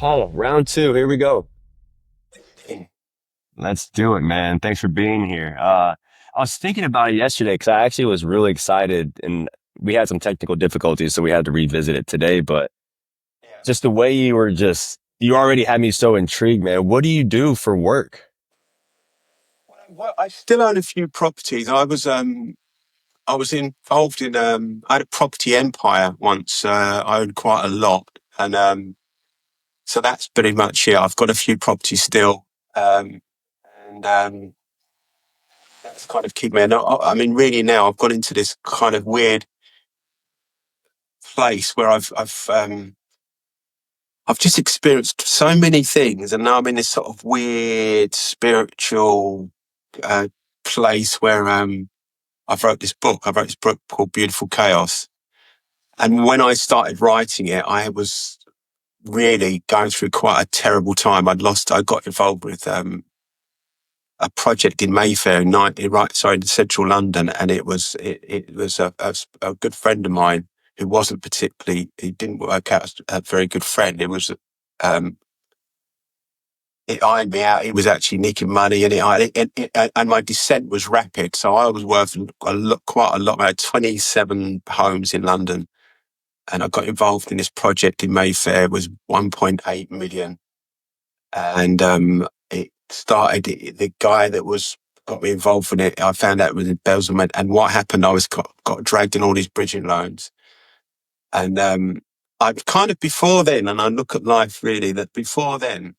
Paul, round two. Here we go. Let's do it, man. Thanks for being here. I was thinking about it yesterday because I actually was really excited and we had some technical difficulties, so we had to revisit it today. But just the way you already had me so intrigued, man. What do you do for work? Well, I still own a few properties. I was involved in I had a property empire once. I owned quite a lot, and so that's pretty much it. I've got a few properties still, um, and that's kind of keep me. And I mean, really now I've got into this kind of weird place where I've just experienced so many things, and now I'm in this sort of weird spiritual uh, place where I wrote this book called Beautiful Chaos. And when I started writing it, I was really going through quite a terrible time. I got involved with a project in Mayfair in central London. And it was a good friend of mine who wasn't particularly, he didn't work out as a very good friend. Um, it ironed me out. He was actually nicking money, and my descent was rapid. So I was worth quite a lot. I had 27 homes in London, and I got involved in this project in Mayfair. It was 1.8 million, and it started. The guy that was got me involved in it, I found out it was embezzlement. And what happened? I was got dragged in all these bridging loans, and I kind of before then, and I look at life really that before then.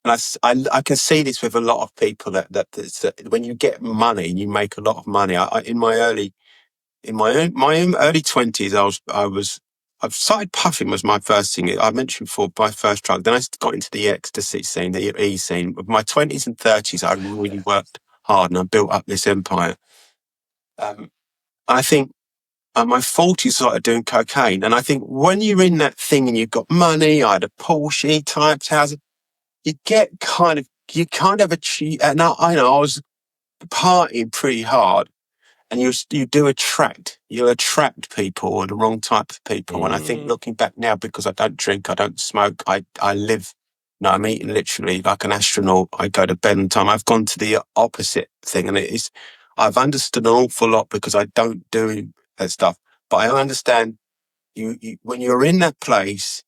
And I can see this with a lot of people that when you get money, you make a lot of money. My own early 20s, I started puffing was my first thing. I mentioned before my first drug. Then I got into the ecstasy scene, the E scene. With my 20s and 30s, I really worked hard and I built up this empire. Um, I think my 40s started doing cocaine. And I think when you're in that thing and you've got money, I had a Porsche E-type house, you kind of achieve. And I know I was partying pretty hard. And you'll attract people or the wrong type of people. And I think Mm. looking back now, because I don't drink, I don't smoke, I live, no, I'm eating literally like an astronaut. I go to bed on time. I've gone to the opposite thing. I've understood an awful lot because I don't do that stuff. But I understand when you're in that place,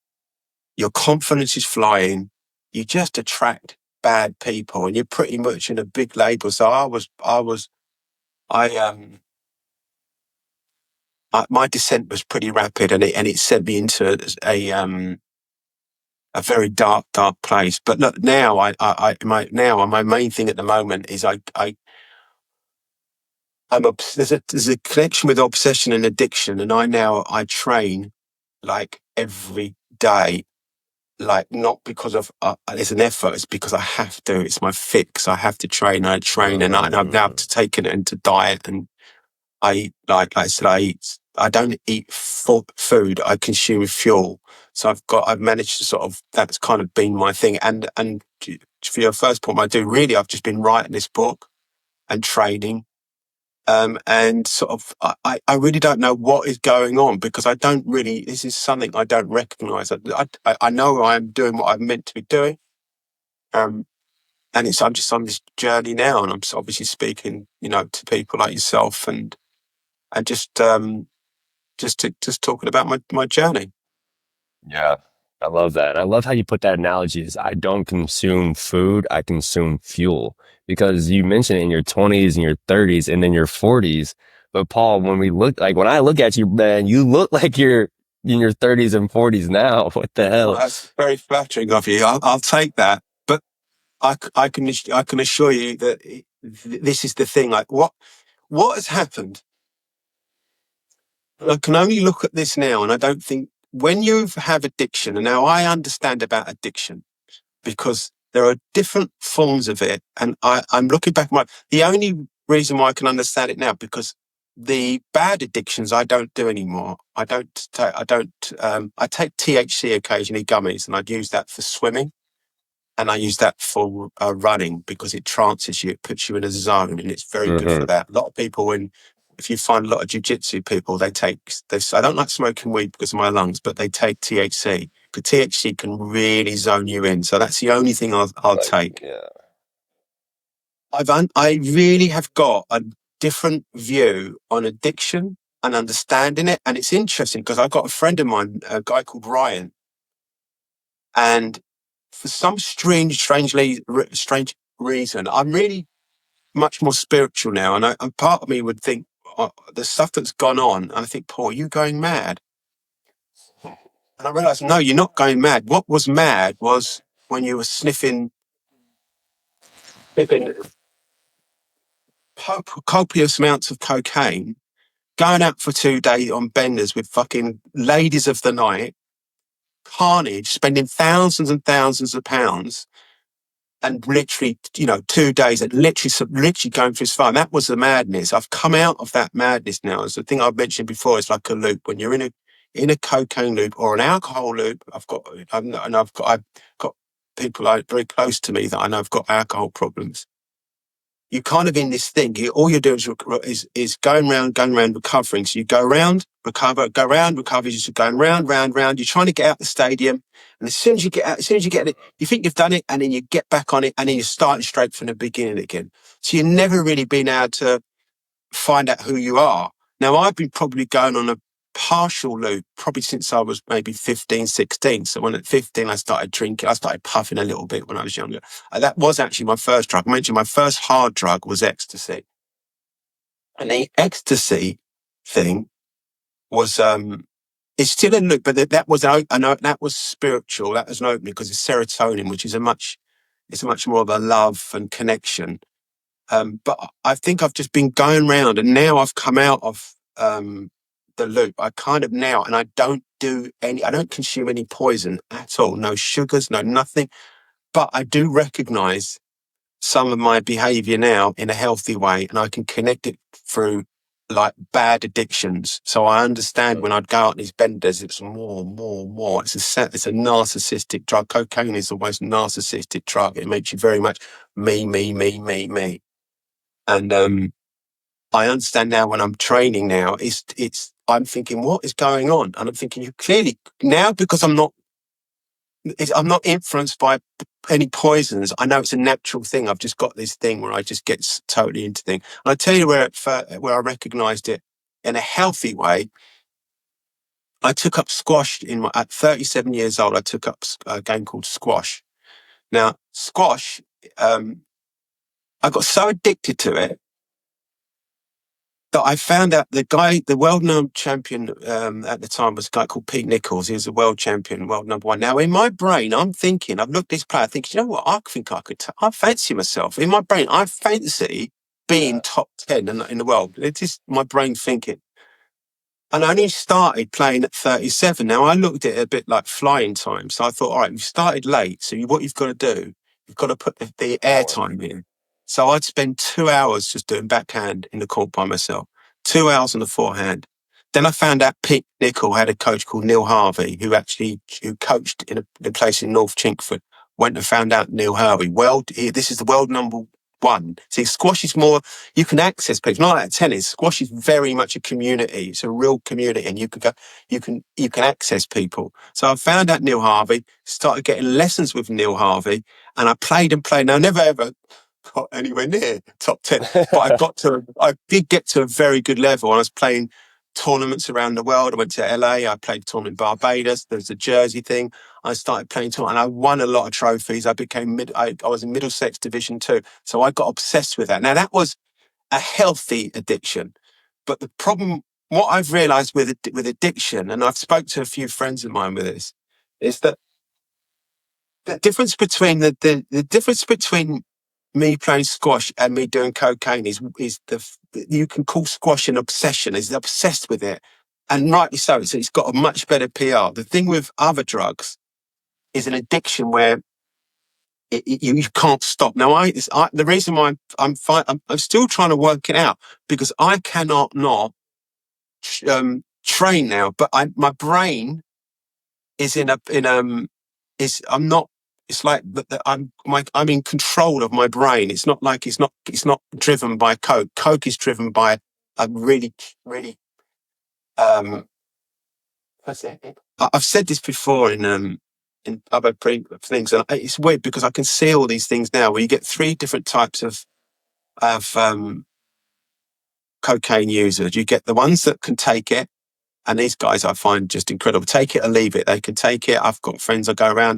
your confidence is flying, you just attract bad people and you're pretty much in a big label. So I, my descent was pretty rapid, and it sent me into a very dark place. But look, now my main thing at the moment is there's a connection with obsession and addiction, and I train like every day, like not because of it's an effort, it's because I have to. It's my fix. I have to train. I train, and I've now taken it into diet and. I eat, like I said, I don't eat food, I consume fuel. So I've managed to sort of, that's kind of been my thing. And for your first point, I've just been writing this book and training. And sort of, I really don't know what is going on because this is something I don't recognize. I know I'm doing what I'm meant to be doing. Um, and I'm just on this journey now and I'm obviously speaking, to people like yourself and just talking about my journey. Yeah, I love that. I love how you put that analogy is I don't consume food, I consume fuel. Because you mentioned it in your 20s and your 30s and then your 40s. But Paul, when I look at you, man, you look like you're in your 30s and 40s now. What the Well, hell? that's very flattering of you. I'll take that. But I can assure you that this is the thing. Like what has happened? I can only look at this now, and I don't think when you have addiction. And now I understand about addiction because there are different forms of it. And I'm looking back at the only reason why I can understand it now, because the bad addictions I don't do anymore. I take THC occasionally, gummies, and I'd use that for swimming. And I use that for running because it trances you, it puts you in a zone and it's very good for Hmm. that. A lot of people, if you find a lot of jiu-jitsu people, I don't like smoking weed because of my lungs, but they take THC THC can really zone you in. So that's the only thing I'll Like, take. yeah. I really have got a different view on addiction and understanding it. And it's interesting because I've got a friend of mine, a guy called Ryan, and for some strange reason, I'm really much more spiritual now. And part of me would think the stuff that's gone on, and I think, Paul, are you going mad? And I realized, no, you're not going mad. What was mad was when you were sniffing copious amounts of cocaine, going out for 2 days on benders with fucking ladies of the night, carnage, spending thousands and thousands of pounds, and literally, 2 days and literally going through his fire. That was the madness. I've come out of that madness now. It's the thing I've mentioned before. It's like a loop. When you're in a cocaine loop or an alcohol loop, I've got people like very close to me that I know have got alcohol problems. You're kind of in this thing. All you're doing is going round, recovering. So you go round, recover, go round, recover. You're just going round, round, round. You're trying to get out the stadium, and as soon as you get out, as soon as you get it, you think you've done it, and then you get back on it, and then you're starting straight from the beginning again. So you've never really been able to find out who you are. Now, I've been probably going on a partial loop probably since I was maybe 15, 16. So when at 15, I started drinking, I started puffing a little bit when I was younger. That was actually my first drug. I mentioned my first hard drug was ecstasy. And the ecstasy thing was, it's still a loop, but that was spiritual. That was an opening because it's serotonin, which is it's a much more of a love and connection. But I think I've just been going round, and now I've come out of the loop. I kind of now, and I don't consume any poison at all. No sugars, no nothing. But I do recognize some of my behavior now in a healthy way, and I can connect it through like bad addictions. So I understand when I'd go out on these benders, it's more, more, more. It's a narcissistic drug. Cocaine is almost narcissistic drug. It makes you very much me, me, me, me, me. And I understand now when I'm training now, I'm thinking, what is going on? And I'm thinking, you clearly now, because I'm not influenced by any poisons. I know it's a natural thing. I've just got this thing where I just get totally into things. And I tell you where I recognised it in a healthy way. I took up squash at 37 years old. I took up a game called squash. Now, squash, I got so addicted to it that I found out the world-known champion at the time was a guy called Pete Nichols. He was a world champion, world number one. Now, in my brain, I'm thinking, I've looked at this player, I think, you know what, I think I fancy myself. In my brain, I fancy being top 10 in the world. It's just my brain thinking. And I only started playing at 37. Now, I looked at it a bit like flying time. So I thought, all right, you've started late. So what you've got to do, you've got to put the air time in. So I'd spend 2 hours just doing backhand in the court by myself, 2 hours on the forehand. Then I found out Pete Nichol had a coach called Neil Harvey, who coached in a place in North Chinkford. Went and found out Neil Harvey. This is the world number one. See, squash is more, you can access people. Not like tennis. Squash is very much a community. It's a real community, and you can access people. So I found out Neil Harvey, started getting lessons with Neil Harvey, and I played and played. Now, I never ever got anywhere near top 10, but I did get to a very good level. I was playing tournaments around the world. I went to LA. I played a tournament in Barbados. There's a Jersey thing. I started playing tournament, and I won a lot of trophies. I was in Middlesex Division 2. So I got obsessed with that. Now, that was a healthy addiction. But the problem, what I've realized with addiction, and I've spoke to a few friends of mine with this, is that the difference between the difference between me playing squash and me doing cocaine is you can call squash an obsession. He's obsessed with it, and rightly so. It's got a much better PR. The thing with other drugs is an addiction where you can't stop. Now, the reason why I'm still trying to work it out, because I cannot not train now, but my brain is I'm not. It's like I'm in control of my brain. It's not like it's not driven by coke. Coke is driven by a really, really I've said this before in other things, and it's weird because I can see all these things now. Where you get three different types of cocaine users. You get the ones that can take it, and these guys I find just incredible. Take it or leave it. They can take it. I've got friends I go around.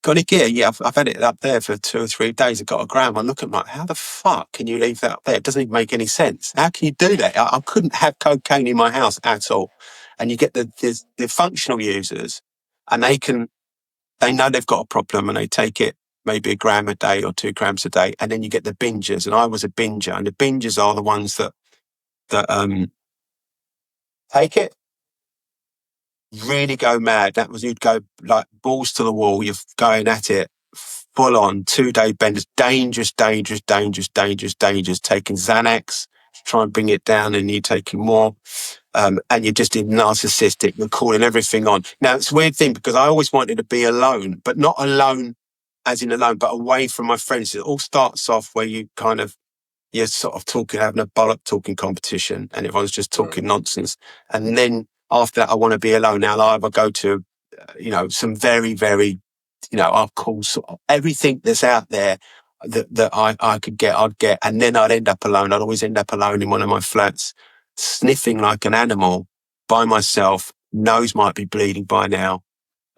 Got any gear? Yeah, I've had it up there for 2 or 3 days. I've got a gram. I look at them like, how the fuck can you leave that up there? It doesn't even make any sense. How can you do that? I couldn't have cocaine in my house at all. And you get the functional users, and they know they've got a problem, and they take it maybe a gram a day or 2 grams a day. And then you get the bingers, and I was a binger, and the bingers are the ones that take it, really go mad. That was, you'd go like balls to the wall. You're going at it full on 2-day benders, dangerous, dangerous, dangerous, dangerous, dangerous. Taking Xanax to try and bring it down, and you're taking more. And you're just narcissistic. You're calling everything on. Now it's a weird thing because I always wanted to be alone, but not alone as in alone, but away from my friends. It all starts off where you're sort of talking, having a bollock talking competition, and everyone's just talking nonsense. And then after that, I want to be alone. Now I either go to, some very, very, I'll call sort of everything that's out there that I could get, I'd get. And then I'd end up alone. I'd always end up alone in one of my flats, sniffing like an animal by myself. Nose might be bleeding by now.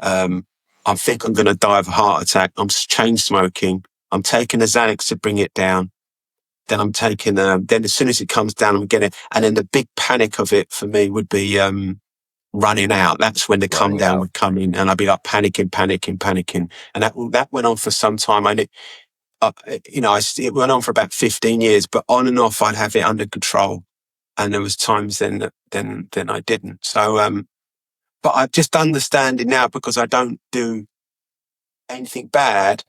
I think I'm going to die of a heart attack. I'm chain smoking. I'm taking a Xanax to bring it down. Then I'm taking, then as soon as it comes down, I'm getting it. And then the big panic of it for me would be running out. That's when the come down would come in, and I'd be like panicking, panicking, panicking. And that went on for some time. And it went on for about 15 years, but on and off, I'd have it under control. And there was times then I didn't. So, but I just understand it now because I don't do anything bad.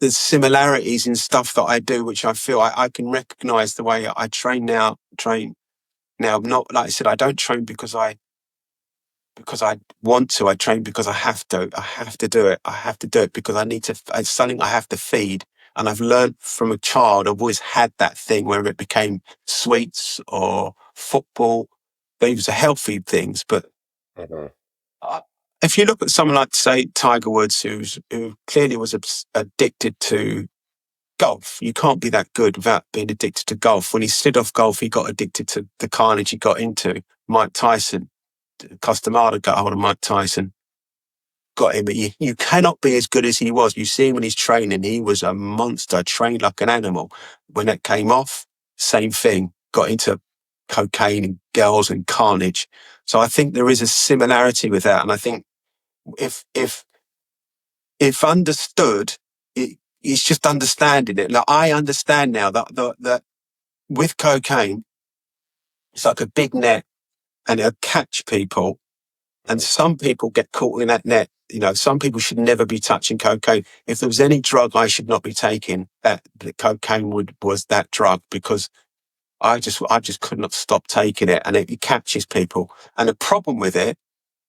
There's similarities in stuff that I do, which I feel I can recognize the way I train now. Not like I said, I don't train because I want to. I train because I have to. I have to do it. I have to do it because I need to. It's something I have to feed. And I've learned from a child. I've always had that thing where it became sweets or football. These are healthy things, but if you look at someone like, say, Tiger Woods, who clearly was addicted to golf. You can't be that good without being addicted to golf. When he slid off golf, he got addicted to the carnage he got into. Mike Tyson, Customado got hold of Mike Tyson, got him. You cannot be as good as he was. You see him when he's training, he was a monster, trained like an animal. When that came off, same thing, got into cocaine and girls and carnage. So I think there is a similarity with that. And I think if understood, it's just understanding it. Like I understand now that with cocaine, it's like a big net, and it'll catch people. And some people get caught in that net. Some people should never be touching cocaine. If there was any drug I should not be taking, that the cocaine was that drug, because I just could not stop taking it, and it catches people. And the problem with it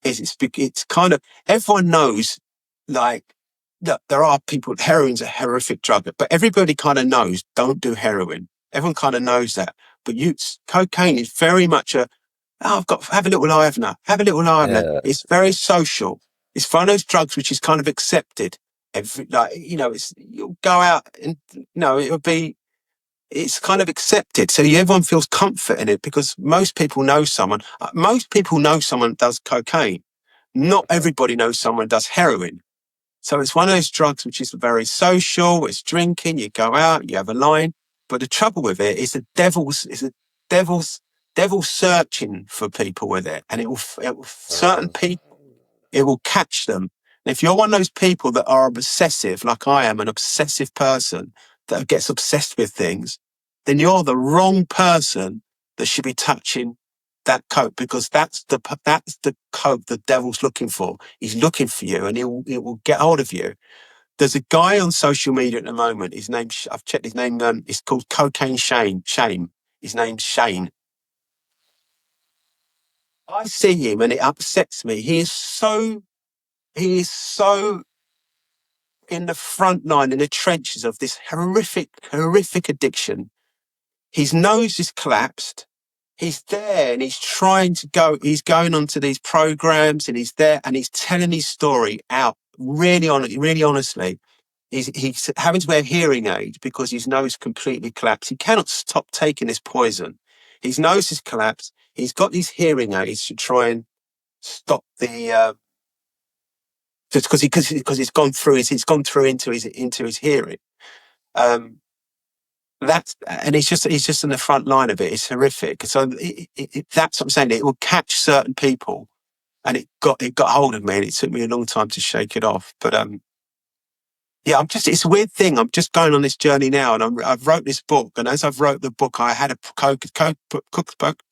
is it's kind of, everyone knows, like, that there are people, heroin's a horrific drug, but everybody kind of knows, don't do heroin. Everyone kind of knows that. But cocaine is very much have a little livener, have a little livener. Yeah. It's very social. It's one of those drugs which is kind of accepted. You'll go out and, it's kind of accepted. So everyone feels comfort in it because most people know someone does cocaine. Not everybody knows someone does heroin. So it's one of those drugs which is very social. It's drinking, you go out, you have a line. But the trouble with it is devil's searching for people with it. And it will certain people, it will catch them. And if you're one of those people that are obsessive, like I am, an obsessive person that gets obsessed with things, then you're the wrong person that should be touching that coke, because that's the coke the devil's looking for. He's looking for you, and it will get hold of you. There's a guy on social media at the moment. His name, I've checked his name. It's called Cocaine Shame. His name's Shane. I see him and it upsets me. He is so in the front line, in the trenches of this horrific addiction. His nose is collapsed. he's there and he's trying to go, he's going onto these programs and he's there and he's telling his story out really honestly. He's having to wear hearing aids because his nose completely collapsed. He cannot stop taking this poison. His nose is collapsed. He's got these hearing aids to try and stop the just because it's gone through into his hearing. Um, that's and he's just in the front line of it. It's horrific. So that's what I'm saying. It will catch certain people, and it got hold of me, and it took me a long time to shake it off. But yeah, it's a weird thing. I'm just going on this journey now, and I've wrote this book. And as I've wrote the book, I had a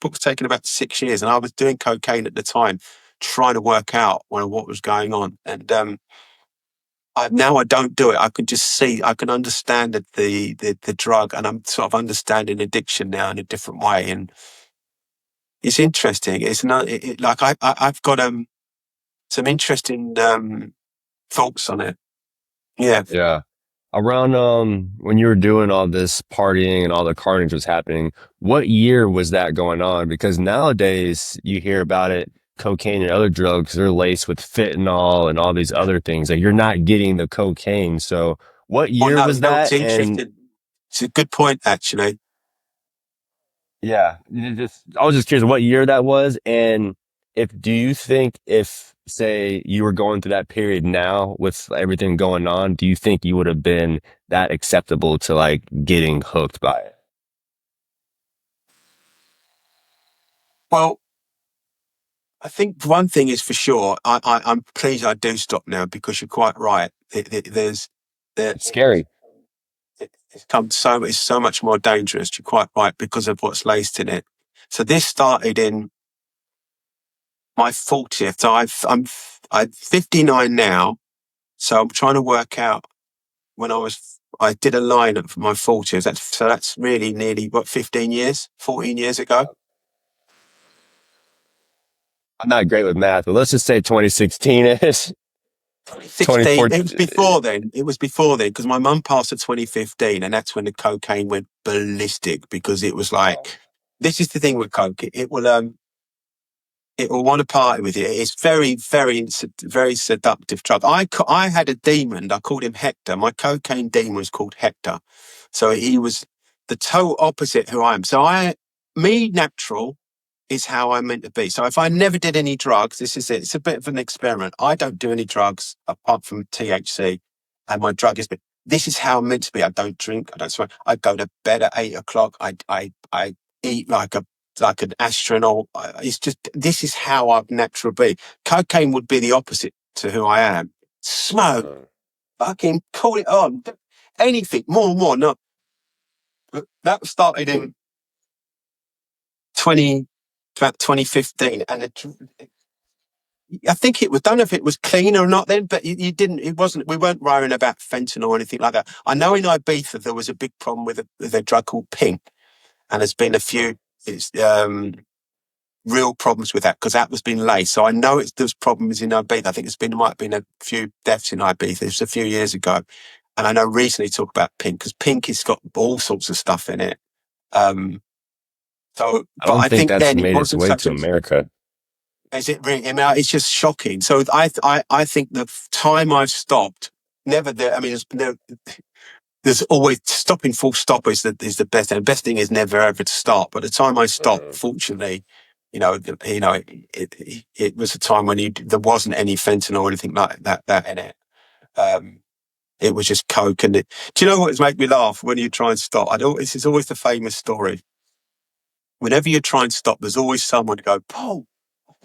book's taken about 6 years, and I was doing cocaine at the time, trying to work out what was going on. And now I don't do it. I can just see, I can understand the drug, and I'm sort of understanding addiction now in a different way. And it's interesting. It's not like I've got some interesting thoughts on it. Yeah. Yeah. Around when you were doing all this partying and all the carnage was happening, what year was that going on? Because nowadays you hear about it, cocaine and other drugs, they're laced with fentanyl and all these other things. Like you're not getting the cocaine. So what Well, year no, was it's that? And interesting. It's a good point, actually. yeah, I was just curious what year that was. And if do you think if say you were going through that period now with everything going on, do you think you would have been that acceptable to like getting hooked by it? Well, I think one thing is for sure. I'm pleased I do stop now because you're quite right. There, It's scary. it's so much more dangerous. You're quite right because of what's laced in it. So this started in my 40th. So I'm 59 now. So I'm trying to work out when I did a line at my 40th. That's really nearly what 15 years, 14 years ago. I'm not great with math, but let's just say 2016 is 2016. 24. It was before then. It was before then because my mum passed at 2015, and that's when the cocaine went ballistic because it was like, this is the thing with coke. It will want to party with you. It's very seductive drug. I had a demon. I called him Hector. My cocaine demon was called Hector. So he was the total opposite who I am. Me natural is how I'm meant to be. So if I never did any drugs, this is it. It's a bit of an experiment. I don't do any drugs apart from THC, and my drug is. This is how I'm meant to be. I don't drink. I don't smoke. I go to bed at 8 o'clock. I eat like an astronaut. It's just this is how I'm natural be. Cocaine would be the opposite to who I am. Smoke, fucking call it on, anything more. No, that started in 20 about 2015, and I think it was. Don't know if it was clean or not then, but you didn't. It wasn't. We weren't worrying about fentanyl or anything like that. I know in Ibiza there was a big problem with a drug called pink, and there's been a few. It's real problems with that because that was being laced. So I know there's problems in Ibiza. I think might have been a few deaths in Ibiza. It was a few years ago, and I know recently talk about pink because pink has got all sorts of stuff in it. Um, I but don't I think think that's then it made its wasn't way such to a. America. Is it really? I mean, it's just shocking. So I think the time I've stopped, never there. I mean, there's always stopping. Full stop is the best. And the best thing is never ever to start. But the time I stopped, fortunately, it was a time when there wasn't any fentanyl or anything like that in it. Um, it was just coke, and do you know what's made me laugh when you try and stop? This is always the famous story. Whenever you try and stop, there's always someone to go, Paul.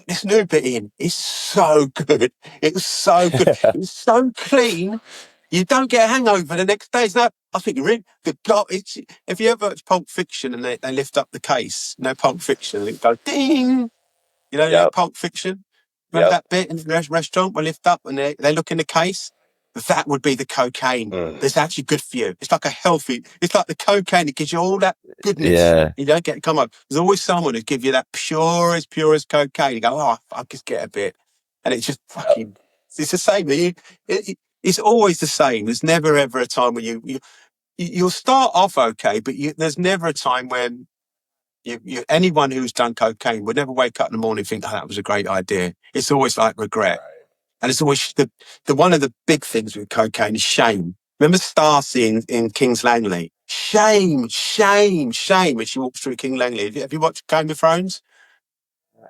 This new bit in is so good. It's so good. It's so clean. You don't get a hangover the next day. It's no, I think really the God. If you ever watch Pulp Fiction and they lift up the case, Pulp Fiction, and it goes ding. Yep. Pulp Fiction. Remember Yep. that bit in the restaurant? We lift up and they look in the case. That would be the cocaine. Mm. That's actually good for you. It's like it's like the cocaine that gives you all that goodness. Yeah. You don't get come up. There's always someone who give you that purest cocaine. You go, oh, I'll just get a bit. And it's just fucking, it's the same. It's always the same. There's never ever a time when you'll start off okay, but there's never a time when Anyone who's done cocaine would never wake up in the morning and think, oh, that was a great idea. It's always like regret. And it's always the one of the big things with cocaine is shame. Remember Stacy in King's Langley? Shame, shame, shame. When she walks through King Langley. Have you watched Game of Thrones?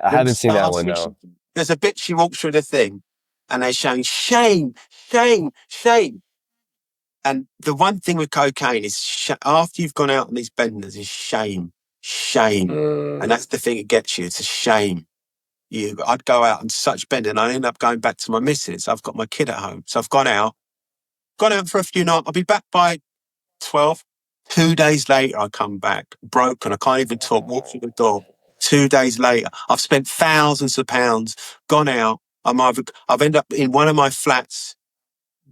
I Remember haven't seen that one, Stacy? no. There's a bit she walks through the thing and they're showing shame, shame, shame. And the one thing with cocaine is after you've gone out on these benders is shame, shame. And that's the thing that gets you. It's a shame. I'd go out on such bender and I end up going back to my missus. I've got my kid at home. So I've gone out for a few nights. I'll be back by 12. 2 days later, I come back broken. I can't even talk, walk through the door. 2 days later, I've spent thousands of pounds, gone out. I've ended up in one of my flats,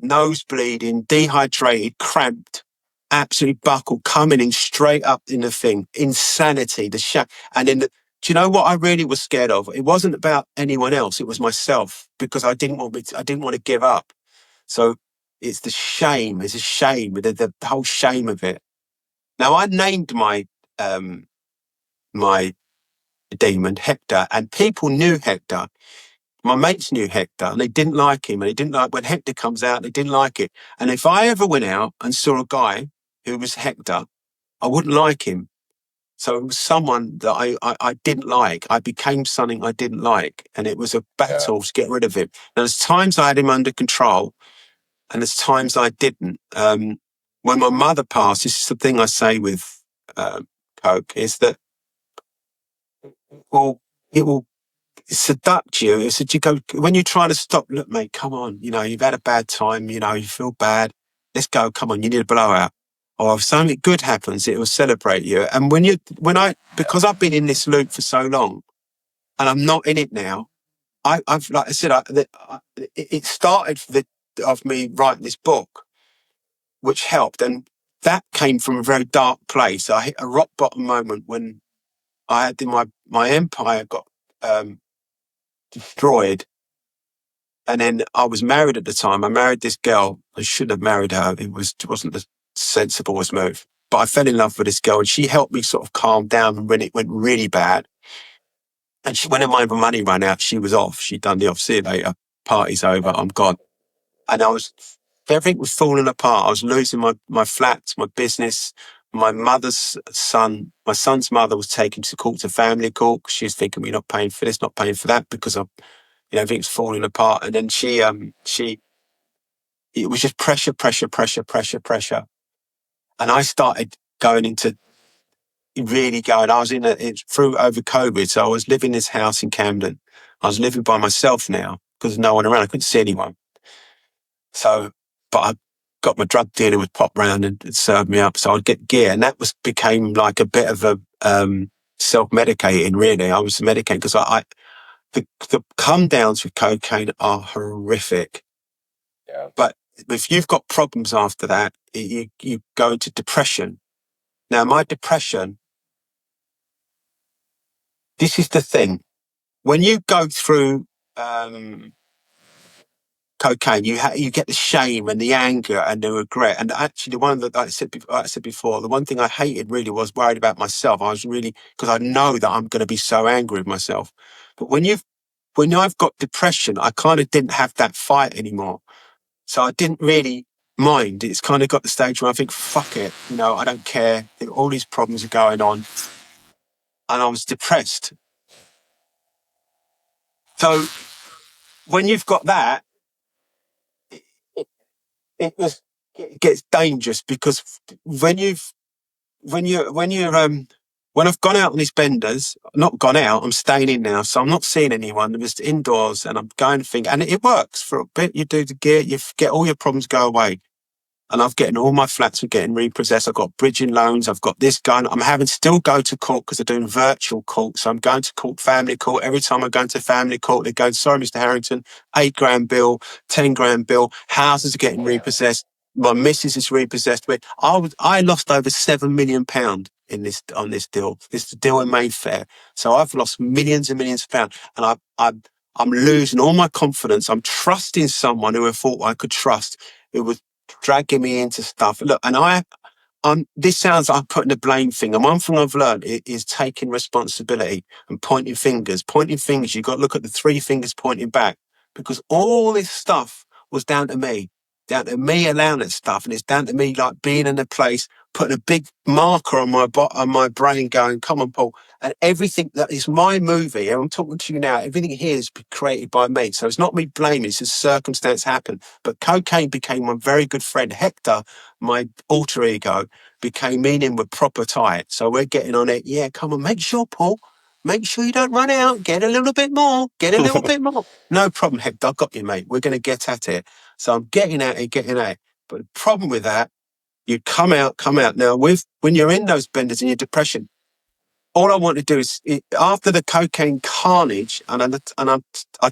nose bleeding, dehydrated, cramped, absolutely buckled, coming in straight up in the thing. Insanity, and then do you know what I really was scared of? It wasn't about anyone else. It was myself because I didn't want to give up. So it's the shame. It's a shame, the whole shame of it. Now I named my demon Hector, and people knew Hector. My mates knew Hector, and they didn't like him. And they didn't like when Hector comes out. They didn't like it. And if I ever went out and saw a guy who was Hector, I wouldn't like him. So it was someone that I didn't like. I became something I didn't like, and it was a battle to get rid of him. Now, there's times I had him under control, and there's times I didn't. When my mother passed, this is the thing I say with coke, is that it will seduct you. It said, you go, when you're trying to stop, look, mate, come on, you've had a bad time, you feel bad. Let's go, come on, you need a blowout. Or if something good happens, it will celebrate you. And because I've been in this loop for so long and I'm not in it now, I've like I said, it started of me writing this book, which helped. And that came from a very dark place. I hit a rock bottom moment when I had my empire got destroyed. And then I was married at the time. I married this girl. I shouldn't have married her. It wasn't the sensiblest move. But I fell in love with this girl and she helped me sort of calm down when it went really bad. And when my money ran out, she was off. She'd done the off. See you later. Party's over. I'm gone. And everything was falling apart. I was losing my flats, my business. My son's mother was taken to court, to family court. She was thinking, we're not paying for this, not paying for that, because everything's falling apart. And then it was just pressure, pressure, pressure, pressure, pressure. And I started going into I was through over COVID. So I was living in this house in Camden. I was living by myself now because there's no one around. I couldn't see anyone. So, but I got my drug dealer would pop round and serve me up. So I'd get gear. And that became like a bit of a, self-medicating really. I was medicating because the come downs with cocaine are horrific. Yeah. But if you've got problems after that, you go into depression. Now, my depression, this is the thing. When you go through cocaine, you get the shame and the anger and the regret. And actually, the one that like I said before, the one thing I hated really was worried about myself. I was really, because I know that I'm going to be so angry with myself. But when I've got depression, I kind of didn't have that fight anymore. So I didn't really mind. It's kind of got the stage where I think, fuck it, I don't care. All these problems are going on. And I was depressed. So when you've got that, it gets dangerous because when I've gone out on these benders, not gone out, I'm staying in now. So I'm not seeing anyone. I'm just indoors and I'm going to think, and it works for a bit. You do the gear, you get all your problems go away. And all my flats are getting repossessed. I've got bridging loans. I've got this going. I'm having to still go to court because they're doing virtual court. So I'm going to court, family court. Every time I go into family court, they're going, sorry, Mr. Harrington, 8 grand bill, 10 grand bill. Houses are getting repossessed. My missus is repossessed. I lost over £7 million on this deal. This deal in Mayfair. So I've lost millions and millions of pounds. And I'm losing all my confidence. I'm trusting someone who I thought I could trust, who was dragging me into stuff. Look, and this sounds like I'm putting the blame thing. And one thing I've learned is taking responsibility and pointing fingers. Pointing fingers, you've got to look at the three fingers pointing back, because all this stuff was down to me allowing that stuff. And it's down to me like being in a place, putting a big marker on on my brain going, come on, Paul. And everything that is my movie, and I'm talking to you now, everything here is created by me. So it's not me blaming, it's just circumstance happened. But cocaine became my very good friend. Hector, my alter ego, became me and him were proper tight. So we're getting on it. Yeah, come on, make sure, Paul. Make sure you don't run out. Get a little bit more. Get a little bit more. No problem, Hector. I've got you, mate. We're going to get at it. So I'm getting at it, getting at it. But the problem with that, you come out. Now, when you're in those benders in your depression, all I want to do is, after the cocaine carnage, I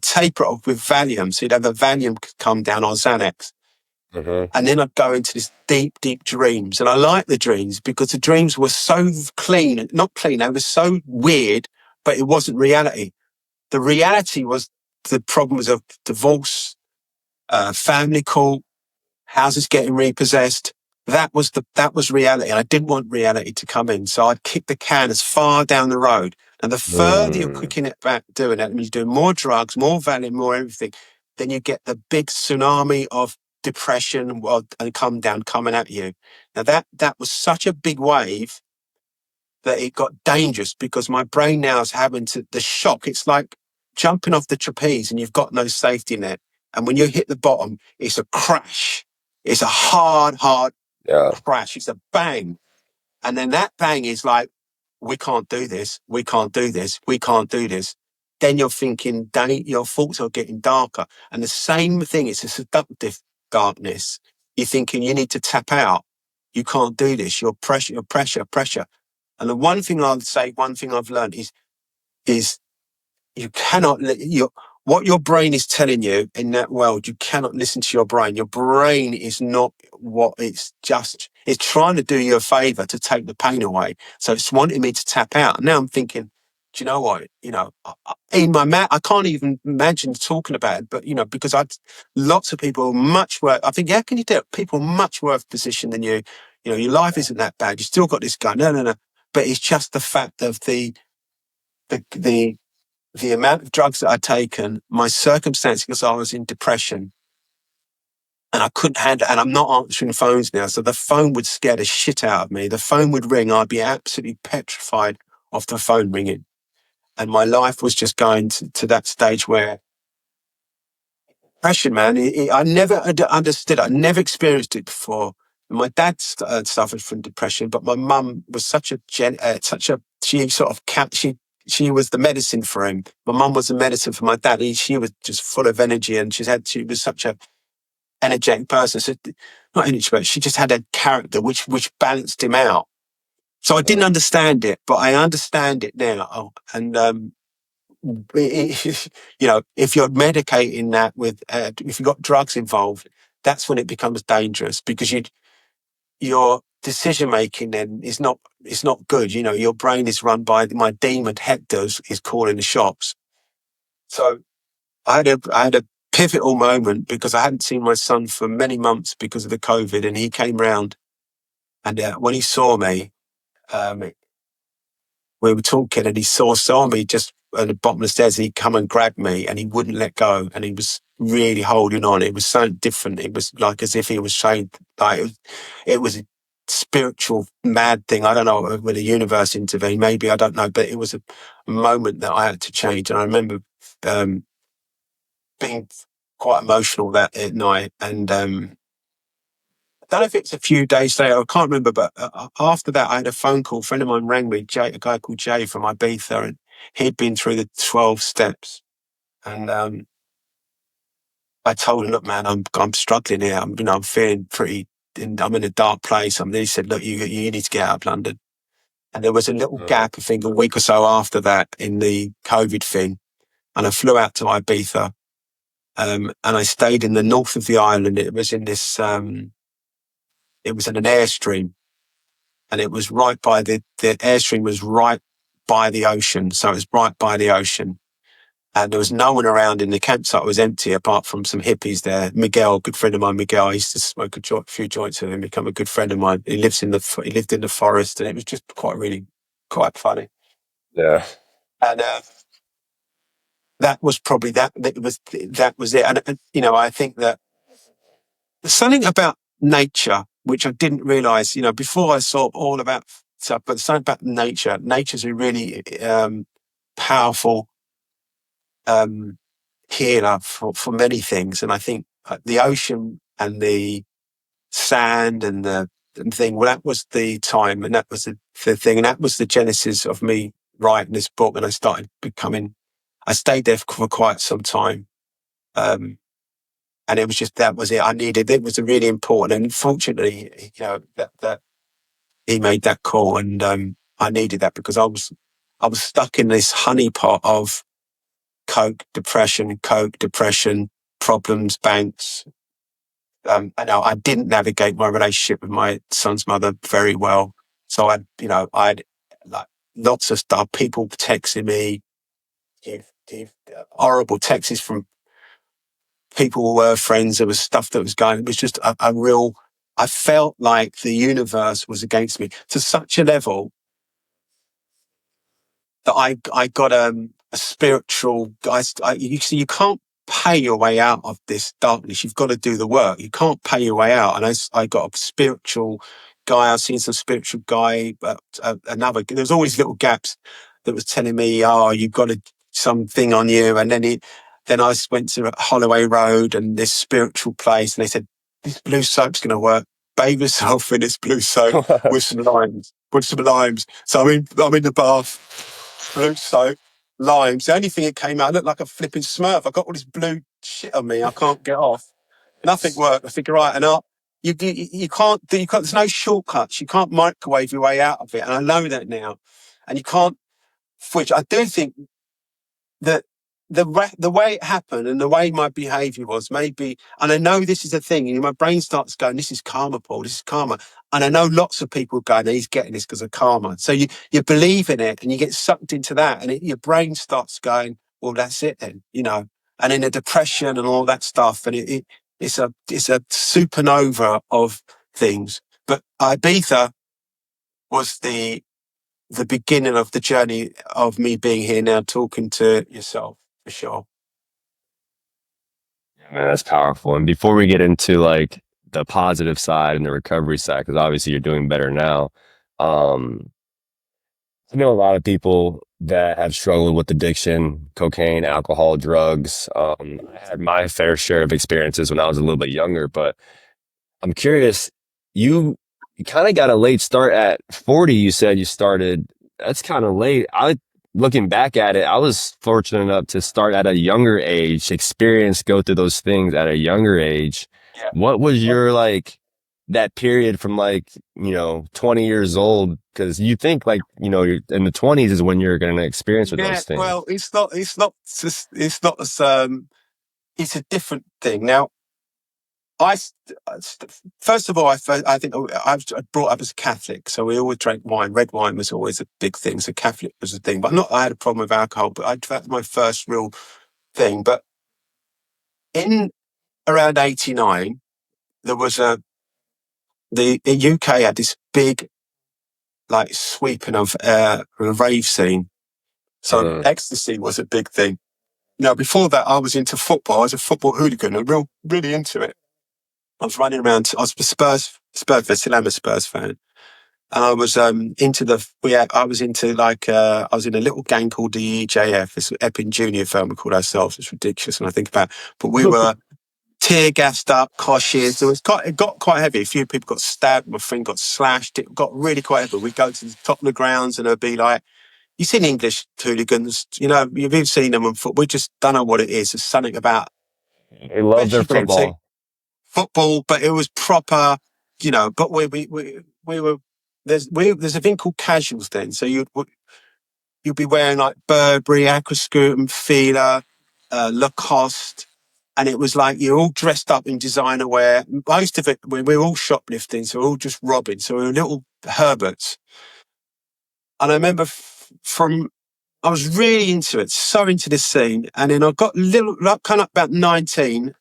taper it off with Valium. So you'd have a Valium come down or Xanax. Mhm. And then I'd go into this deep, deep dreams. And I like the dreams because the dreams were so clean, not clean, they were so weird, but it wasn't reality. The reality was the problems of divorce, family court, houses getting repossessed. That was reality. And I didn't want reality to come in. So I'd kick the can as far down the road. And the further you're Mm. kicking it back, doing it, and you're doing more drugs, more Valium, more everything, then you get the big tsunami of depression and coming at you. Now that was such a big wave that it got dangerous, because my brain now is having the shock. It's like jumping off the trapeze and you've got no safety net. And when you hit the bottom, it's a crash. It's a hard Yeah. crash. It's a bang. And then that bang is like, we can't do this. We can't do this. We can't do this. Then you're thinking, your thoughts are getting darker. And the same thing, it's a seductive darkness. You're thinking you need to tap out. You can't do this. You're pressure. And the one thing I'd say, one thing I've learned is you cannot let what your brain is telling you in that world. You cannot listen to your brain. Your brain is not what it's trying to do you a favor to take the pain away. So it's wanting me to tap out. And now I'm thinking, do you know what? In I can't even imagine talking about it, but because lots of people much worse. I think, how can you do it? People much worse position than you. Your life isn't that bad. You still got this guy. No. But it's just the fact of the amount of drugs that I'd taken, my circumstances, because I was in depression and I couldn't handle, and I'm not answering phones now. So the phone would scare the shit out of me. The phone would ring. I'd be absolutely petrified of the phone ringing. And my life was just going to that stage where depression, man, I never understood. I never experienced it before. My dad suffered from depression, but my mum was she sort of she was the medicine for him. My mum was the medicine for my dad. She was just full of energy, and she was such a energetic person. So not energy, but she just had a character which balanced him out. So I didn't understand it, but I understand it now. And if you're medicating that with, if you've got drugs involved, that's when it becomes dangerous, because your decision making then is not, it's not good. Your brain is run by my demon Hector is calling the shots. So I had a pivotal moment, because I hadn't seen my son for many months because of the COVID, and he came round, and when he saw me, um, we were talking, and he saw me just at the bottom of the stairs, and he'd come and grab me, and he wouldn't let go, and he was really holding on. It was so different. It was like as if he was saying, like it was a spiritual mad thing. I don't know whether the universe intervened, maybe, I don't know, but it was a moment that I had to change. And I remember being quite emotional that night, and I don't know if it's a few days later, I can't remember, but after that, I had a phone call. A friend of mine rang me, a guy called Jay from Ibiza, and he'd been through the 12 steps. And I told him, look, man, I'm struggling here. I'm feeling I'm in a dark place. He said, look, you need to get out of London. And there was a little Mm. gap, I think a week or so after that, in the COVID thing. And I flew out to Ibiza, and I stayed in the north of the island. It was in it was in an airstream. And it was right by the airstream was right by the ocean. So it was right by the ocean. and there was no one around in the campsite. It was empty apart from some hippies there. Miguel, a good friend of mine, Miguel, I used to smoke few joints with him, become a good friend of mine. He lived in the forest, and it was just quite funny. Yeah. And that was probably that was it. And I think that there's something about nature which I didn't realize. Before I saw all about stuff, but something about nature. Nature's a really powerful healer for many things, and I think the ocean and the sand and the thing. Well, that was the time, and that was the thing, and that was the genesis of me writing this book. And I started becoming. I stayed there for quite some time. And it was just, that was it. I needed, it was really important. And fortunately, that he made that call, and I needed that because I was stuck in this honeypot of coke, depression, problems, banks. I didn't navigate my relationship with my son's mother very well. So I'd like lots of stuff, people texting me, horrible texts from people who were friends. There was stuff that was going. It was just a real. I felt like the universe was against me to such a level that I got a spiritual. You see, you can't pay your way out of this darkness. You've got to do the work. You can't pay your way out. And I got a spiritual guy. I've seen some spiritual guy, but another. There's always little gaps that was telling me, "Oh, you've got something on you," and then I went to Holloway Road and this spiritual place, and they said, "This blue soap's going to work. Bathe yourself in this blue soap with some limes. With some limes." So I'm in the bath, blue soap, limes. The only thing that came out, I looked like a flipping Smurf. I got all this blue shit on me. I can't get off. Nothing worked. I figure, right, and you can't do. There's no shortcuts. You can't microwave your way out of it, and I know that now. And you can't. Which I do think that the way it happened and the way my behaviour was maybe, and I know this is a thing, my brain starts going, this is karma, Paul, this is karma. And I know lots of people go, he's getting this because of karma. So you believe in it and you get sucked into that, and your brain starts going, well, that's it then, and in a depression and all that stuff. And it's a supernova of things. But Ibiza was the beginning of the journey of me being here now talking to yourself, for sure. Man, that's powerful. And before we get into like the positive side and the recovery side, because obviously you're doing better now, um, I know a lot of people that have struggled with addiction, cocaine, alcohol, drugs. I had my fair share of experiences when I was a little bit younger, but I'm curious, you you kind of got a late start at 40. You said you started. That's kind of late. Looking back at it, I was fortunate enough to start at a younger age, experience, go through those things at a younger age. Yeah. What was your like that period from like, 20 years old? Because you think like, you're in the 20s is when you're going to experience with Yeah, those things. well, it's not as, it's a different thing. Now, first of all, I think I was brought up as a Catholic, so we always drank wine. Red wine was always a big thing, so Catholic was a thing. But not, I had a problem with alcohol, but that was my first real thing. But in around '89, there was the UK had this big like sweeping of a rave scene. So Mm. ecstasy was a big thing. Now, before that, I was into football. I was a football hooligan and really into it. I was running around. I was a Spurs fan. Still am a Spurs fan. And I was into I was into I was in a little gang called the EJF. It's an Epping Junior firm. We called ourselves. It's ridiculous when I think about it. But we were tear gassed up, coshes. It got quite heavy. A few people got stabbed. My friend got slashed. It got really quite heavy. We'd go to the top of the grounds and it'd be like, you've seen English hooligans, you've seen them on foot. We just don't know what it is. There's something about, They love their especially when it's football. football, but it was proper, but we were, there's a thing called casuals then. So you'd be wearing like Burberry, Aquascutum, Fila, Lacoste. And it was like you're all dressed up in designer wear. Most of it, we were all shoplifting, so we're all just robbing. So we were little Herberts. And I remember from I was really into it, so into this scene. And then I got little, like, kind of about 19.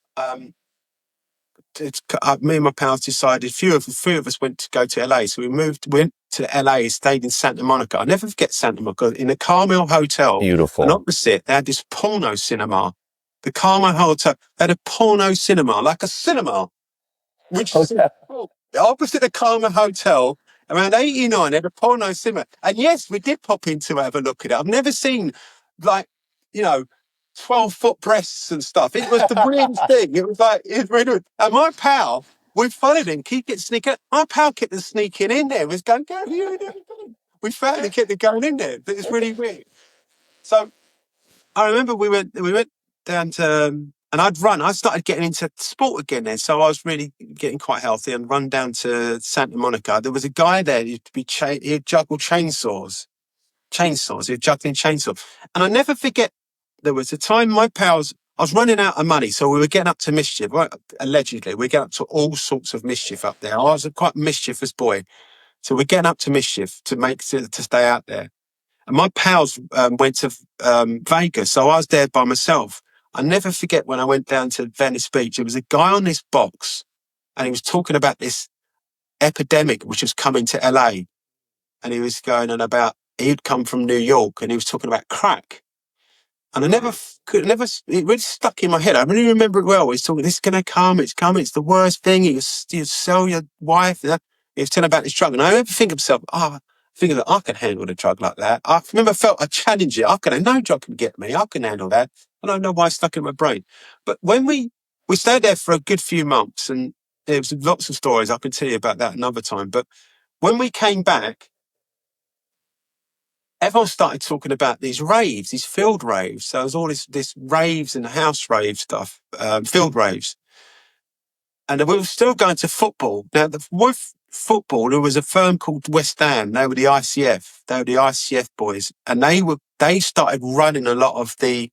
Me and my pals decided, three of us went to go to LA. So went to LA, stayed in Santa Monica. I'll never forget Santa Monica, in the Carmel Hotel. And Beautiful. opposite, they had this porno cinema. The Carmel Hotel had a porno cinema, like a cinema, which is Okay. opposite the Carmel Hotel. Around 89, they had a porno cinema. And yes, we did pop in to have a look at it. I've never seen, like, you know, 12-foot breasts and stuff. It was the weirdest thing. It was like, it really was. And my pal, we followed him, keep it sneaking. My pal kept sneaking in there. He was going, go, you know, we found him, kept going in there. But it's really weird. So I remember we went down to, and I'd run. I started getting into sport again then, so I was really getting quite healthy and run down to Santa Monica. There was a guy there he'd juggle chainsaws. He'd juggling chainsaws, and I never forget. There was a time my pals. I was running out of money, so we were getting up to mischief. Right, allegedly, we get up to all sorts of mischief up there. I was a quite mischievous boy, so we're getting up to mischief to stay out there. And my pals went to Vegas, so I was there by myself. I never forget when I went down to Venice Beach, there was a guy on this box and he was talking about this epidemic which was coming to LA. And he was going on about, he'd come from New York and he was talking about crack. And I it really stuck in my head. I really remember it well. He's talking, this is going to come, it's coming, it's the worst thing. You sell your wife. He was telling about this drug. And I ever think of myself, thinking that I can handle a drug like that. I remember I felt I challenge it. No drug can get me. I can handle that. I don't know why it's stuck in my brain. But when we stayed there for a good few months, and there was lots of stories. I can tell you about that another time. But when we came back, everyone started talking about these raves, these field raves. So there was all this raves and house rave stuff, field raves. And we were still going to football. Now, with football, there was a firm called West Ham. They were the ICF. They were the ICF boys. And they started running a lot of the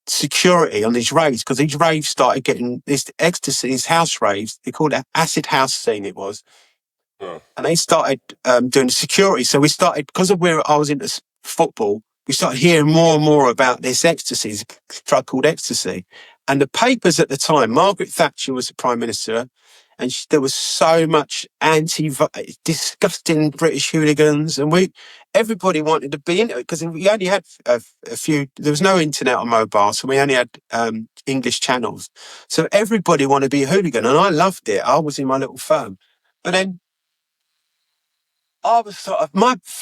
security on these raves, because these raves started getting this ecstasy, these house raves. They called it acid house scene, it was. And they started doing security. So we started, because of where I was into football, we started hearing more and more about this ecstasy, this drug called ecstasy. And the papers at the time, Margaret Thatcher was the Prime Minister, and there was so much disgusting British hooligans, and everybody wanted to be in it, because we only had a few, there was no internet or mobile, so we only had English channels. So everybody wanted to be a hooligan, and I loved it. I was in my little firm. But then I was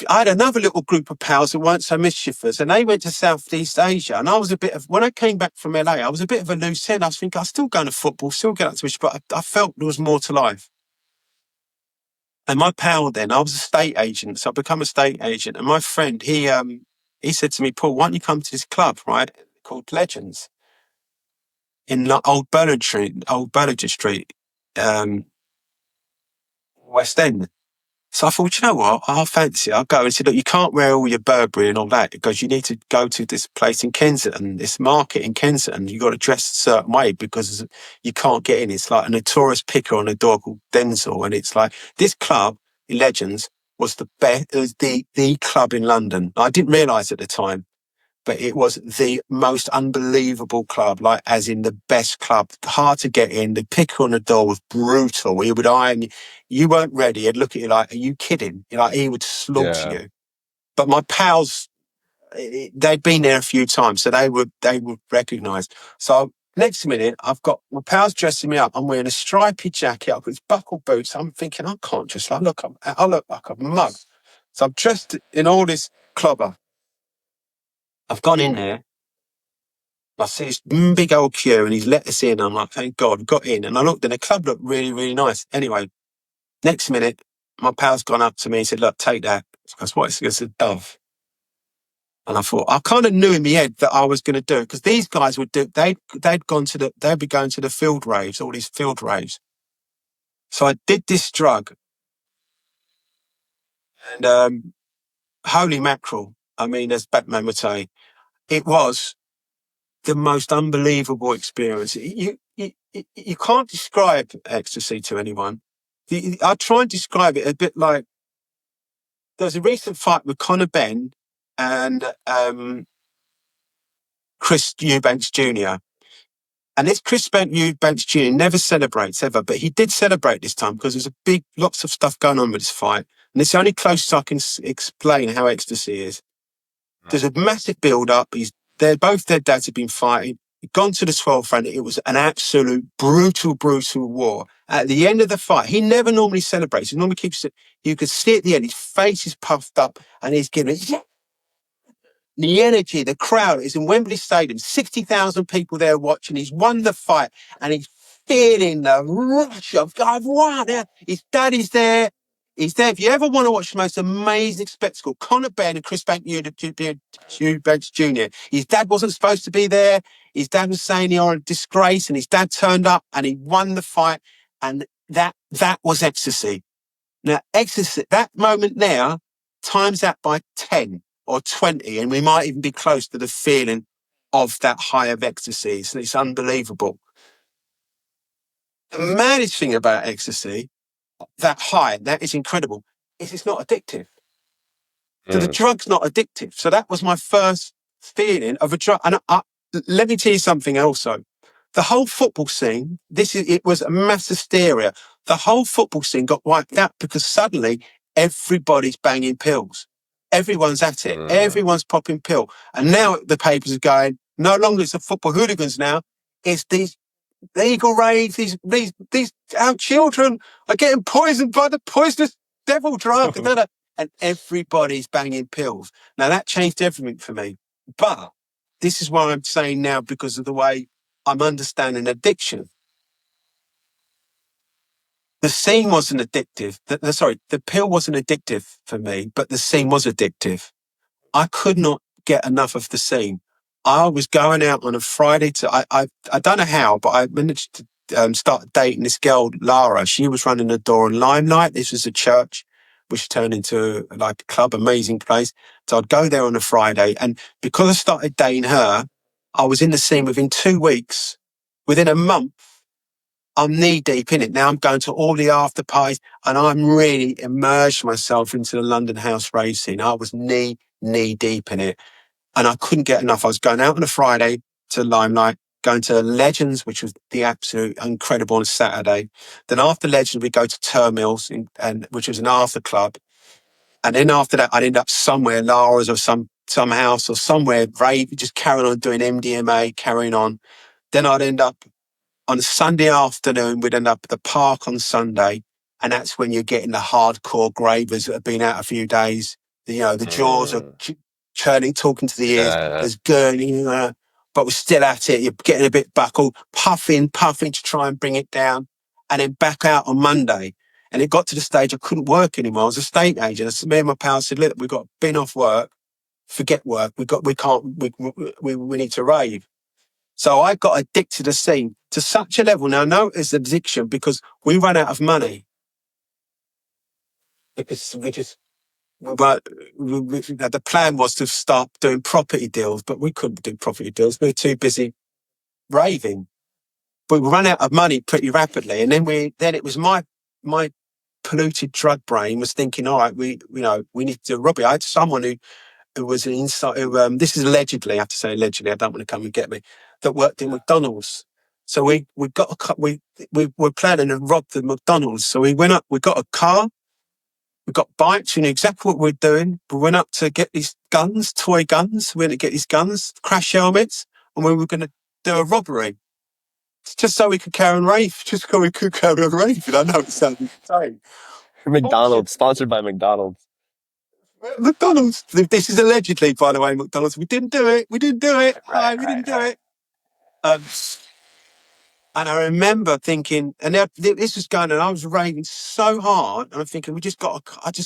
I had another little group of pals that weren't so mischievous, and they went to Southeast Asia. And I was when I came back from LA, I was a bit of a loose end. I was thinking, I was still going to football, still get up to mischief, but I felt there was more to life. And my pal then, I was a state agent, so I become a state agent. And my friend, he said to me, Paul, why don't you come to this club, right, called Legends in Old Berlinger Street, West End. So I thought, you know what? I'll fancy it. I'll go. And he said, look, you can't wear all your Burberry and all that, because you need to go to this place in Kensington, this market in Kensington. You've got to dress a certain way because you can't get in. It's like a notorious picker on a door called Denzel. And it's like, this club, Legends, was the best, it was the club in London. I didn't realise at the time, but it was the most unbelievable club, like as in the best club, hard to get in. The picker on the door was brutal. He would iron you. You weren't ready. He'd look at you like, are you kidding? Like, he would slaughter you. But my pals, they'd been there a few times, so they would recognise. So next minute, I've got my pals dressing me up. I'm wearing a stripy jacket. I've got these buckle boots. I'm thinking, I can't just I look like a mug. So I'm dressed in all this clobber. I've gone in there. I see this big old queue, and he's let us in. I'm like, thank God, got in. And I looked, and the club looked really, really nice. Anyway, next minute, my pal's gone up to me and said, look, take that. I goes, what? It's a Dove. And I thought, I kind of knew in my head that I was going to do it, because these guys would do, they'd be going to the field raves, all these field raves. So I did this drug, and holy mackerel. I mean, as Batman would say, it was the most unbelievable experience. You can't describe ecstasy to anyone. I try and describe it a bit like, there was a recent fight with Conor Benn and Chris Eubanks Jr. And this Chris Eubanks Jr. never celebrates ever, but he did celebrate this time because there's lots of stuff going on with this fight. And it's the only closest I can explain how Ecstasy is. There's a massive build-up. Both their dads have been fighting. He'd gone to the 12th round. It was an absolute brutal war. At the end of the fight, he never normally celebrates. He normally keeps it. You could see at the end, his face is puffed up and he's giving it. Yeah. The energy, the crowd is in Wembley Stadium, 60,000 people there watching. He's won the fight and he's feeling the rush of, I've won. His dad is there. He's there. If you ever want to watch the most amazing spectacle, Conor Benn and Chris Eubanks Jr. His dad wasn't supposed to be there. His dad was saying you're a disgrace, and his dad turned up and he won the fight. And that was Ecstasy. Now, Ecstasy, that moment now, times that by 10 or 20, and we might even be close to the feeling of that high of Ecstasy. So it's unbelievable. The maddest thing about Ecstasy, that high, that is incredible, is it's not addictive. So the drug's not addictive. So that was my first feeling of a drug. And let me tell you something also. The whole football scene, it was a mass hysteria. The whole football scene got wiped out because suddenly everybody's banging pills. Everyone's at it. Everyone's popping pill. And now the papers are going, no longer it's the football hooligans now. It's these legal raids. Our children are getting poisoned by the poisonous devil drug. And everybody's banging pills. Now that changed everything for me. But this is what I'm saying now because of the way I'm understanding addiction. The scene wasn't addictive. The pill wasn't addictive for me, but the scene was addictive. I could not get enough of the scene. I was going out on a Friday I don't know how, but I managed to start dating this girl, Lara. She was running a door in Limelight. This was a church, which turned into like a club, amazing place. So I'd go there on a Friday. And because I started dating her, I was in the scene within 2 weeks. Within a month, I'm knee deep in it. Now I'm going to all the after parties and I'm really immersed myself into the London house rave scene. I was knee deep in it and I couldn't get enough. I was going out on a Friday to Limelight, going to Legends, which was the absolute incredible on a Saturday. Then after Legends, we go to Terminals, which was an after club. And then after that, I'd end up somewhere, Lara's or some house or somewhere, rave, just carrying on doing MDMA, carrying on. Then I'd end up on a Sunday afternoon, we'd end up at the park on Sunday, and that's when you're getting the hardcore gravers that have been out a few days. The jaws are churning, talking to the ears. There's gurning, but we're still at it. You're getting a bit buckled, puffing to try and bring it down, and then back out on Monday. And it got to the stage I couldn't work anymore. I was a estate agent. So me and my pal said, "Look, we've got been off work. Forget work. We need to rave." So I got addicted to the scene to such a level. Now, I know it's addiction because we ran out of money. Because the plan was to start doing property deals, but we couldn't do property deals. We were too busy raving. But we ran out of money pretty rapidly. And then it was my polluted drug brain was thinking, all right, we need to do a robbery. I had someone who was an inside, this is allegedly, I have to say allegedly, I don't want to come and get me, that worked in McDonald's. So we were planning to rob the McDonald's. So we went up, we got a car, we got bikes, we knew exactly what we were doing. We went up to get these guns, toy guns. We went to get these guns, crash helmets, and we were going to do a robbery. Just so we could carry on rave. Just so we could carry on rave. I know it sounds insane. McDonald's, sponsored by McDonald's. McDonald's. This is allegedly, by the way, McDonald's. We didn't do it. We didn't do it. Right, we didn't do it. And I remember thinking, and this was going, and I was raving so hard, and I'm thinking, I just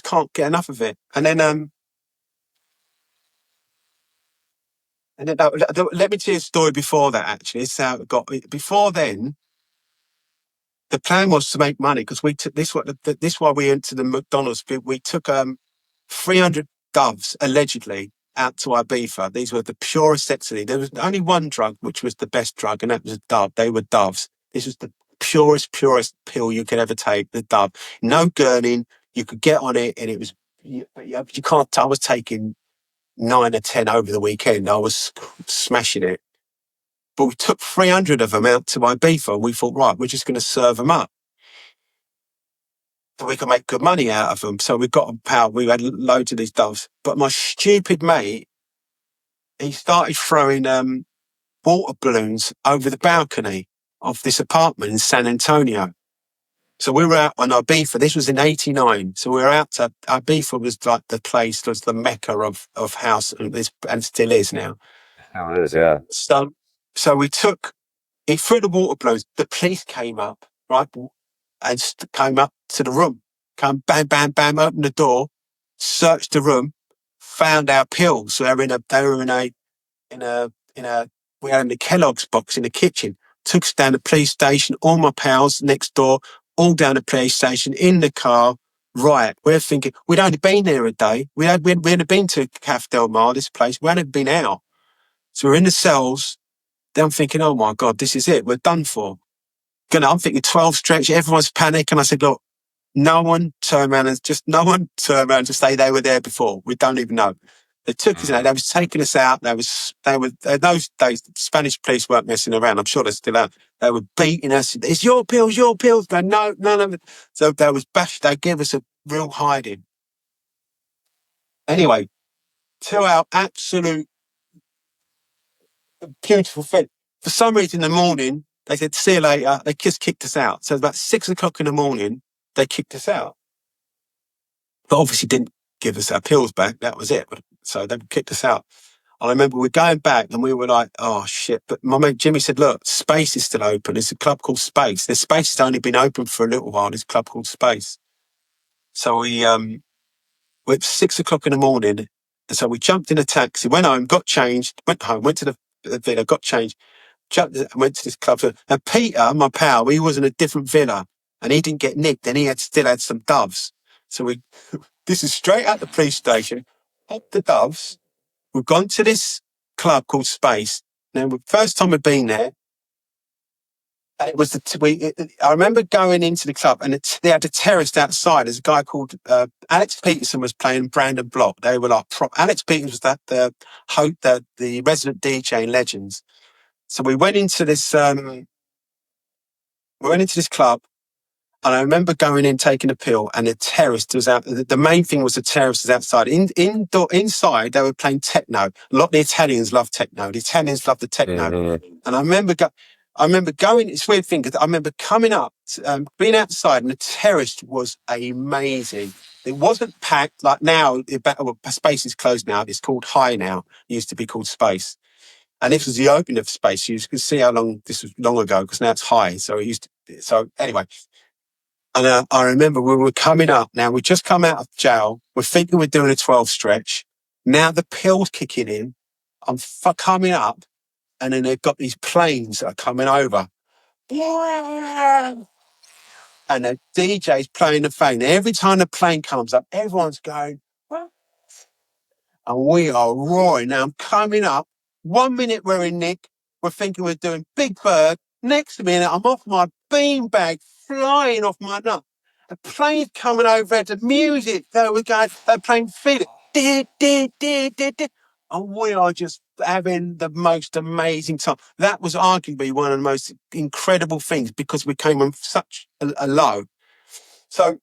can't get enough of it. And then, let me tell you a story before that. Actually, it's how it got. Before then, the plan was to make money because we took this. This why we went to the McDonald's. We took 300 doves allegedly out to Ibiza. These were the purest ecstasy. There was only one drug which was the best drug, and that was a dove. They were doves. This was the purest pill you could ever take. The dove, no gurning. You could get on it, and it was you can't. I was taking 9 or 10 over the weekend. I was smashing it. But we took 300 of them out to Ibiza. We thought, right, we're just going to serve them up, so we can make good money out of them. So we got a power. We had loads of these doves. But my stupid mate, he started throwing water balloons over the balcony of this apartment in San Antonio. So we were out on Ibiza. This was in '89. So we were out to Ibiza. Was like the place, was the mecca of house, and still is now. How it is, yeah. So he threw the water balloons. The police came up, right, and came up to the room. Come, bam, bam, bam, opened the door, searched the room, found our pills. So they were in a, we had in the Kellogg's box in the kitchen. Took us down the police station. All my pals next door, all down the police station in the car. Right, we're thinking we'd only been there a day. We hadn't been to Caf Del Mar, this place. We hadn't been out. So we're in the cells. Then I'm thinking, oh my God, this is it. We're done for. I'm thinking 12 stretch. Everyone's panicking. I said, look, no one turned around to say they were there before. We don't even know. They took us out. They was taking us out. Those days, the Spanish police weren't messing around. I'm sure they still are. They were beating us. It's your pills, your pills. No, none of it. So they was bashed. They gave us a real hiding. Anyway, 2 hour absolute beautiful thing. For some reason in the morning, they said, see you later. They just kicked us out. So about 6 o'clock in the morning, they kicked us out. But obviously didn't give us our pills back. That was it. So they kicked us out. I remember we were going back and we were like, oh shit. But my mate Jimmy said, look, Space is still open. There's a club called Space. The Space has only been open for a little while. This club called Space. So we went 6 o'clock in the morning. And so we jumped in a taxi, went home, got changed, went home, went to the villa, got changed, went to this club. And Peter, my pal, he was in a different villa and he didn't get nicked and he still had some doves. So this is straight out the police station, popped the doves. We've gone to this club called Space. Now, the first time we'd been there, and it was I remember going into the club and they had a terrace outside. There's a guy called Alex Peterson was playing Brandon Block. They were like Alex Peterson was the resident DJ in Legends. So we went into this club, and I remember going in, taking a pill, and the terrace was out. The main thing was the terrace was outside. Inside, they were playing techno. A lot of the Italians love techno. The Italians love the techno. Mm-hmm. And I remember going. It's a weird thing because I remember coming up, being outside, and the terrace was amazing. It wasn't packed like now. Space is closed now. It's called High now. It used to be called Space. And this was the opening of Space. You can see how long this was long ago because now it's High. So anyway. And I remember we were coming up. Now we just come out of jail. We're thinking we're doing a 12 stretch. Now the pill's kicking in. I'm coming up, and then they've got these planes that are coming over. And the DJ's playing the phone. Every time the plane comes up, everyone's going, what? And we are roaring. Now I'm coming up. 1 minute we're in Nick. We're thinking we're doing Big Bird. Next minute I'm off my beanbag, flying off my nut. The plane's coming over, the music, they're playing Felix. And we are just having the most amazing time. That was arguably one of the most incredible things because we came on such a low. So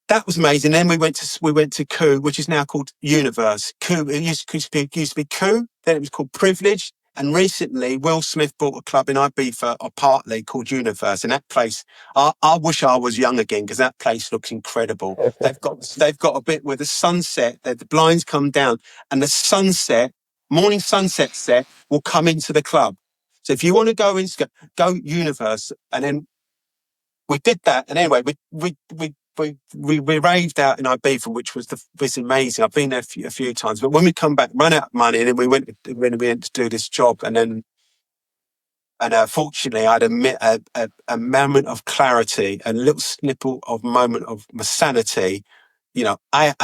that was amazing. Then we went to Coup, which is now called Universe. Coup, it used to be Coup, then it was called Privilege. And recently, Will Smith bought a club in Ibiza, or partly, called Universe. And that place, I wish I was young again because that place looks incredible. They've got a bit where the sunset, the blinds come down, and the morning sunset set will come into the club. So if you want to go Universe, and then we did that. And anyway, we raved out in Ibiza, which was amazing. I've been there a few times, but when we come back, run out of money, and then we went to do this job, and fortunately, I had a moment of clarity, a little snipple of moment of sanity. You know, my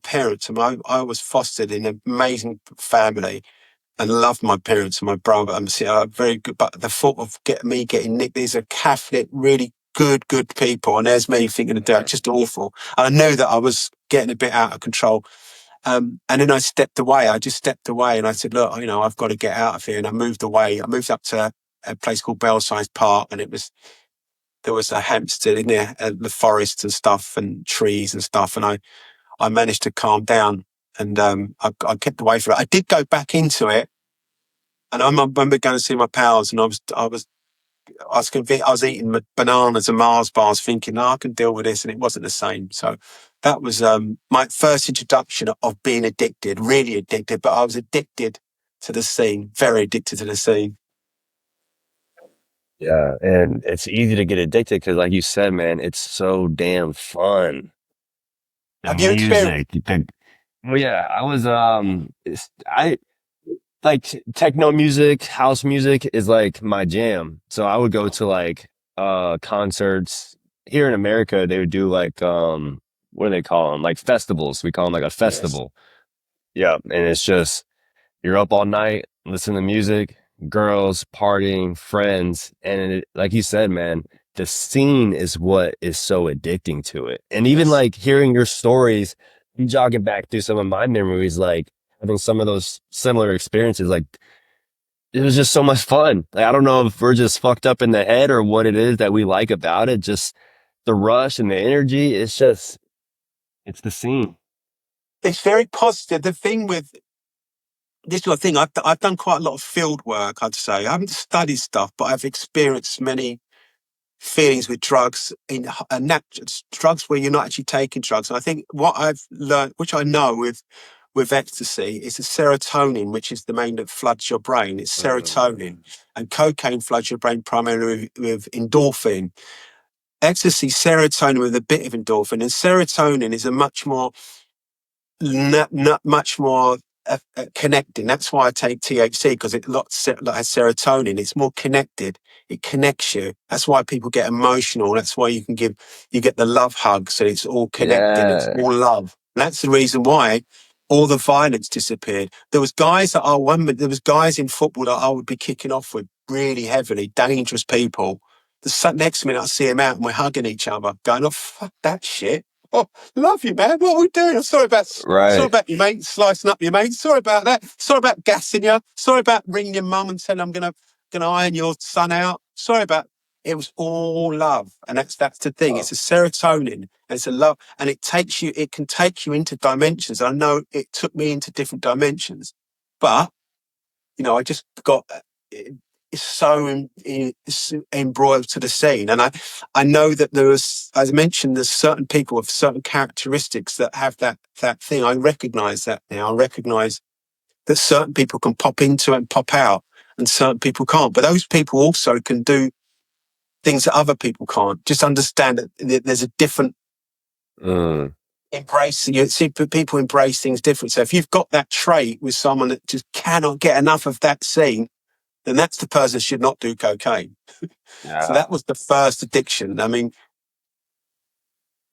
parents, I was fostered in an amazing family. And loved my parents and my brother. I'm very good, but the thought of me getting nicked, these are Catholic, really good people, and there's me thinking of that, just awful. And I knew that I was getting a bit out of control. And then I stepped away. I just stepped away and I said, look, I've got to get out of here. And I moved away. I moved up to a place called Belsize Park, and there was a Hampstead in there, the forest and stuff and trees and stuff. And I managed to calm down, and I kept away from it. I did go back into it, and I remember going to see my pals, and I was convinced. I was eating bananas and Mars bars, thinking, "No, I can deal with this," and it wasn't the same. So that was my first introduction of being addicted, really addicted. But I was addicted to the scene, very addicted to the scene. Yeah, and it's easy to get addicted because, like you said, man, it's so damn fun. The Have you experienced? music, well, yeah, I like techno music, house music is like my jam. So I would go to like concerts here in America. They would do like what do they call them? Like festivals. We call them like a Yes. festival. Yeah, and it's just you're up all night, listening to music, girls, partying, friends, and like you said, man, the scene is what is so addicting to it. And even Yes. like hearing your stories, jogging back through some of my memories, like having some of those similar experiences, like it was just so much fun. Like I don't know if we're just fucked up in the head or what it is that we like about it. Just the rush and the energy. It's the scene. It's very positive. The thing with this sort of thing, I've done quite a lot of field work. I'd say I haven't studied stuff, but I've experienced many feelings with drugs drugs where you're not actually taking drugs. And I think what I've learned, which I know with ecstasy, is the serotonin, which is the main that floods your brain. It's serotonin, and cocaine floods your brain primarily with endorphin. Ecstasy, serotonin with a bit of endorphin, and serotonin is a much more not much more connecting. That's why I take THC, because it has serotonin. It's more connected. It connects you. That's why people get emotional. That's why you get the love hugs, and it's all connected. It's Yeah. all love. And that's the reason why all the violence disappeared. There was guys there was guys in football that I would be kicking off with really heavily, dangerous people. The next minute I see them out and we're hugging each other, going, "Oh, fuck that shit. Oh, love you, man. What are we doing? I'm sorry Right. about your mate slicing up your mate. Sorry about that. Sorry about gassing you. Sorry about ringing your mum and saying I'm gonna iron your son out. Sorry about." It was all love, and that's the thing. It's a serotonin, and it's a love, and it can take you into dimensions. I know it took me into different dimensions, but I just got it's so it's embroiled to the scene. And I know that as I mentioned, there's certain people with certain characteristics that have that thing. I recognize that now. I recognize that certain people can pop into it and pop out, and certain people can't. But those people also can do things that other people can't. Just understand that there's a different Mm. embrace. You see, people embrace things different. So if you've got that trait with someone that just cannot get enough of that scene, then that's the person that should not do cocaine. So Yeah. that was the first addiction. I mean,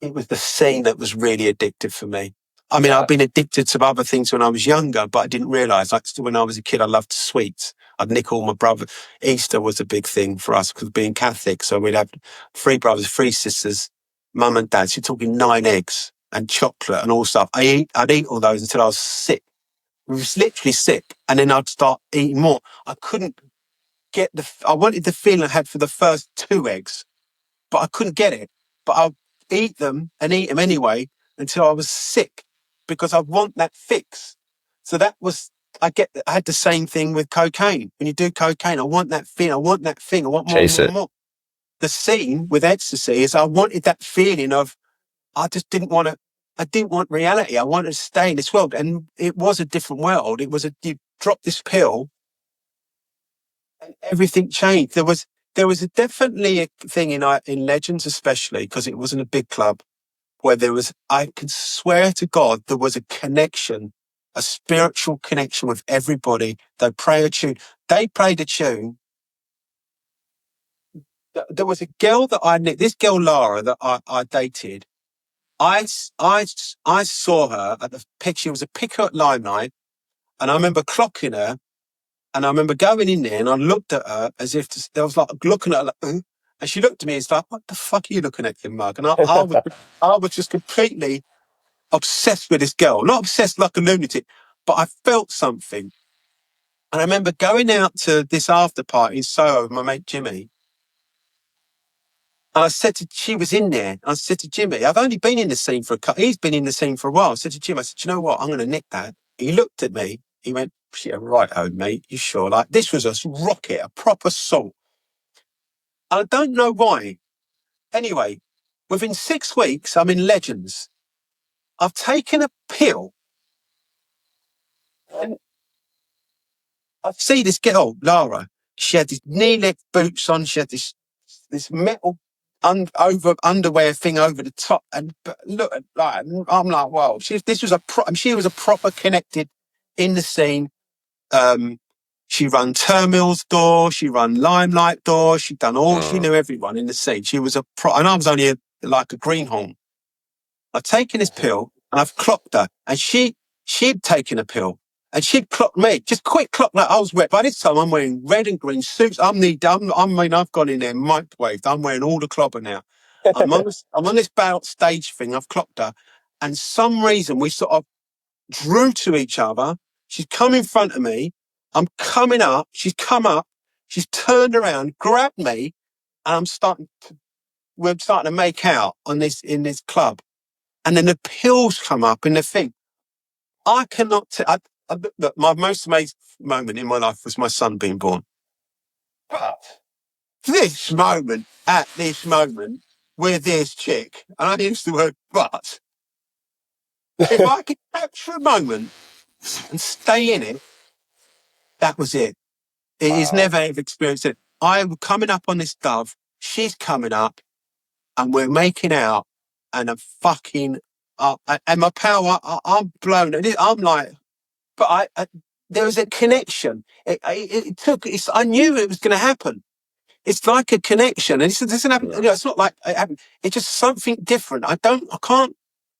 it was the scene that was really addictive for me. I mean, I've Yeah. been addicted to other things when I was younger, but I didn't realise. Like when I was a kid, I loved sweets. I'd nick all my brother. Easter was a big thing for us because being Catholic. So we'd have three brothers, three sisters, mum and dad. So you're talking 9 eggs and chocolate and all stuff. I'd eat all those until I was sick. I was literally sick. And then I'd start eating more. I couldn't I wanted the feeling I had for the first 2 eggs, but I couldn't get it. But I'll eat them anyway until I was sick because I want that fix. So I had the same thing with cocaine. When you do cocaine, I want that thing. I want that thing. I want more and Chase more and it. more. The scene with ecstasy is I wanted that feeling of, I just I didn't want reality. I wanted to stay in this world. And it was a different world. You drop this pill and everything changed. Definitely a thing in Legends, especially because it wasn't a big club, where I can swear to God, there was a connection, a spiritual connection with everybody. They played a tune. There was a girl that I knew, this girl Lara that I dated. I saw her at the picture. It was a picture at Limelight, and I remember clocking her. And I remember going in there and I looked at her as if I was like looking at her, like, and she looked at me. It's like, what the fuck are you looking at, you mug? And I was just completely. obsessed with this girl. Not obsessed like a lunatic, but I felt something. And I remember going out to this after party in Soho with my mate Jimmy. And I said she was in there. I said to Jimmy, I've only been in the scene he's been in the scene for a while. I said to Jim, I said, you know what? I'm going to nick that. He looked at me. He went, yeah, right, mate. You sure? Like, this was a rocket, a proper assault. I don't know why. Anyway, within 6 weeks, I'm in Legends. I've taken a pill. And I see this girl, Lara. She had these knee-length boots on. She had this metal underwear thing over the top, and look, like I'm like, wow. She was a proper connected in the scene. She run Terminal's door. She run Limelight door. She done all. She knew everyone in the scene. She was and I was only like a greenhorn. I've taken this pill and I've clocked her, and she'd taken a pill. And she'd clocked me, just quick clock like I was wet. By this time, I'm wearing red and green suits. I've gone in there microwaved. I'm wearing all the clobber now. I'm on this bout stage thing. I've clocked her. And some reason we sort of drew to each other. She's come in front of me. I'm coming up. She's come up. She's turned around, grabbed me, and we're starting to make out in this club. And then the pills come up in the thing. I cannot look, my most amazing moment in my life was my son being born. But at this moment, with this chick, and I use the word but, if I could capture a moment and stay in it, that was it. It is never ever experienced it. I'm coming up on this dove, she's coming up, and we're making out, and I'm fucking up, and my power, I'm blown. I'm like, but there was a connection. I knew it was going to happen. It's like a connection, and it doesn't happen. You know, it's not like it happened. It's just something different. I can't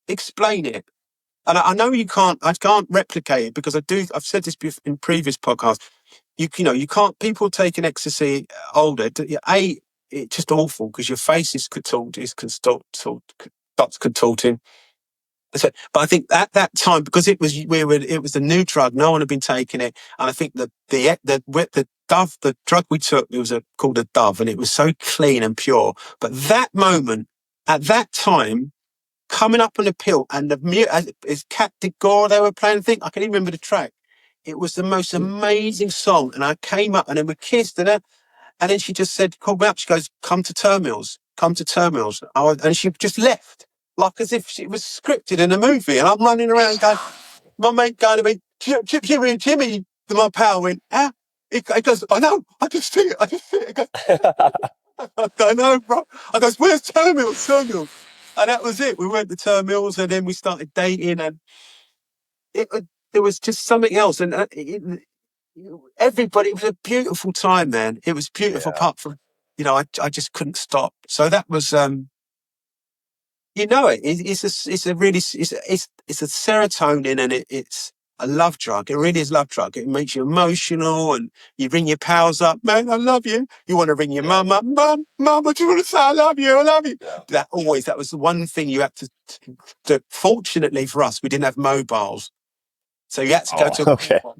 explain it, and I know you can't. I can't replicate it because I've said this in previous podcasts. You can't. People taking ecstasy older. It's just awful because your face is contorting. But I think at that time, because it was a new drug, no one had been taking it, and I think the drug we took, it was called a Dove, and it was so clean and pure. But that moment, at that time, coming up on the pill, and as Cat Did Gore they were playing, I can even remember the track. It was the most amazing song, and I came up, and then we kissed, and then she just said, called me up. She goes, come to Terminals. And she just left, like as if it was scripted in a movie. And I'm running around going, my mate going to me, Jimmy. My pal went, ah. He goes, I know, I just see it. I goes, I don't know, bro. I goes, where's Terminals? And that was it. We went to Terminals, and then we started dating, and there was just something else. And everybody, it was a beautiful time, man. It was beautiful, apart from, I just couldn't stop. So that was, it's a serotonin, and it's a love drug. It really is a love drug. It makes you emotional, and you ring your pals up, man, I love you. You want to ring your mum up, mum, I just want to say I love you. Yeah. That was the one thing you had to. Fortunately for us, we didn't have mobiles. So you had to go to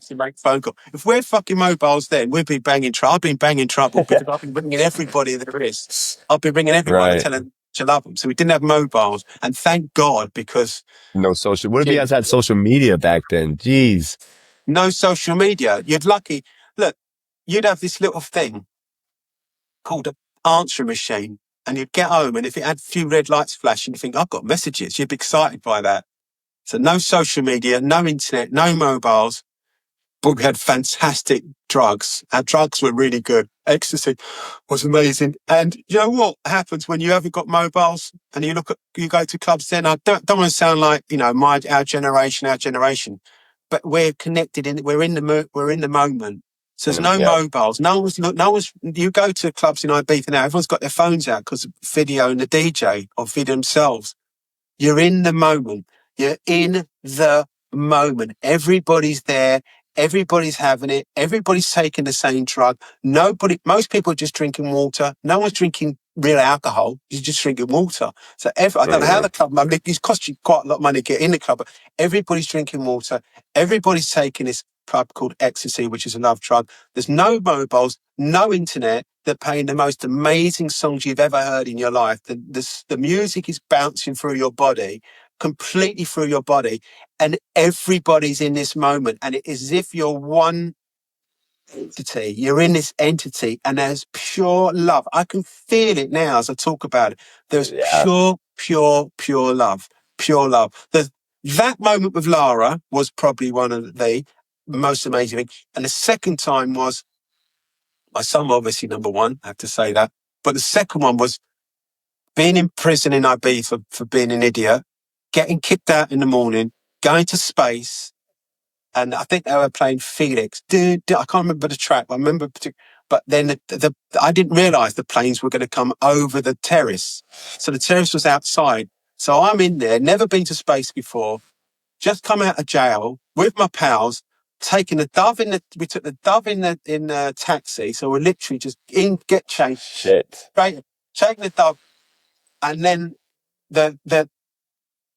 to make a phone call. If we had fucking mobiles then, we'd be banging trouble. I've been banging trouble because I've been ringing everybody there is. I've been ringing everyone and telling them to love them. So we didn't have mobiles. And thank God, because... No social... What if you guys had social media back then? Jeez. No social media. Look, you'd have this little thing called an answering machine, and you'd get home, and if it had a few red lights flashing, you think, I've got messages. You'd be excited by that. So no social media, no internet, no mobiles, but we had fantastic drugs. Our drugs were really good. Ecstasy was amazing. And you know what happens when you haven't got mobiles and you go to clubs then? I don't want to sound like, our generation, but we're connected we're in the moment. So there's no mobiles. You go to clubs in Ibiza now, everyone's got their phones out because of video and the DJ or video themselves. You're in the moment. You're in the moment. Everybody's there. Everybody's having it. Everybody's taking the same drug. Most people are just drinking water. No one's drinking real alcohol. You're just drinking water. So I don't know how the club, I mean, it costs you quite a lot of money to get in the club, but everybody's drinking water. Everybody's taking this club called Ecstasy, which is a love drug. There's no mobiles, no internet. They're playing the most amazing songs you've ever heard in your life. The music is bouncing through your body, completely through your body, and everybody's in this moment. And it is as if you're one entity. You're in this entity, and there's pure love. I can feel it now as I talk about it. There's Yeah. pure love, pure love. That moment with Lara was probably one of the most amazing things. And the second time was my son, obviously number one. I have to say that. But the second one was being in prison in Ibiza for being an idiot, getting kicked out in the morning, going to space. And I think they were playing Felix. I can't remember the track. I remember, but then I didn't realise the planes were going to come over the terrace. So the terrace was outside. So I'm in there, never been to space before, just come out of jail with my pals, taking the dove we took the dove in the taxi. So we're literally just get changed, Shit. right? Taking the dove, and then the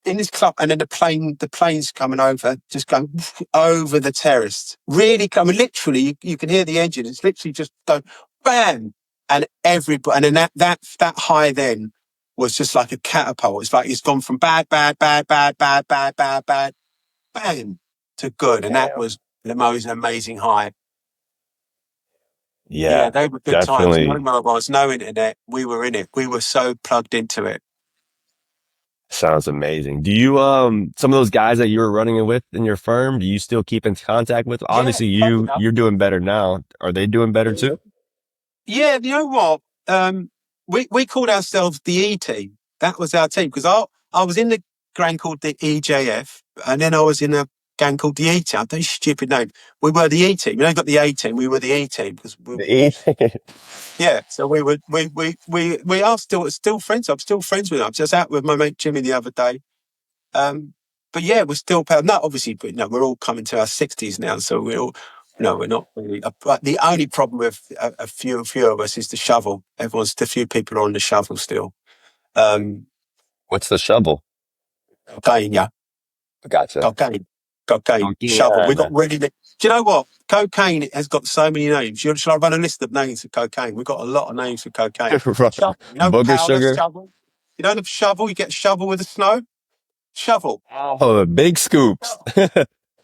in this club, and then the plane's coming over, just going over the terrace. Really coming, literally, you can hear the engine. It's literally just going bam, and everybody, and then that high then was just like a catapult. It's like it's gone from bad, bam to good, and that Damn. was the most amazing high. Yeah, Yeah, they were good times. No definitely mobiles, no internet. We were in it. We were so plugged into it. sounds amazing. Do you some of those guys that you were running it with in your firm, do you still keep in contact with? Yeah, Obviously funny enough. you're doing better now. Are they doing better too? Yeah, you know what? We called ourselves the E team. That was our team because I was in the gang called the EJF, and then I was in a gang called the E team. Those stupid name. We were the E team. You know, got the A team. We were the E team because The E. yeah. So we were we are still friends. I'm still friends with them. I was just out with my mate Jimmy the other day. But yeah, we're still pal. No, obviously, but no, we're all coming to our 60s now, so we're all. No, we're not really. But the only problem with a few of us is the shovel. A few people are on the shovel still. Um, What's the shovel? Cocaine, yeah, Gotcha. cocaine, shovel. We got Cocaine. really. Do you know what? Cocaine has got so many names. Shall I run a list of names for cocaine? We've got a lot of names for cocaine. Shovel. You know, Booger powder sugar. shovel. You know the shovel. You get a shovel with the snow. Shovel. Oh, the big scoops.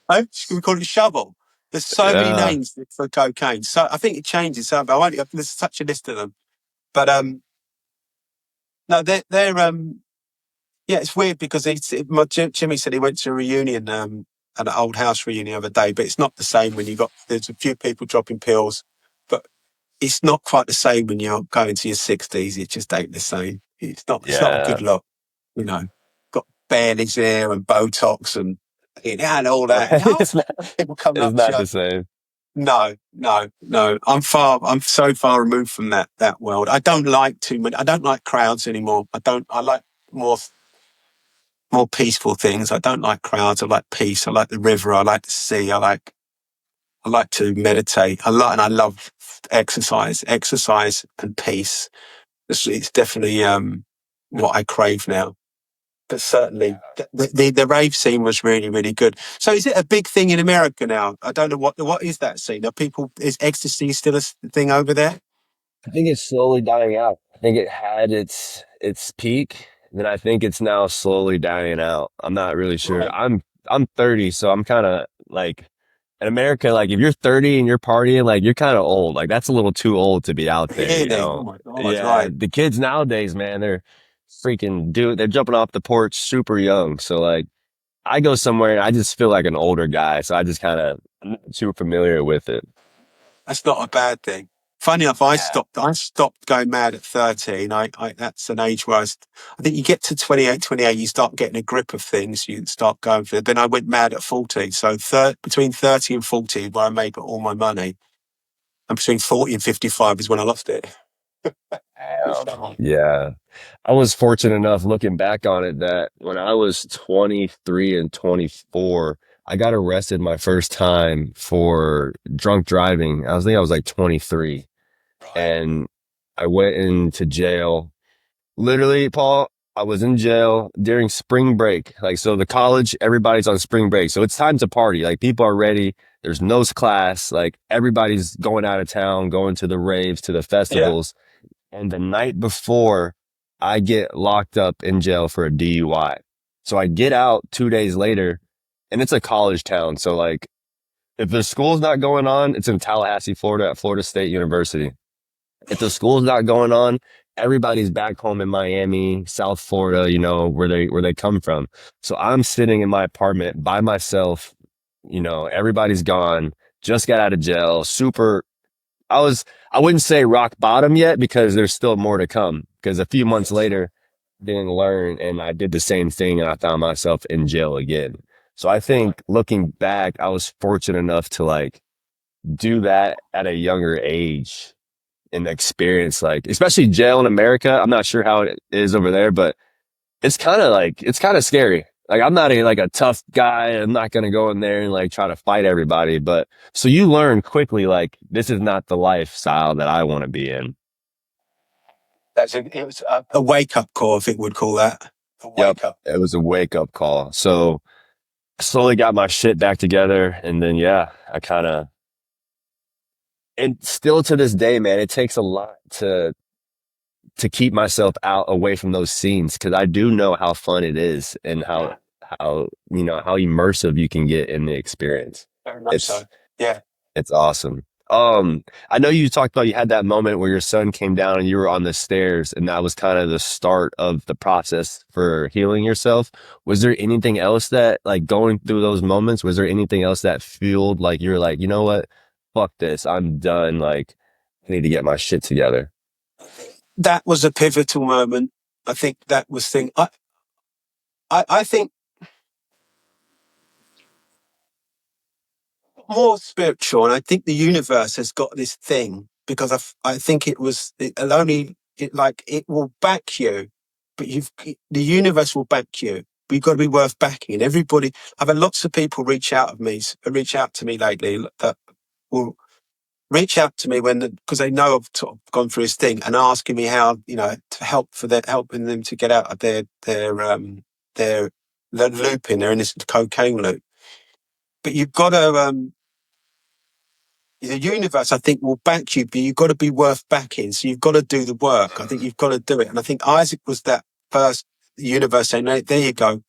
Oh, we call it shovel. There's so many Yeah. names for cocaine. So I think it changes. So I won't. There's such a list of them. But no, they're yeah, it's weird because Jimmy said he went to a reunion, an old house reunion the other day, but it's not the same when there's a few people dropping pills, but it's not quite the same when you're going to your 60s. It just ain't the same. It's not a Yeah. good look, you know. Got Bailey's hair and Botox and all that. Right. No, It's not, people coming it's up to not show. the same. No. I'm so far removed from that world. I don't like too many. I don't like crowds anymore. I like more more peaceful things. I don't like crowds. I like peace. I like the river. I like the sea. I like to meditate. And I love exercise and peace. It's definitely what I crave now. But certainly the rave scene was really, really good. So is it a big thing in America now? I don't know what is that scene? Is ecstasy still a thing over there? I think it's slowly dying out. I think it had its peak, then I think it's now slowly dying out. I'm not really sure. Right. I'm 30, so I'm kind of like in America, like if you're 30 and you're partying, like you're kind of old. Like that's a little too old to be out there, you Really? Oh know? my God, Yeah, right. the kids nowadays, man, they're jumping off the porch super young. So like I go somewhere and I just feel like an older guy. So I just kind of I'm not too familiar with it. That's not a bad thing. Funny enough, Yeah. I stopped going mad at 13. That's an age where I think you get to 28, you start getting a grip of things. You start going for it. Then I went mad at 14. So between 30 and 40, where I made all my money, and between 40 and 55 is when I lost it. Yeah. I was fortunate enough looking back on it that when I was 23 and 24, I got arrested my first time for drunk driving. I think I was like 23. Right. And I went into jail. Literally, Paul, I was in jail during spring break. Like, so the college, everybody's on spring break. So it's time to party. Like, people are ready. There's no class. Like, everybody's going out of town, going to the raves, to the Yeah. festivals. And the night before, I get locked up in jail for a DUI. So I get out 2 days later, and it's a college town. So, like, if the school's not going on, it's in Tallahassee, Florida, at Florida State University. If the school's not going on, everybody's back home in Miami, South Florida, where they come from. So I'm sitting in my apartment by myself, everybody's gone, just got out of jail, super I wouldn't say rock bottom yet because there's still more to come. Because a few months later, didn't learn and I did the same thing and I found myself in jail again. So I think looking back, I was fortunate enough to like do that at a younger age and experience like, especially jail in America. I'm not sure how it is over there, but it's kind of scary. Like I'm not like a tough guy. I'm not going to go in there and like try to fight everybody. But so you learn quickly, like this is not the lifestyle that I want to be in. It was a wake up call, I think we'd call that. A Yep. wake up. It was a wake up call. So I slowly got my shit back together. And then, yeah, I kind of, and still to this day, man, it takes a lot to keep myself out away from those scenes because I do know how fun it is and how immersive you can get in the experience. Very much so. It's Yeah. it's awesome. I know you talked about you had that moment where your son came down and you were on the stairs, and that was kind of the start of the process for healing yourself. Was there anything else that, like, going through those moments, was there anything else that fueled, like, you were like, you know what? Fuck this. I'm done. Like, I need to get my shit together. That was a pivotal moment. I think that was thing. I think more spiritual, and I think the universe has got this thing because I think it'll only it will back you, but the universe will back you. But you've got to be worth backing, and everybody. I've had lots of people reach out to me lately that will reach out to me because they know I've sort of gone through this thing and asking me how to helping them to get out of their looping. They're in this cocaine loop, but you've got to. The universe, I think, will back you, but you've got to be worth backing. So you've got to do the work. I think you've got to do it. And I think Isaac was that first universe saying, "Hey, there you go.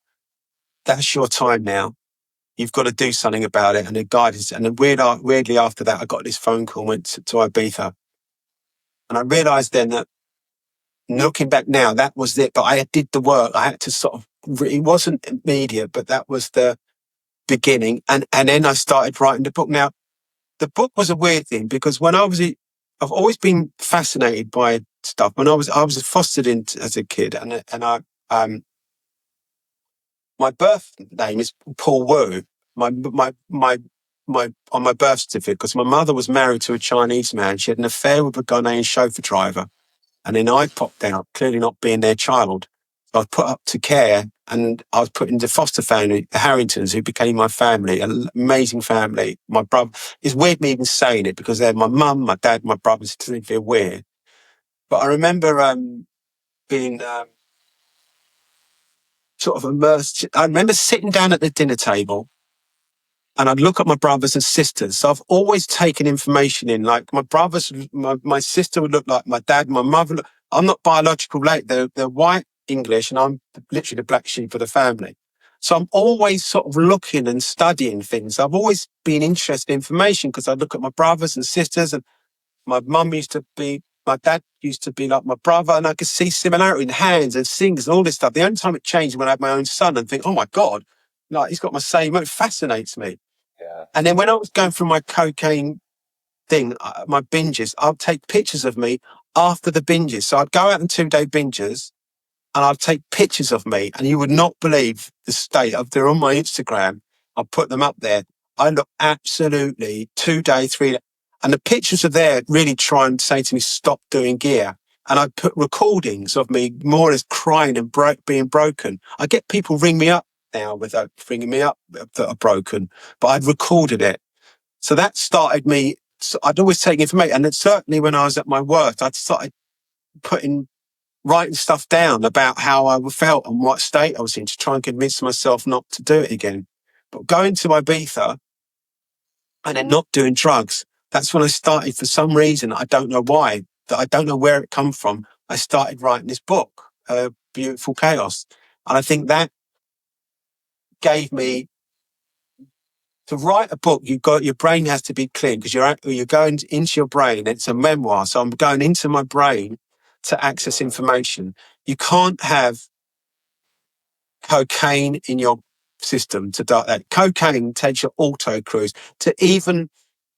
That's your time now. You've got to do something about it." And the guidance. And then weirdly after that, I got this phone call, went to Ibiza. And I realized then that looking back now, that was it. But I did the work. I had to sort of, it wasn't immediate, but that was the beginning. And then I started writing the book. Now, the book was a weird thing because I've always been fascinated by stuff. When I was fostered in as a kid, and my birth name is Paul Wu. My on my birth certificate, because my mother was married to a Chinese man. She had an affair with a Ghanaian chauffeur driver, and then I popped out, clearly not being their child. I was put up to care, and I was put into foster family, the Harringtons, who became my family, an amazing family. My brother, it's weird me even saying it because they're my mum, my dad, my brothers. It doesn't feel weird. But I remember being sort of immersed. I remember sitting down at the dinner table and I'd look at my brothers and sisters. So I've always taken information in. Like my sister would look like my dad, my mother. I'm not biological late. They're white English, and I'm literally the black sheep of the family. So I'm always sort of looking and studying things. I've always been interested in information because I look at my brothers and sisters, and my dad used to be like my brother, and I could see similarity in hands and things and all this stuff. The only time it changed when I had my own son and think, oh my God, like he's got my same, it fascinates me. Yeah. And then when I was going through my cocaine thing, my binges, I'd take pictures of me after the binges. So I'd go out on 2-day binges and I'd take pictures of me, and you would not believe the state of, they're on my Instagram. I'll put them up there. I look absolutely 2-day, 3-day. And the pictures are there really trying to say to me, stop doing gear. And I put recordings of me more or less crying and being broken. I get people ring me up now without ringing me up that are broken, but I'd recorded it. So that started me. So I'd always take information. And then certainly when I was at my worst, I'd started writing stuff down about how I felt and what state I was in to try and convince myself not to do it again. But going to Ibiza and then not doing drugs, that's when I started, for some reason, I don't know why, that I don't know where it come from. I started writing this book, Beautiful Chaos. And I think that gave me, to write a book, your brain has to be clean because you're going into your brain. It's a memoir. So I'm going into my brain to access information. You can't have cocaine in your system to do that. Cocaine takes your auto cruise. To even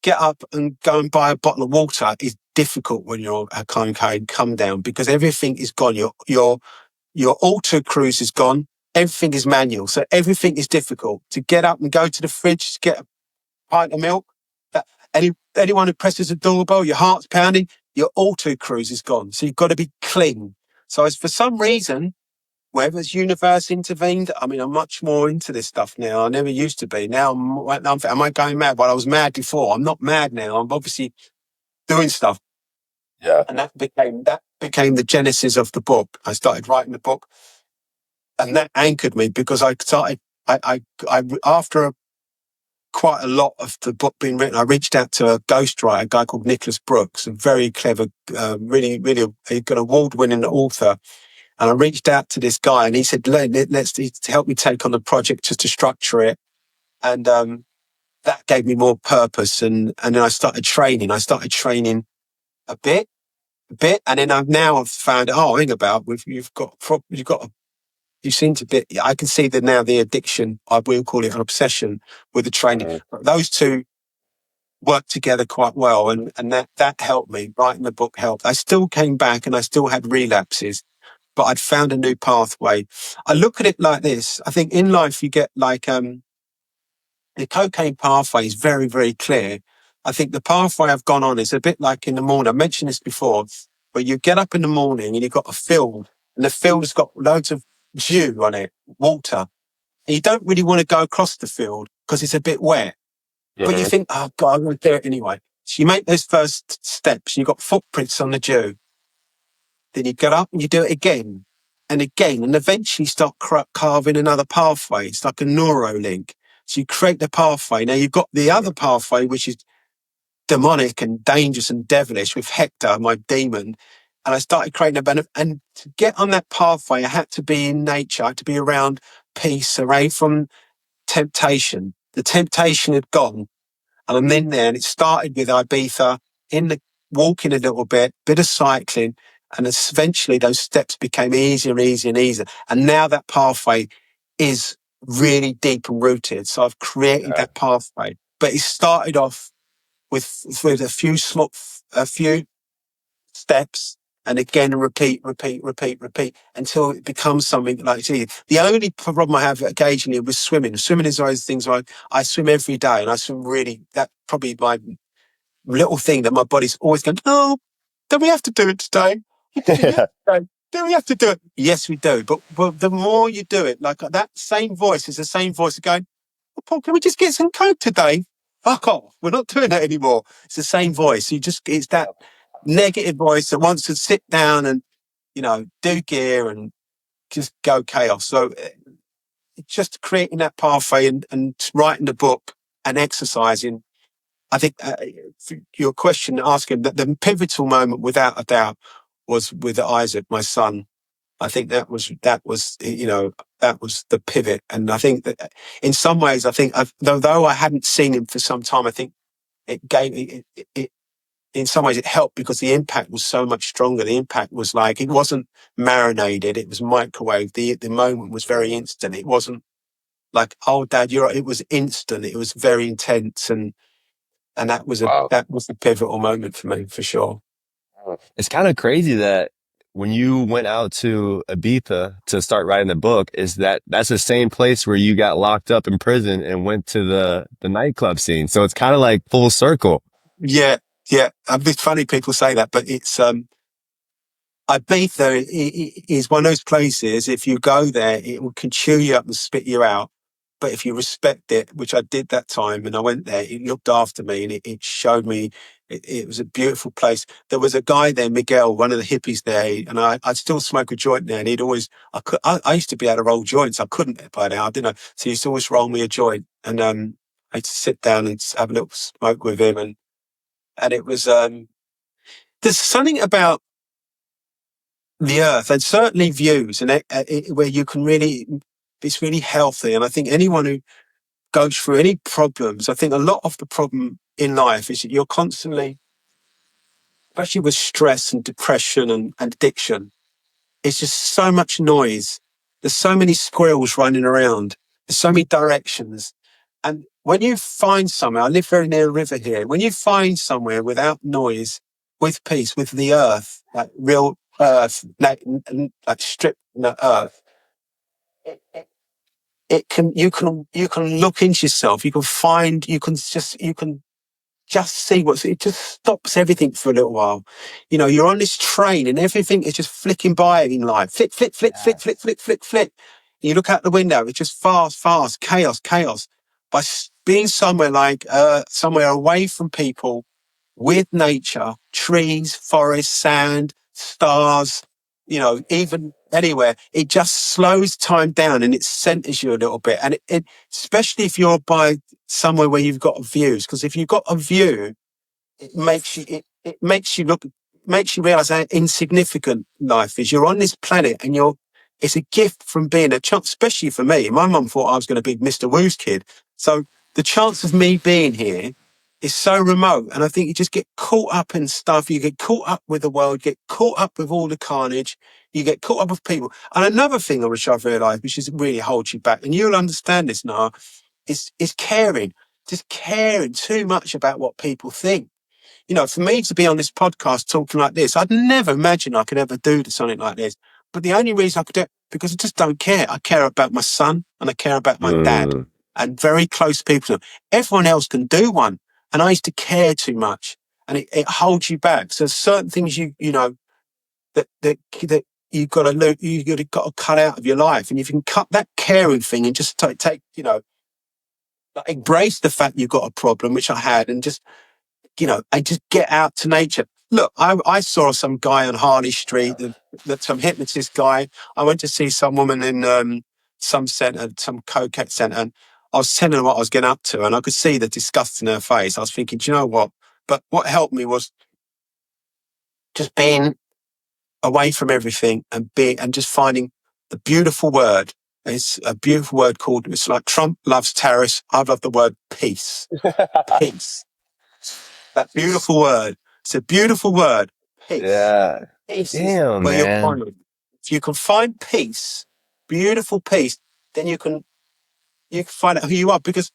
get up and go and buy a bottle of water is difficult when you're a cocaine come down because everything is gone. Your auto cruise is gone. Everything is manual. So everything is difficult. To get up and go to the fridge to get a pint of milk, that anyone who presses a doorbell, your heart's pounding, your auto cruise is gone. So you've got to be clean. So as for some reason, whether's universe intervened, I mean, I'm much more into this stuff now. I never used to be. Now am I going mad? Well, I was mad before. I'm not mad now. I'm obviously doing stuff. Yeah. And that became the genesis of the book. I started writing the book, and that anchored me because I after quite a lot of the book being written, I reached out to a ghostwriter, a guy called Nicholas Brooks, a very clever, really, really an award-winning author. And I reached out to this guy, and he said, "Let's help me take on the project just to structure it." And that gave me more purpose. And then I started training. A bit, and then I've found about you seem to be. I can see that now the addiction. I will call it an obsession with the training. Mhm. Those two worked together quite well, and that helped me. Writing the book helped. I still came back, and I still had relapses, but I'd found a new pathway. I look at it like this. I think in life you get like the cocaine pathway is very, very clear. I think the pathway I've gone on is a bit like in the morning. I mentioned this before, where you get up in the morning and you've got a field, and the field's got loads of dew on it, water. And you don't really want to go across the field because it's a bit wet. But you Mhm. think, oh God, I'm going to do it anyway. So you make those first steps, you've got footprints on the dew. Then you get up and you do it again and again, and eventually start carving another pathway. It's like a neuro link. So you create the pathway. Now you've got the other pathway, which is demonic and dangerous and devilish with Hector, my demon. And I started creating a benefit. And to get on that pathway, I had to be in nature. I had to be around peace, away from temptation. The temptation had gone. And I'm in there, and it started with Ibiza, in the walking a little bit of cycling, and eventually those steps became easier and easier and easier. And now that pathway is really deep and rooted. So I've created Yeah. that pathway. But it started off with a few steps, and again repeat until it becomes something like it's easy. The only problem I have occasionally with swimming. Swimming is one of those things where I swim every day, and I swim really. That probably my little thing that my body's always going, "Oh, do we have to do it today? Do we have to do it?" Yes, we do. But the more you do it, like that same voice is the same voice going, "Oh, Paul, can we just get some coke today? Fuck off. We're not doing that anymore." It's the same voice. It's that negative voice that wants to sit down and, do gear and just go chaos. So just creating that pathway and writing the book and exercising. I think your question asking that the pivotal moment, without a doubt, was with Isaac, my son. I think that was the pivot. And I think that in some ways, though I hadn't seen him for some time, I think it gave it in some ways it helped because the impact was so much stronger. The impact was like, it wasn't marinated, it was microwave. The moment was very instant. It wasn't like, "Oh, Dad, you're right." It was instant. It was very intense, and Wow. that was the pivotal moment for me, for sure. It's kind of crazy that when you went out to Ibiza to start writing the book, is that's the same place where you got locked up in prison and went to the nightclub scene. So it's kind of like full circle. Yeah, yeah. It's funny people say that, but it's Ibiza is one of those places. If you go there, can chew you up and spit you out. But if you respect it, which I did that time, and I went there, it looked after me, and it showed me It was a beautiful place. There was a guy there, Miguel, one of the hippies there, and I'd still smoke a joint there. And he'd always, I used to be able to roll joints. I couldn't by now, I didn't know. So he used to always roll me a joint. And I used to sit down and have a little smoke with him. And it was, there's something about the earth and certainly views and where you can really, it's really healthy. And I think anyone who goes through any problems, I think a lot of the problem in life is that you're constantly, especially with stress and depression and addiction, it's just so much noise. There's so many squirrels running around. There's so many directions. And when you find somewhere, I live very near a river here, when you find somewhere without noise, with peace, with the earth, like real earth, like stripped earth, it, it, you can look into yourself, you can find, you can just see it just stops everything for a little while. You know, you're on this train and everything is just flicking by in life. Flick, flick, flick, flick, flick, flick, flick, flick. You look out the window, it's just fast, fast, chaos, chaos. By being somewhere like, somewhere away from people, with nature, trees, forest, sand, stars, you know, even anywhere, it just slows time down and it centers you a little bit. And especially if you're by somewhere where you've got views, because if you've got a view, it makes you look, makes you realize how insignificant life is. You're on this planet and it's a gift from being a chance, especially for me. My mum thought I was going to be Mr. Wu's kid. So the chance of me being here is so remote. And I think you just get caught up in stuff. You get caught up with the world, get caught up with all the carnage. You get caught up with people. And another thing which I've realized, which is really holds you back, and you'll understand this now, is caring. Just caring too much about what people think. You know, for me to be on this podcast talking like this, I'd never imagine I could ever do something like this. But the only reason I could do it, because I just don't care. I care about my son and I care about my dad and very close people. Everyone else can do one. And I used to care too much and it holds you back. So certain things you know, that you've got to cut out of your life. And if you can cut that caring thing and just take, you know, like embrace the fact you've got a problem, which I had, and just, you know, and just get out to nature. Look, I saw some guy on Harley Street, some hypnotist guy. I went to see some woman in some centre, some cocaine centre, and I was telling her what I was getting up to, and I could see the disgust in her face. I was thinking, do you know what? But what helped me was just being away from everything and just finding the beautiful word. It's a beautiful word called, it's like Trump loves terrorists. I love the word peace. Peace. That beautiful word. It's a beautiful word. Peace. Yeah. Peace. Damn, where you're man. finding. If you can find peace, beautiful peace, then you can find out who you are. Because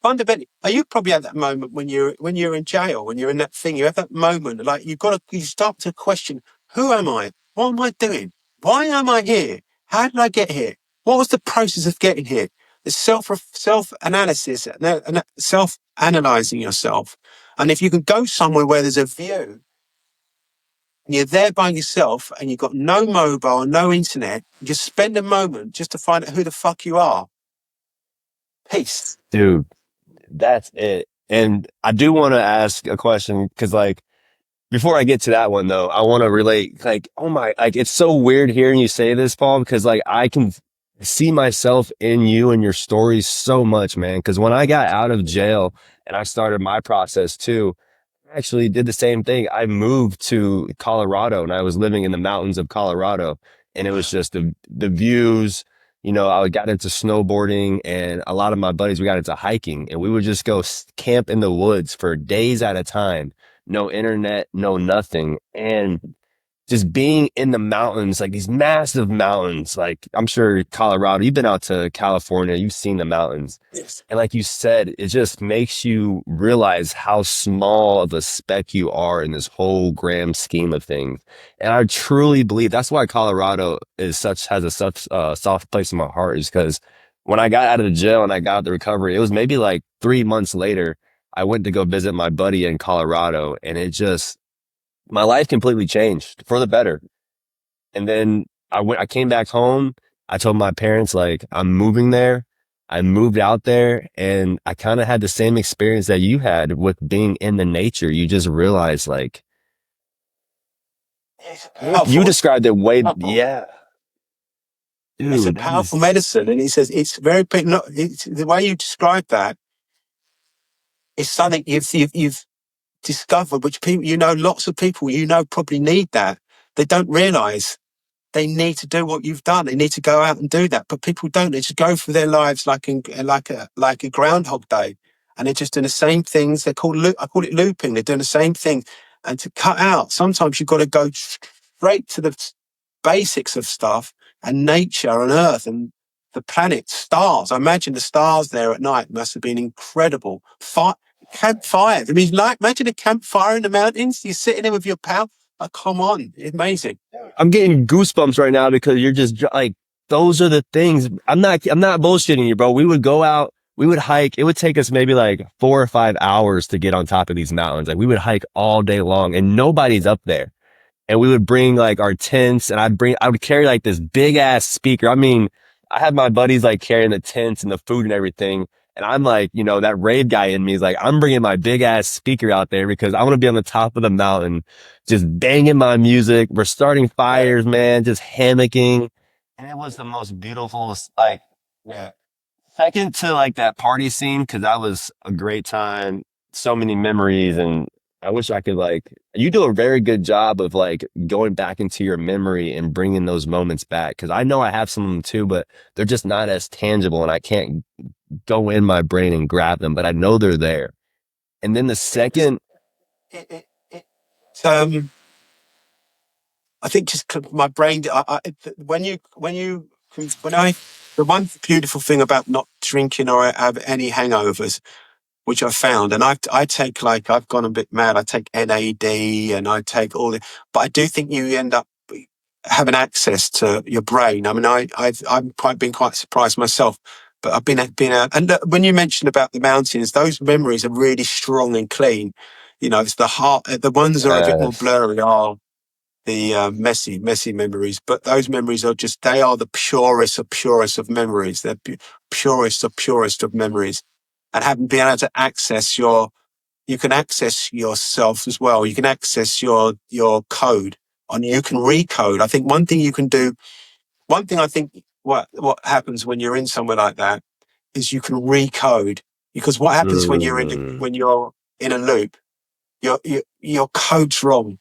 fundamentally, are you probably at that moment when you're in jail, when you're in that thing, you have that moment, like you start to question, who am I? What am I doing? Why am I here? How did I get here? What was the process of getting here? The self-analysis, self-analyzing yourself. And if you can go somewhere where there's a view, and you're there by yourself and you've got no mobile, no internet, just spend a moment just to find out who the fuck you are. Peace. Dude, that's it. And I do want to ask a question because, like, before I get to that one, though, I want to relate, like, oh my, like, it's so weird hearing you say this, Paul, because, like, I can see myself in you and your stories so much, man. Because when I got out of jail and I started my process too, I actually did the same thing. I moved to Colorado and I was living in the mountains of Colorado, and it was just the views. You know, I got into snowboarding, and a lot of my buddies, we got into hiking, and we would just go camp in the woods for days at a time. No internet, no nothing. And just being in the mountains, like these massive mountains, like I'm sure Colorado, you've been out to California, you've seen the mountains. Yes. And like you said, it just makes you realize how small of a speck you are in this whole grand scheme of things. And I truly believe that's why Colorado has a such soft place in my heart, is because when I got out of the jail and I got out the recovery, it was maybe like 3 months later, I went to go visit my buddy in Colorado, and my life completely changed for the better. And then I came back home. I told my parents, like, I'm moving there. I moved out there and I kind of had the same experience that you had with being in the nature. You just realize like It's you powerful. described it way, yeah, It's a dude, that powerful is, medicine, and he says it's very big. Not it's, the way you describe that is something you've discovered, which people lots of people probably need that. They don't realise they need to do what you've done. They need to go out and do that, but people don't. They just go through their lives like a Groundhog Day, and they're just doing the same things. I call it looping. They're doing the same thing, and to cut out, sometimes you've got to go straight to the basics of stuff and nature and Earth and the planet, stars. I imagine the stars there at night must have been incredible. Campfire. I mean, like imagine a campfire in the mountains. You're sitting there with your pal. Oh, come on, amazing. I'm getting goosebumps right now because you're just like, those are the things. I'm not bullshitting you, bro. We would go out, we would hike. It would take us maybe like 4 or 5 hours to get on top of these mountains. Like we would hike all day long and nobody's up there. And we would bring like our tents and I would carry like this big ass speaker. I mean, I had my buddies like carrying the tents and the food and everything. And I'm like, that rave guy in me is like, I'm bringing my big ass speaker out there because I want to be on the top of the mountain, just banging my music. We're starting Yeah, fires, man, just hammocking. And it was the most beautiful, like, yeah. second to like that party scene because that was a great time, so many memories, and I wish I could like. You do a very good job of like going back into your memory and bringing those moments back because I know I have some of them too, but they're just not as tangible, and I can't go in my brain and grab them, but I know they're there. And then the It was. second, It I think just my brain. When I the one beautiful thing about not drinking or have any hangovers, which I found, and I take like I've gone a bit mad. I take NAD and I take all the, but I do think you end up having access to your brain. I mean, I'm quite been quite surprised myself, but I've and when you mentioned about the mountains, those memories are really strong and clean. It's the heart. The ones that are a bit more yes, blurry are the messy memories, but those memories are they are the purest of memories. They're purest of memories, and having been able to access you can access yourself as well. You can access your code, and you can recode. I think one thing I think what happens when you're in somewhere like that is you can recode, because what happens mm, when you're in a loop, your code's wrong.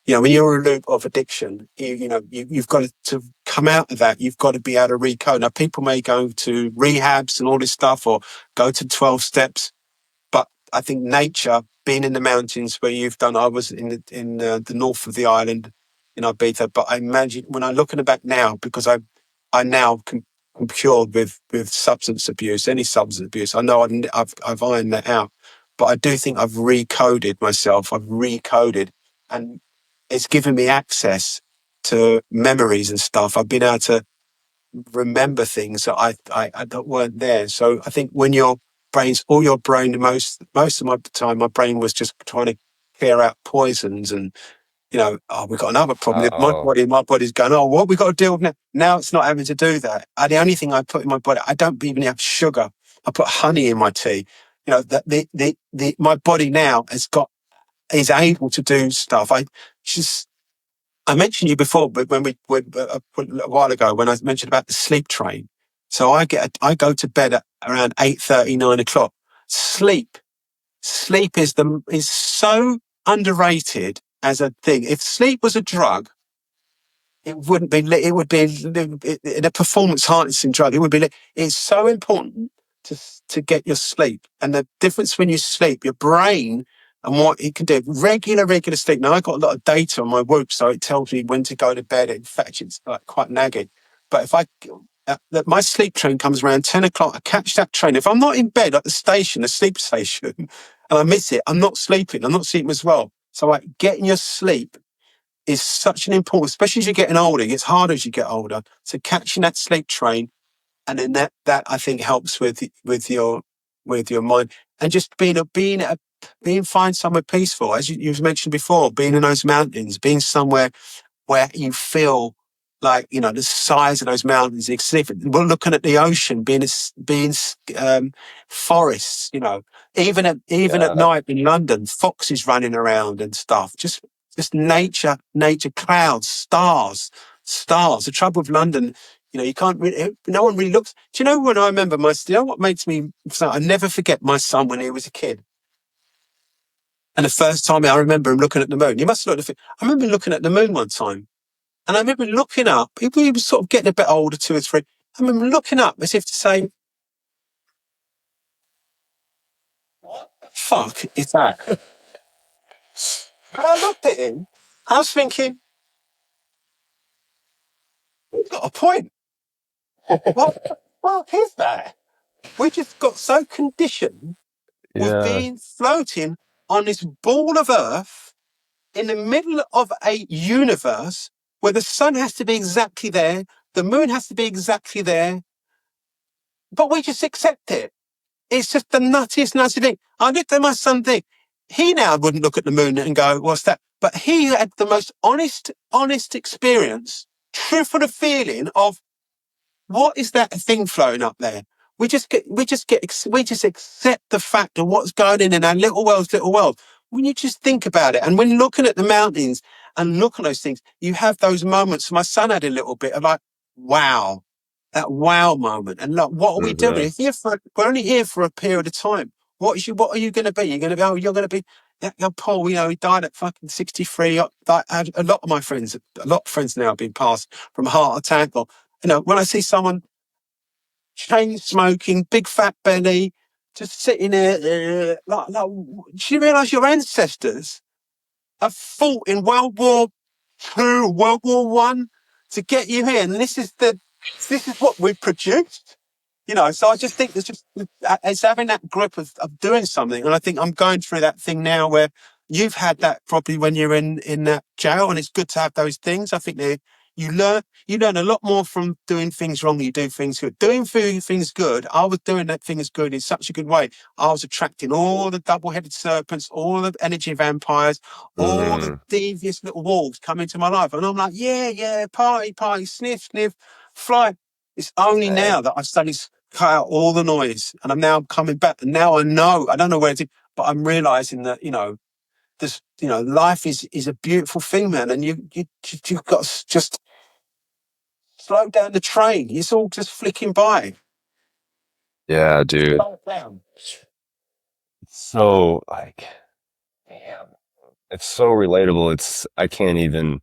When you're in a loop of addiction, you've got to come out of that. You've got to be able to recode. Now, people may go to rehabs and all this stuff, or go to 12 steps, but I think nature, being in the mountains where you've done, I was in the north of the island in Ibiza, but I imagine when I look at it back now, because I now am cured with substance abuse, any substance abuse. I know I've ironed that out, but I do think I've recoded myself. I've recoded, and it's given me access to memories and stuff. I've been able to remember things that I that weren't there. So I think when all your brain, most of my time, my brain was just trying to clear out poisons, and we've got another problem. oh, My body's going, oh, what we got to deal with now? Now it's not having to do that. The only thing I put in my body, I don't even have sugar. I put honey in my tea. That my body now is able to do stuff. Just I mentioned you before, but a while ago when I mentioned about the sleep train. So I go to bed at around 8:30, 9 o'clock. Sleep, sleep is so underrated as a thing. If sleep was a drug, it wouldn't be lit. It would be in a performance enhancing drug. It would be lit. It's so important to get your sleep, and the difference when you sleep, your brain and what it can do. Regular sleep. Now I got a lot of data on my Whoop, so it tells me when to go to bed. In fact, it's like quite nagging. But if my sleep train comes around 10 o'clock, I catch that train. If I'm not in bed at the station, the sleep station, and I miss it, I'm not sleeping. I'm not sleeping as well. So like getting your sleep is such an important, especially as you're getting older. It gets harder as you get older. So catching that sleep train, and then that I think helps with your mind, and just being find somewhere peaceful, as you mentioned before, being in those mountains, being somewhere where you feel like, you know, the size of those mountains, it's significant. We're looking at the ocean being forests, you know, even at Yeah. night in London, foxes running around and stuff. Just nature, clouds, stars. The trouble with London, you know, you can't really, no one really looks. Do you know when I remember you know what makes me, so I never forget my son when he was a kid. And the first time I remember him looking at the moon, you must have looked at, I remember looking at the moon one time. And I remember looking up, he was sort of getting a bit older, 2 or 3. I remember looking up as if to say, what the fuck is that? And I looked at him, I was thinking, he's got a point. What the fuck is that? We just got so conditioned with Yeah. being floating on this ball of earth in the middle of a universe where the sun has to be exactly there, the moon has to be exactly there, but we just accept it. It's just the nuttiest thing. I looked at my son thing. He now wouldn't look at the moon and go, what's that? But he had the most honest experience, true for the feeling of what is that thing floating up there? We just accept the fact of what's going in our little world. When you just think about it, and when looking at the mountains and look at those things, you have those moments. My son had a little bit of like, wow, that wow moment. And look, what are we doing? Mhm. We're only here for a period of time. What are you going to be? You're going to be, oh, you're going to be, yeah, Paul, you know, he died at fucking 63. I had a lot of my friends, a lot of friends now have been passed from a heart attack or, you know, when I see someone chain smoking, big fat belly, just sitting there, do you realise your ancestors have fought in World War II, World War I to get you here? And this is what we produced. You know, so I just think there's just, it's having that grip of doing something. And I think I'm going through that thing now where you've had that probably when you're in that jail, and it's good to have those things. I think you learn a lot more from doing things wrong than you do things good. Doing things good, I was doing that things good in such a good way. I was attracting all the double-headed serpents, all the energy vampires, all the Mhm. devious little wolves come into my life. And I'm like, yeah, party, sniff, fly. It's only Man. now that I've suddenly cut out all the noise and I'm now coming back. And now I don't know where to, but I'm realizing that, you know, this, you know, life is a beautiful thing, man. And you've got to just slow down the train. It's all just flicking by. Yeah, dude. Slow it down. So like, damn, it's so relatable. I can't It's even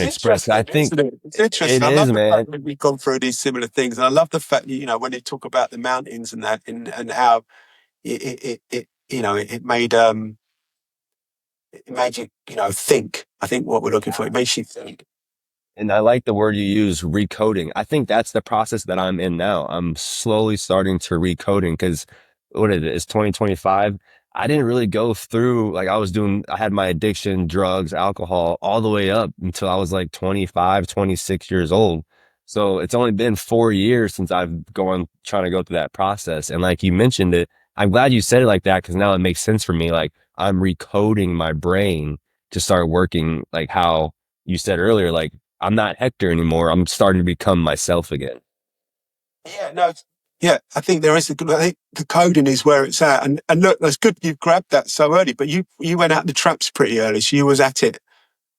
express it. I interesting, think isn't it? It's interesting. it I love is, the fact man. that we've gone through these similar things. And I love the fact that, you know, when you talk about the mountains and that and how it you know, it made you, you know, think. I think what we're looking for, it makes you think. And I like the word you use, recoding. I think that's the process that I'm in now. I'm slowly starting to recoding because what is it? It's 2025. I didn't really go through, like I had my addiction, drugs, alcohol, all the way up until I was like 25, 26 years old. So it's only been 4 years since I've gone trying to go through that process. And like you mentioned it, I'm glad you said it like that because now it makes sense for me. Like I'm recoding my brain to start working like how you said earlier, like I'm not Hector anymore. I'm starting to become myself again. Yeah, no, yeah, I think there is I think the coding is where it's at. And look, that's good you grabbed that so early, but you went out the traps pretty early, so you was at it.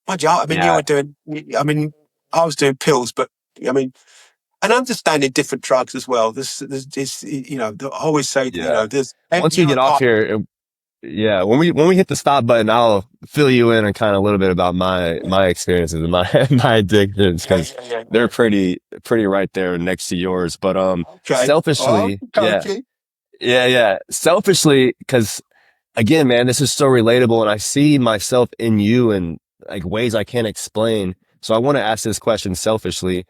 Mind you, I mean, you Yeah. were doing. I mean, I was doing pills, but I mean, and understanding different drugs as well. This you know, I always say, you Yeah. know, there's Once we you get and off I. here, yeah, when we hit the stop button, I'll fill you in on kind of a little bit about my experiences and my my addictions Yeah, because yeah, yeah, they're yeah. pretty right there next to yours. But Okay. Oh, selfishly, yeah, okay. yeah. Selfishly, because again, man, this is so relatable, and I see myself in you in like ways I can't explain. So I want to ask this question selfishly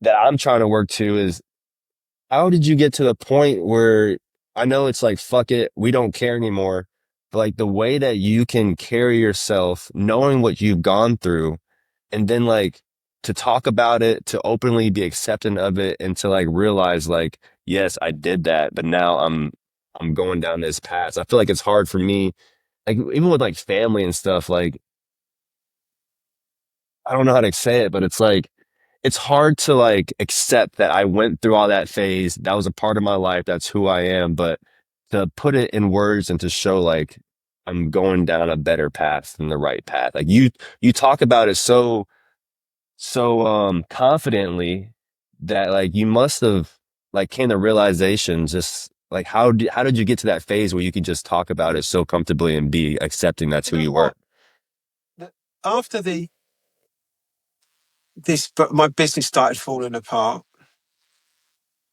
that I'm trying to work to is how did you get to the point where I know it's like, fuck it, we don't care anymore, but like the way that you can carry yourself, knowing what you've gone through, and then like to talk about it, to openly be accepting of it, and to like realize like, yes, I did that, but now I'm going down this path. I feel like it's hard for me, like even with like family and stuff, like I don't know how to say it, but it's like it's hard to like accept that I went through all that phase. That was a part of my life. That's who I am. But to put it in words and to show like I'm going down a better path than the right path. Like you talk about it so confidently that like you must have like came to realization just like how did you get to that phase where you could just talk about it so comfortably and be accepting that's You who know you were? what? After but my business started falling apart,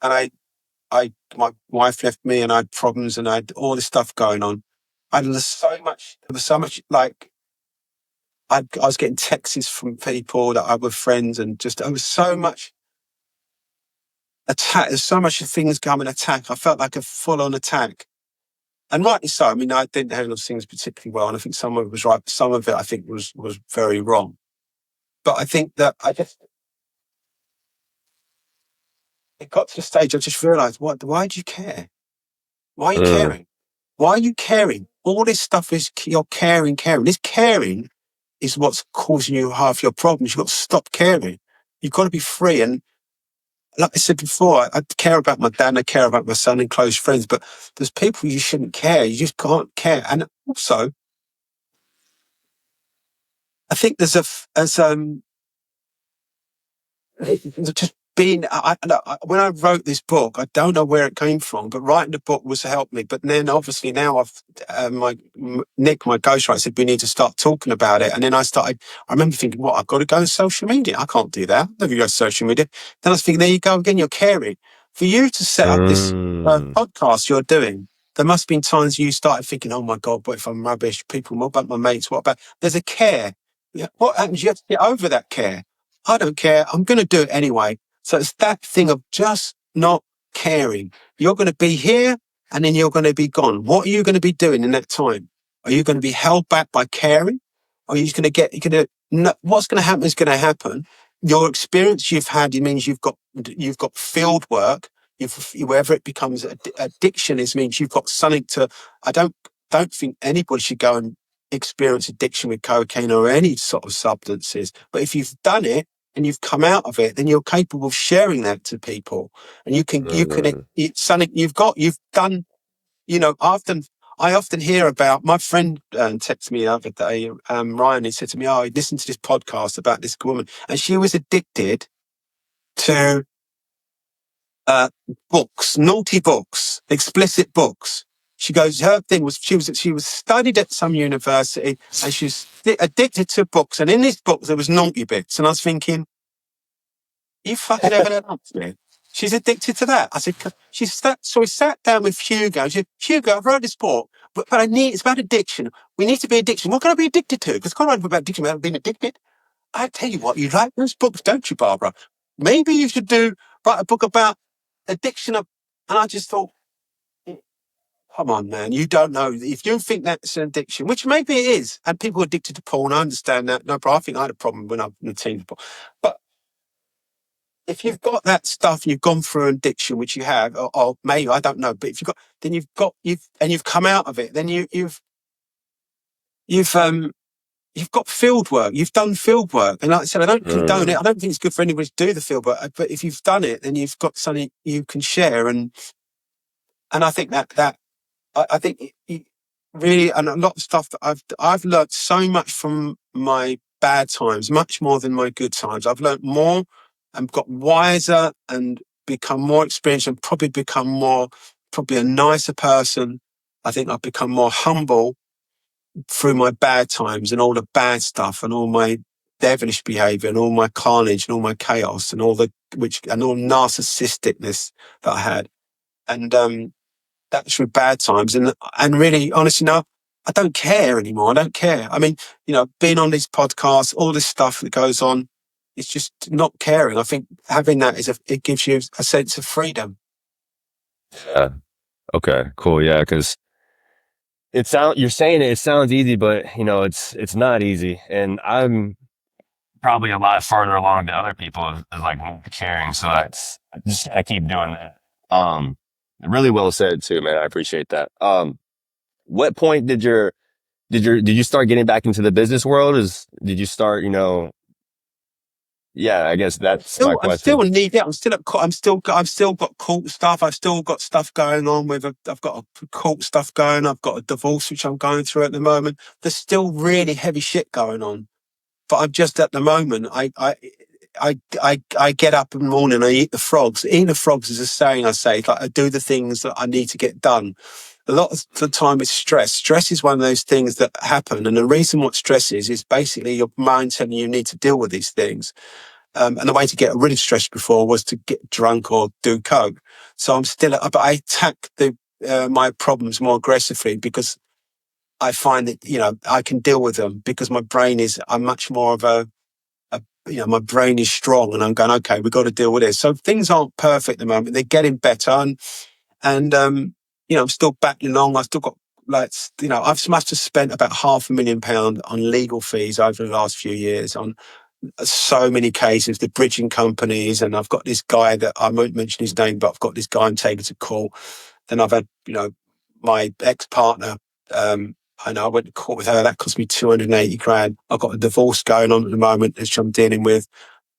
and my wife left me, and I had problems, and I had all this stuff going on. There was so much like I was getting texts from people that I were friends, and just there was so much attack. There's so much things coming attack. I felt like a full on attack, and rightly so. I mean, I didn't handle things particularly well, and I think some of it was right, but some of it I think was very wrong. But I think that it got to the stage I just realised, what? Why do you care? Why are you Mm, caring? Why are you caring? All this stuff is you're caring. This caring is what's causing you half your problems. You've got to stop caring. You've got to be free. And like I said before, I care about my dad and I care about my son and close friends, but there's people you shouldn't care. You just can't care. And also, I think just being when I wrote this book, I don't know where it came from, but writing the book was helped me. But then obviously now Nick, my ghostwriter, said we need to start talking about it, and then I remember thinking, what, I've got to go on social media? I can't do that. I'm never go on social media. Then I was thinking, there you go again. You're caring for you to set up this mm, podcast you're doing. There must have been times you started thinking, oh my God, what if I'm rubbish? People, what about my mates? What about, there's a care. Yeah. What happens? You have to get over that care. I don't care. I'm going to do it anyway. So it's that thing of just not caring. You're going to be here and then you're going to be gone. What are you going to be doing in that time? Are you going to be held back by caring? Or are you just going to what's going to happen is going to happen. Your experience you've had, it means you've got field work. Wherever it becomes addiction is means you've got something to, I don't think anybody should go and experience addiction with cocaine or any sort of substances. But if you've done it, and you've come out of it, then you're capable of sharing that to people. And mm, it's something you've done, I often hear about, my friend texted me the other day, Ryan, he said to me, oh, he listened to this podcast about this woman and she was addicted to uh, books, naughty books, explicit books. She goes, her thing was she was studied at some university and she's addicted to books. And in these books, there was naughty bits. And I was thinking, you fucking ever heard of it? She's addicted to that. I said, so we sat down with Hugo. She said, Hugo, I've wrote this book, but it's about addiction. We need to be addicted. What can I be addicted to? Because I can't write about addiction without being addicted. I tell you what, you like those books, don't you, Barbara? Maybe you should write a book about addiction. And I just thought, come on, man, you don't know. If you think that's an addiction, which maybe it is, and people are addicted to porn, I understand that. No, but I think I had a problem when I was in the teens. But if you've got that stuff, you've gone through an addiction, which you have, or maybe I don't know, but if you've come out of it, then you've you've got field work, you've done field work, and like I said, I don't condone it. mm, I don't think it's good for anybody to do the field work, but if you've done it, then you've got something you can share, and I think I think really, and a lot of stuff that I've learned so much from my bad times, much more than my good times. I've learned more and got wiser and become more experienced and probably a nicer person. I think I've become more humble through my bad times and all the bad stuff and all my devilish behavior and all my carnage and all my chaos and all narcissisticness that I had. And that's through bad times. And really, honestly, no, I don't care anymore. I don't care. I mean, being on this podcast, all this stuff that goes on, it's just not caring. I think having that it gives you a sense of freedom. yeah. Okay, cool. Yeah, because you're saying it sounds easy, but it's not easy. And I'm probably a lot farther along than other people is like caring. So I keep doing that. Really well said too, man. I appreciate that. What point did you start getting back into the business world? Did you start, yeah, I guess that's my I still question. need it. I've still got court stuff. I've still got stuff going on I've got a court stuff going. I've got a divorce which I'm going through at the moment. There's still really heavy shit going on. But I'm just at the moment. I get up in the morning. I eat the frogs. Eating the frogs is a saying I say. Like I do the things that I need to get done. A lot of the time it's stress. Stress is one of those things that happen. And the reason what stress is basically your mind telling you need to deal with these things. And the way to get rid of stress before was to get drunk or do coke. So but I attack my problems more aggressively because I find that, I can deal with them because I'm much more of my brain is strong and I'm going, okay, we've got to deal with this. So things aren't perfect at the moment. They're getting better. And I'm still battling along. I've still got I've must have spent about £500,000 on legal fees over the last few years on so many cases, the bridging companies. And I've got this guy that I won't mention his name, but I've got this guy I'm taking to court. Then I've had, my ex-partner, I know I went to court with her. That cost me 280 grand. I've got a divorce going on at the moment, which I'm dealing with.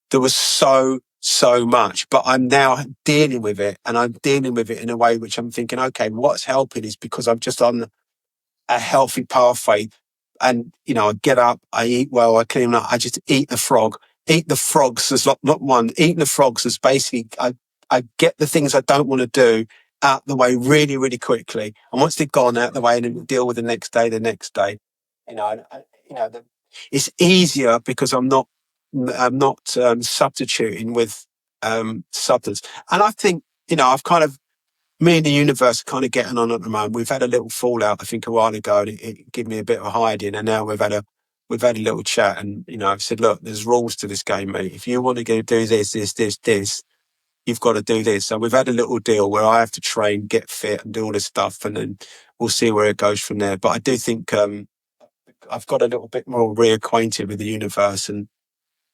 There was so much, but I'm now dealing with it, and I'm dealing with it in a way which I'm thinking, okay, what's helping is because I'm just on a healthy pathway. And, I get up, I eat well, I clean up, I just eat the frog. Eat the frogs as not one. Eating the frogs is basically, I get the things I don't want to do out the way really, really quickly. And once they've gone out the way, and then deal with the next day, You know, I, you know, the, it's easier because I'm not substituting with substance. And I think, I've kind of me and the universe are kind of getting on at the moment. We've had a little fallout, I think, a while ago, and it gave me a bit of a hiding. And now we've had a little chat, and I've said, look, there's rules to this game, mate. If you want to go do this, you've got to do this. So we've had a little deal where I have to train, get fit, and do all this stuff, and then we'll see where it goes from there. But I do think I've got a little bit more reacquainted with the universe, and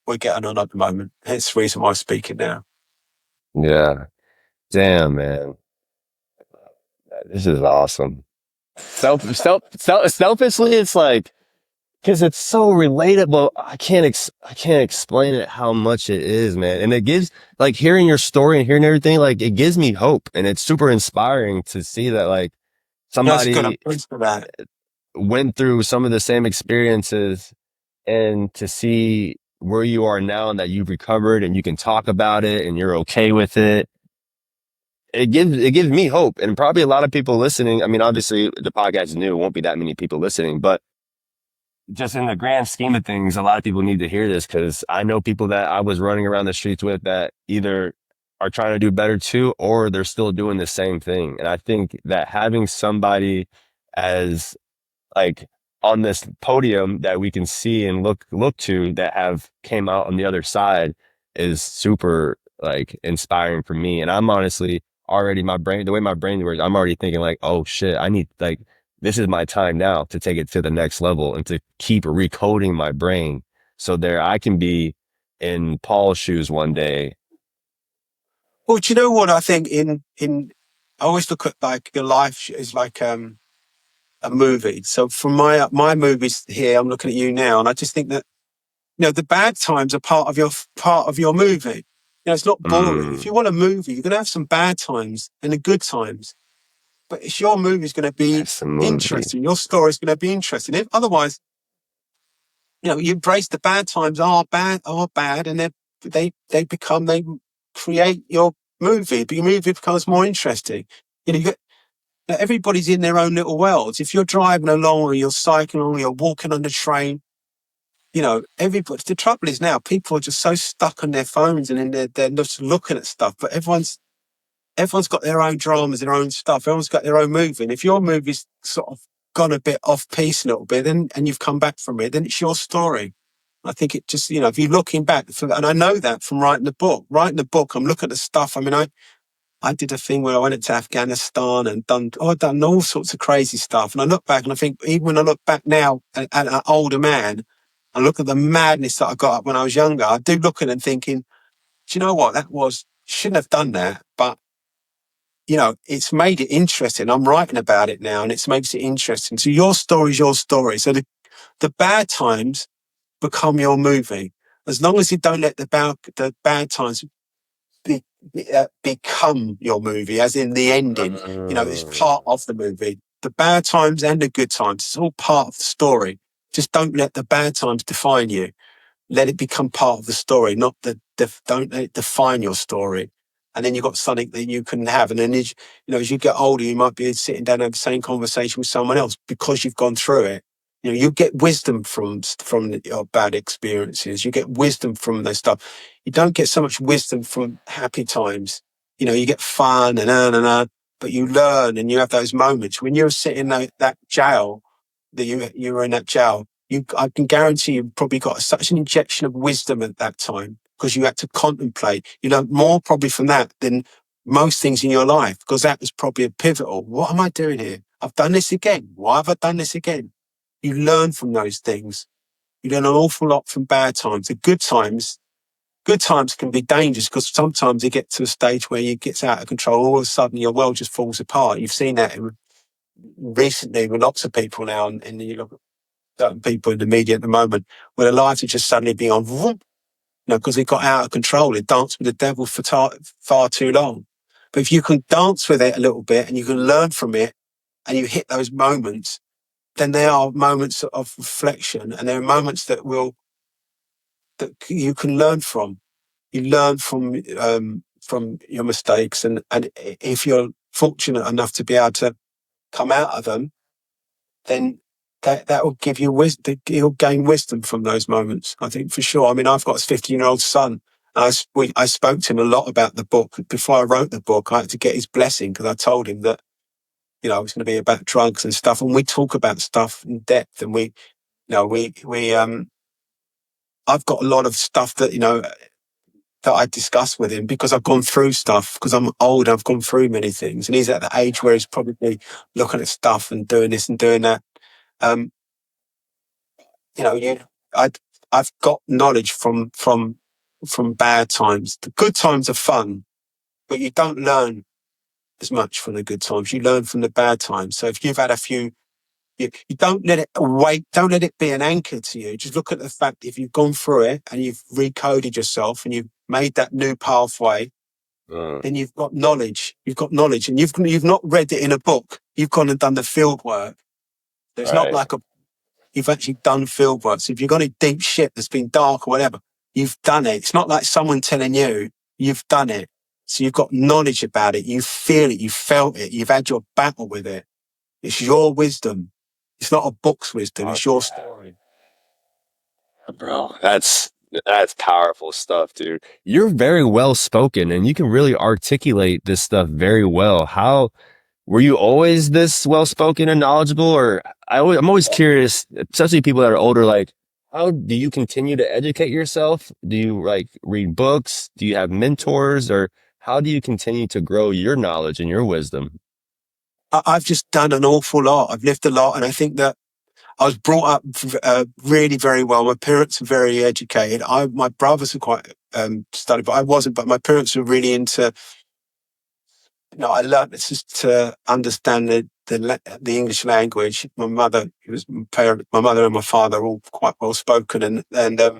we're getting on at the moment. Hence the reason why I'm speaking now. Yeah. Damn, man. This is awesome. Selfishly, it's like, because it's so relatable. I can't explain it how much it is, man. And it gives, like, hearing your story and hearing everything, like, it gives me hope. And it's super inspiring to see that, like, That's good. I'm somebody pleased for that. went through some of the same experiences, and to see where you are now and that you've recovered and you can talk about it and you're okay with it. It gives me hope, and probably a lot of people listening. I mean, obviously the podcast is new. It won't be that many people listening, but just in the grand scheme of things, a lot of people need to hear this, because I know people that I was running around the streets with that either are trying to do better too, or they're still doing the same thing. And I think that having somebody as, like, on this podium that we can see and look to, that have came out on the other side, is super, like, inspiring for me. And I'm honestly already, the way my brain works, I'm already thinking, like, oh shit, I need, like, this is my time now to take it to the next level and to keep recoding my brain so there I can be in Paul's shoes one day. Well, do you know what I think? I always look at like your life is like a movie. So for my movies here, I'm looking at you now, and I just think that the bad times are part of your movie. It's not boring. If Mm, you want a movie, you're gonna have some bad times and the good times. But it's your movie's gonna be that's a movie. interesting. Your story's gonna be interesting. If otherwise, you embrace the bad times are bad, and they create your movie, but your movie becomes more interesting. You get everybody's in their own little worlds. If you're driving along or you're cycling or you're walking on the train, everybody. The trouble is now people are just so stuck on their phones and they're just looking at stuff. But everyone's got their own dramas, their own stuff. Everyone's got their own movie. And if your movie's sort of gone a bit off piece a little bit, and you've come back from it, then it's your story. I think it just, if you're looking back, and I know that from writing the book. Writing the book, I'm looking at the stuff. I mean, I did a thing where I went into Afghanistan and I've done all sorts of crazy stuff. And I look back and I think, even when I look back now at an older man, I look at the madness that I got up when I was younger, I do look at it and thinking, do you know what? Shouldn't have done that. But, it's made it interesting. I'm writing about it now, and it makes it interesting. So your story is your story. So the bad times become your movie. As long as you don't let the bad times be, become your movie, as in the ending. You know, it's Mm, part of the movie. The bad times and the good times, it's all part of the story. Just don't let the bad times define you. Let it become part of the story, not don't let it define your story. And then you've got something that you can have. And then, as you get older, you might be sitting down and have the same conversation with someone else because you've gone through it. You get wisdom from your bad experiences. You get wisdom from those stuff. You don't get so much wisdom from happy times. You get fun and, but you learn and you have those moments when you're sitting in that jail that you were in that jail. I can guarantee you probably got such an injection of wisdom at that time because you had to contemplate. You learned more probably from that than most things in your life because that was probably a pivotal. What am I doing here? I've done this again. Why have I done this again? You learn from those things. You learn an awful lot from bad times. The good times can be dangerous because sometimes you get to a stage where you get out of control. All of a sudden, your world just falls apart. You've seen that recently with lots of people now, and you look at certain people in the media at the moment, where their lives are just suddenly being on, because they got out of control. They danced with the devil for far too long. But if you can dance with it a little bit and you can learn from it, and you hit those moments, then there are moments of reflection, and there are moments that you can learn from. You learn from your mistakes, and if you're fortunate enough to be able to come out of them, then that will give you wisdom. You'll gain wisdom from those moments, I think, for sure. I mean, I've got a 15-year-old son. And I spoke to him a lot about the book. Before I wrote the book, I had to get his blessing because I told him that, it was going to be about drugs and stuff. And we talk about stuff in depth. And I've got a lot of stuff that I discuss with him because I've gone through stuff because I'm old. I've gone through many things. And he's at the age where he's probably looking at stuff and doing this and doing that. Um, you know, you, I, I've got knowledge from bad times. The good times are fun, but you don't learn as much from the good times. You learn from the bad times. So if you've had a few, you don't let it wait. Don't let it be an anchor to you. Just look at the fact that if you've gone through it and you've recoded yourself and you've made that new pathway, mm, then you've got knowledge. You've got knowledge, and you've not read it in a book. You've gone and done the field work. There's not right. like you've actually done field work. So if you've got any deep shit that's been dark or whatever, you've done it. It's not like someone telling you, you've done it. So you've got knowledge about it. You feel it. You felt it. You've had your battle with it. It's your wisdom. It's not a book's wisdom. Oh, It's your yeah, story. bro. That's powerful stuff, dude. You're very well spoken and you can really articulate this stuff very well. How were you always this well spoken and knowledgeable? Or I'm always curious, especially people that are older, like, how do you continue to educate yourself? Do you like read books? Do you have mentors? Or how do you continue to grow your knowledge and your wisdom? I've just done an awful lot. I've lived a lot. And I think that I was brought up really very well. My parents are very educated. My brothers are quite studied, but I wasn't. But my parents were really into. I learned to understand the English language. My mother, my mother and my father are all quite well spoken, and they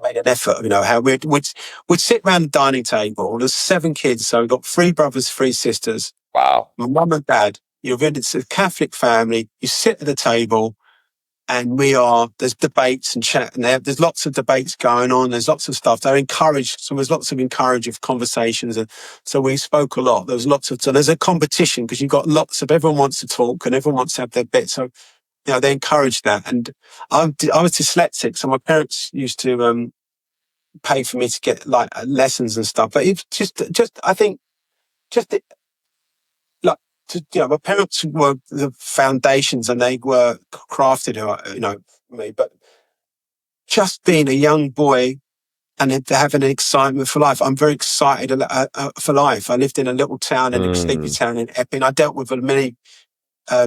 made an effort. How we'd sit around the dining table. There's 7 kids, so we've got 3 brothers, 3 sisters. Wow. My mum and dad. It's a Catholic family. You sit at the table and there's debates and chat, and there's lots of debates going on. There's lots of stuff. They're encouraged. So there's lots of encouraging conversations. And so we spoke a lot. So there's a competition because everyone wants to talk and everyone wants to have their bit. So, they encourage that. And I was dyslexic. So my parents used to, pay for me to get like lessons and stuff. But it's I think, just like, my parents were the foundations and they were crafted, me. But just being a young boy and having an excitement for life. I'm very excited for life. I lived in a little town, in a sleepy Mm, town in Epping. I dealt with many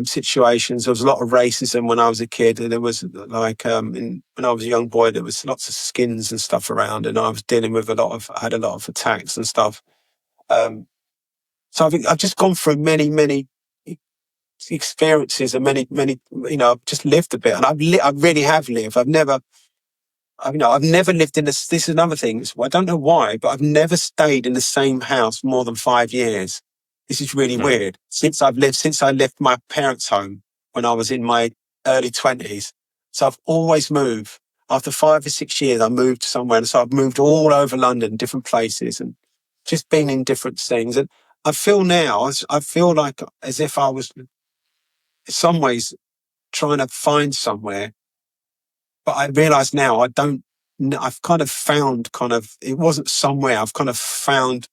situations. There was a lot of racism when I was a kid. And there was when I was a young boy, there was lots of skins and stuff around, and I was dealing with I had a lot of attacks and stuff. Um, so I've just gone through many, many experiences and many, many. I've just lived a bit, and I really have lived. I've never I've never lived in this. This is another thing. I don't know why, but I've never stayed in the same house more than 5 years. This is really Hmm. weird. Since I left my parents' home when I was in my early 20s. So I've always moved. After 5 or 6 years, I moved somewhere. And so I've moved all over London, different places, and just been in different things. And I feel now, I feel like as if I was in some ways trying to find somewhere, but I realise now I don't. I've kind of found it wasn't somewhere. I've kind of found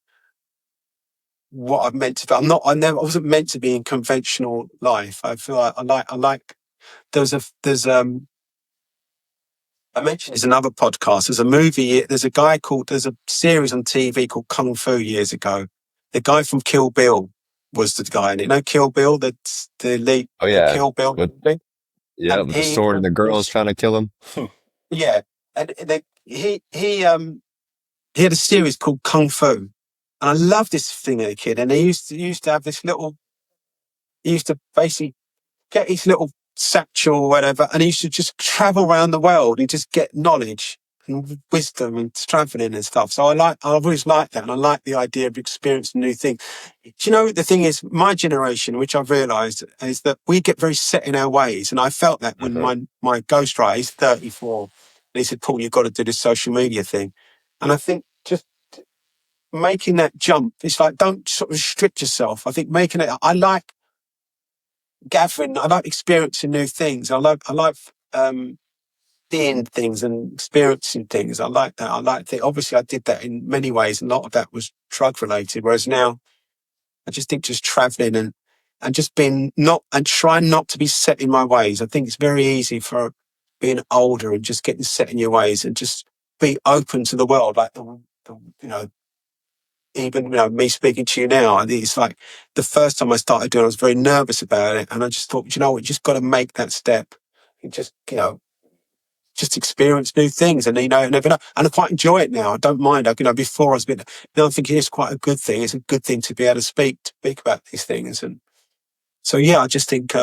what I'm meant to be. I wasn't meant to be in conventional life. I feel like I like. I mentioned there's another podcast. There's a movie. There's a series on TV called Kung Fu years ago. The guy from Kill Bill was the guy. And you know Kill Bill, the lead, Oh the yeah, Kill Bill with thing? yeah, And with the sword and the girls trying to kill him. yeah. And he had a series called Kung Fu. And I love this thing as a kid. And he used to have this little, he used to basically get his little satchel or whatever, and he used to just travel around the world and just get knowledge and wisdom and traveling and stuff. So I've always liked that, and I like the idea of experiencing new things. Do you know, the thing is, my generation, which I've realised, is that we get very set in our ways, and I felt that when Hmm. my ghostwriter, he's 34, and he said, "Paul, you've got to do this social media thing," and I think just making that jump, it's like, don't sort of restrict yourself. I think making it, I like gathering. I like experiencing new things. I like seeing things and experiencing things. I like that. I like that. Obviously, I did that in many ways. A lot of that was drug related. Whereas now, I just think just traveling and just being not and trying not to be set in my ways. I think it's very easy for being older and just getting set in your ways and just be open to the world. Like even me speaking to you now, I think it's like the first time I started doing it, I was very nervous about it. And I just thought, you know what, you just got to make that step and just experience new things. And, never know. And I quite enjoy it now. I don't mind. Before I was a bit, I think it is quite a good thing. It's a good thing to be able to speak about these things. And so, yeah, I just think,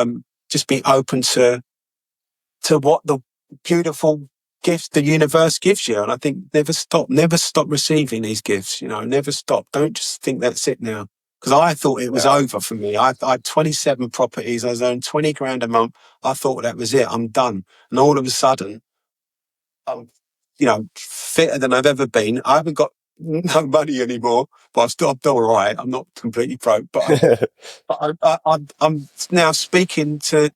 just be open to what the beautiful gifts the universe gives you. And I think never stop receiving these gifts, never stop. Don't just think that's it now. Because I thought it was Yeah. over for me. I had 27 properties. I was earning 20 grand a month. I thought that was it. I'm done. And all of a sudden, I'm, fitter than I've ever been. I haven't got no money anymore, but I'm still all right. I'm not completely broke, but I'm now speaking to,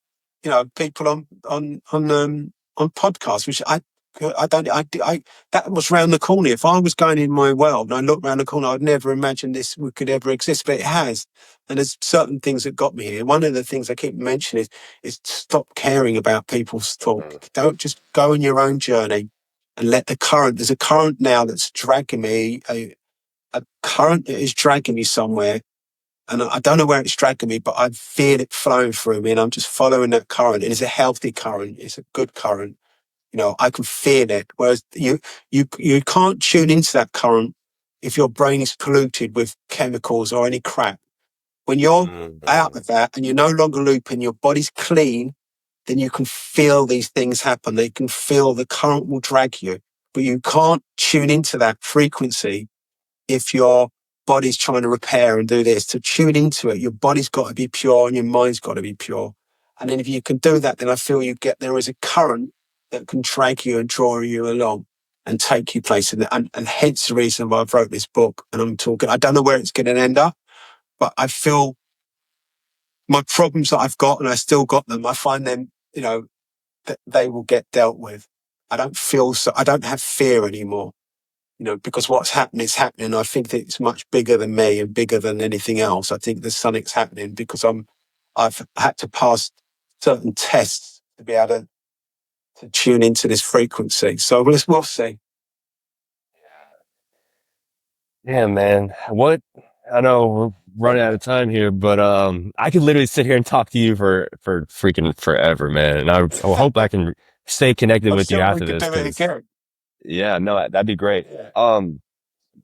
people on podcasts, which I don't, that was round the corner. If I was going in my world and I looked round the corner, I'd never imagined this could ever exist, but it has. And there's certain things that got me here. One of the things I keep mentioning is stop caring about people's talk. Don't just go on your own journey and let the current. There's a current now that's dragging me. A current that is dragging me somewhere, and I don't know where it's dragging me, but I feel it flowing through me, and I'm just following that current. And it's a healthy current. It's a good current. I can feel it. Whereas you can't tune into that current if your brain is polluted with chemicals or any crap. When you're out Hmm. of that and you're no longer looping, your body's clean, then you can feel these things happen. They can feel the current will drag you, but you can't tune into that frequency if your body's trying to repair and do this. To tune into it, your body's got to be pure and your mind's got to be pure. And then if you can do that, then I feel there is a current that can drag you and draw you along and take you places. And hence the reason why I've wrote this book. And I don't know where it's going to end up, but I feel my problems that I've got, and I still got them, I find them, that they will get dealt with. I don't have fear anymore, because what's happening is happening. I think that it's much bigger than me and bigger than anything else. I think there's something's happening because I've had to pass certain tests to be able to tune into this frequency. So we'll see. Yeah, man. What I know we're running out of time here, but I could literally sit here and talk to you for freaking forever, man. And I hope I can stay connected I'm with you sure we after could this, do it because again. yeah, no, that'd be great. Yeah. Um,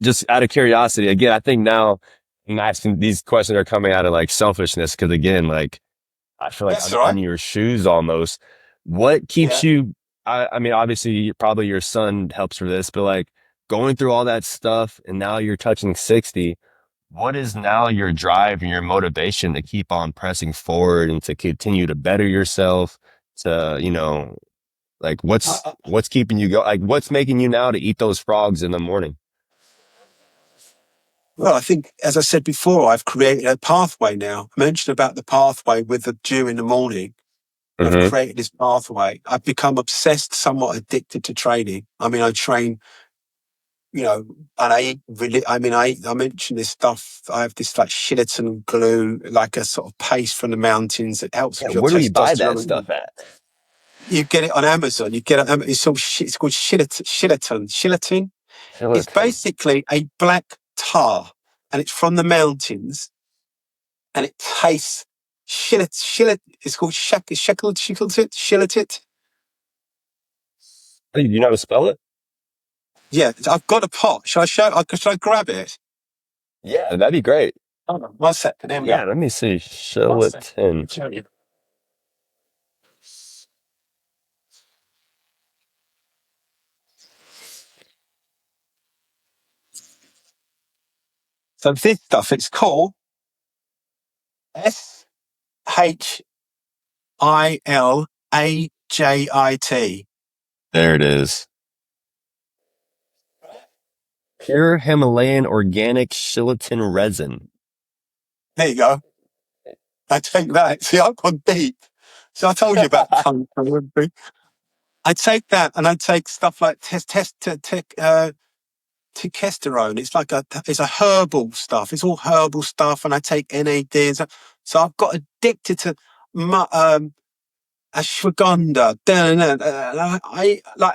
just out of curiosity, again, I think now I'm asking these questions are coming out of like selfishness, because again, like I feel like That's I'm all in right. your shoes almost. What keeps Yeah. you I mean, obviously, probably your son helps for this, but like going through all that stuff and now you're touching 60, what is now your drive and your motivation to keep on pressing forward and to continue to better yourself? To, like I, what's keeping you go? Like what's making you now to eat those frogs in the morning? well, I think, as I said before, I've created a pathway now. I mentioned about the pathway with the dew in the morning. I've Hmm. created this pathway. I've become obsessed, somewhat addicted to training. I mean, I train, and I eat really, I mentioned this stuff. I have this like Shillerton glue, like a sort of paste from the mountains that helps Yeah, with your where do we buy that testosterone. stuff at? You get it on Amazon. You get it. It's all it's called Shillerton. It's Gelatin. basically a black tar, and it's from the mountains, and it tastes shillet. It's called shillet. Do you know how to spell it? Yeah, I've got a pot. Shall I show? Should I grab it? Yeah, that'd be great. Hold on, 1 second. There we go. Yeah, let me see. 1 second. I'll Gelatin. show you. So this stuff, it's called Shilajit. There it is. Pure Himalayan organic gelatin resin. There you go. I take that. See, I've gone deep. So I told you about tongue. I take that, and I take stuff like testosterone. It's a herbal stuff. It's all herbal stuff, and I take NADs. So I've got addicted to ashwagandha.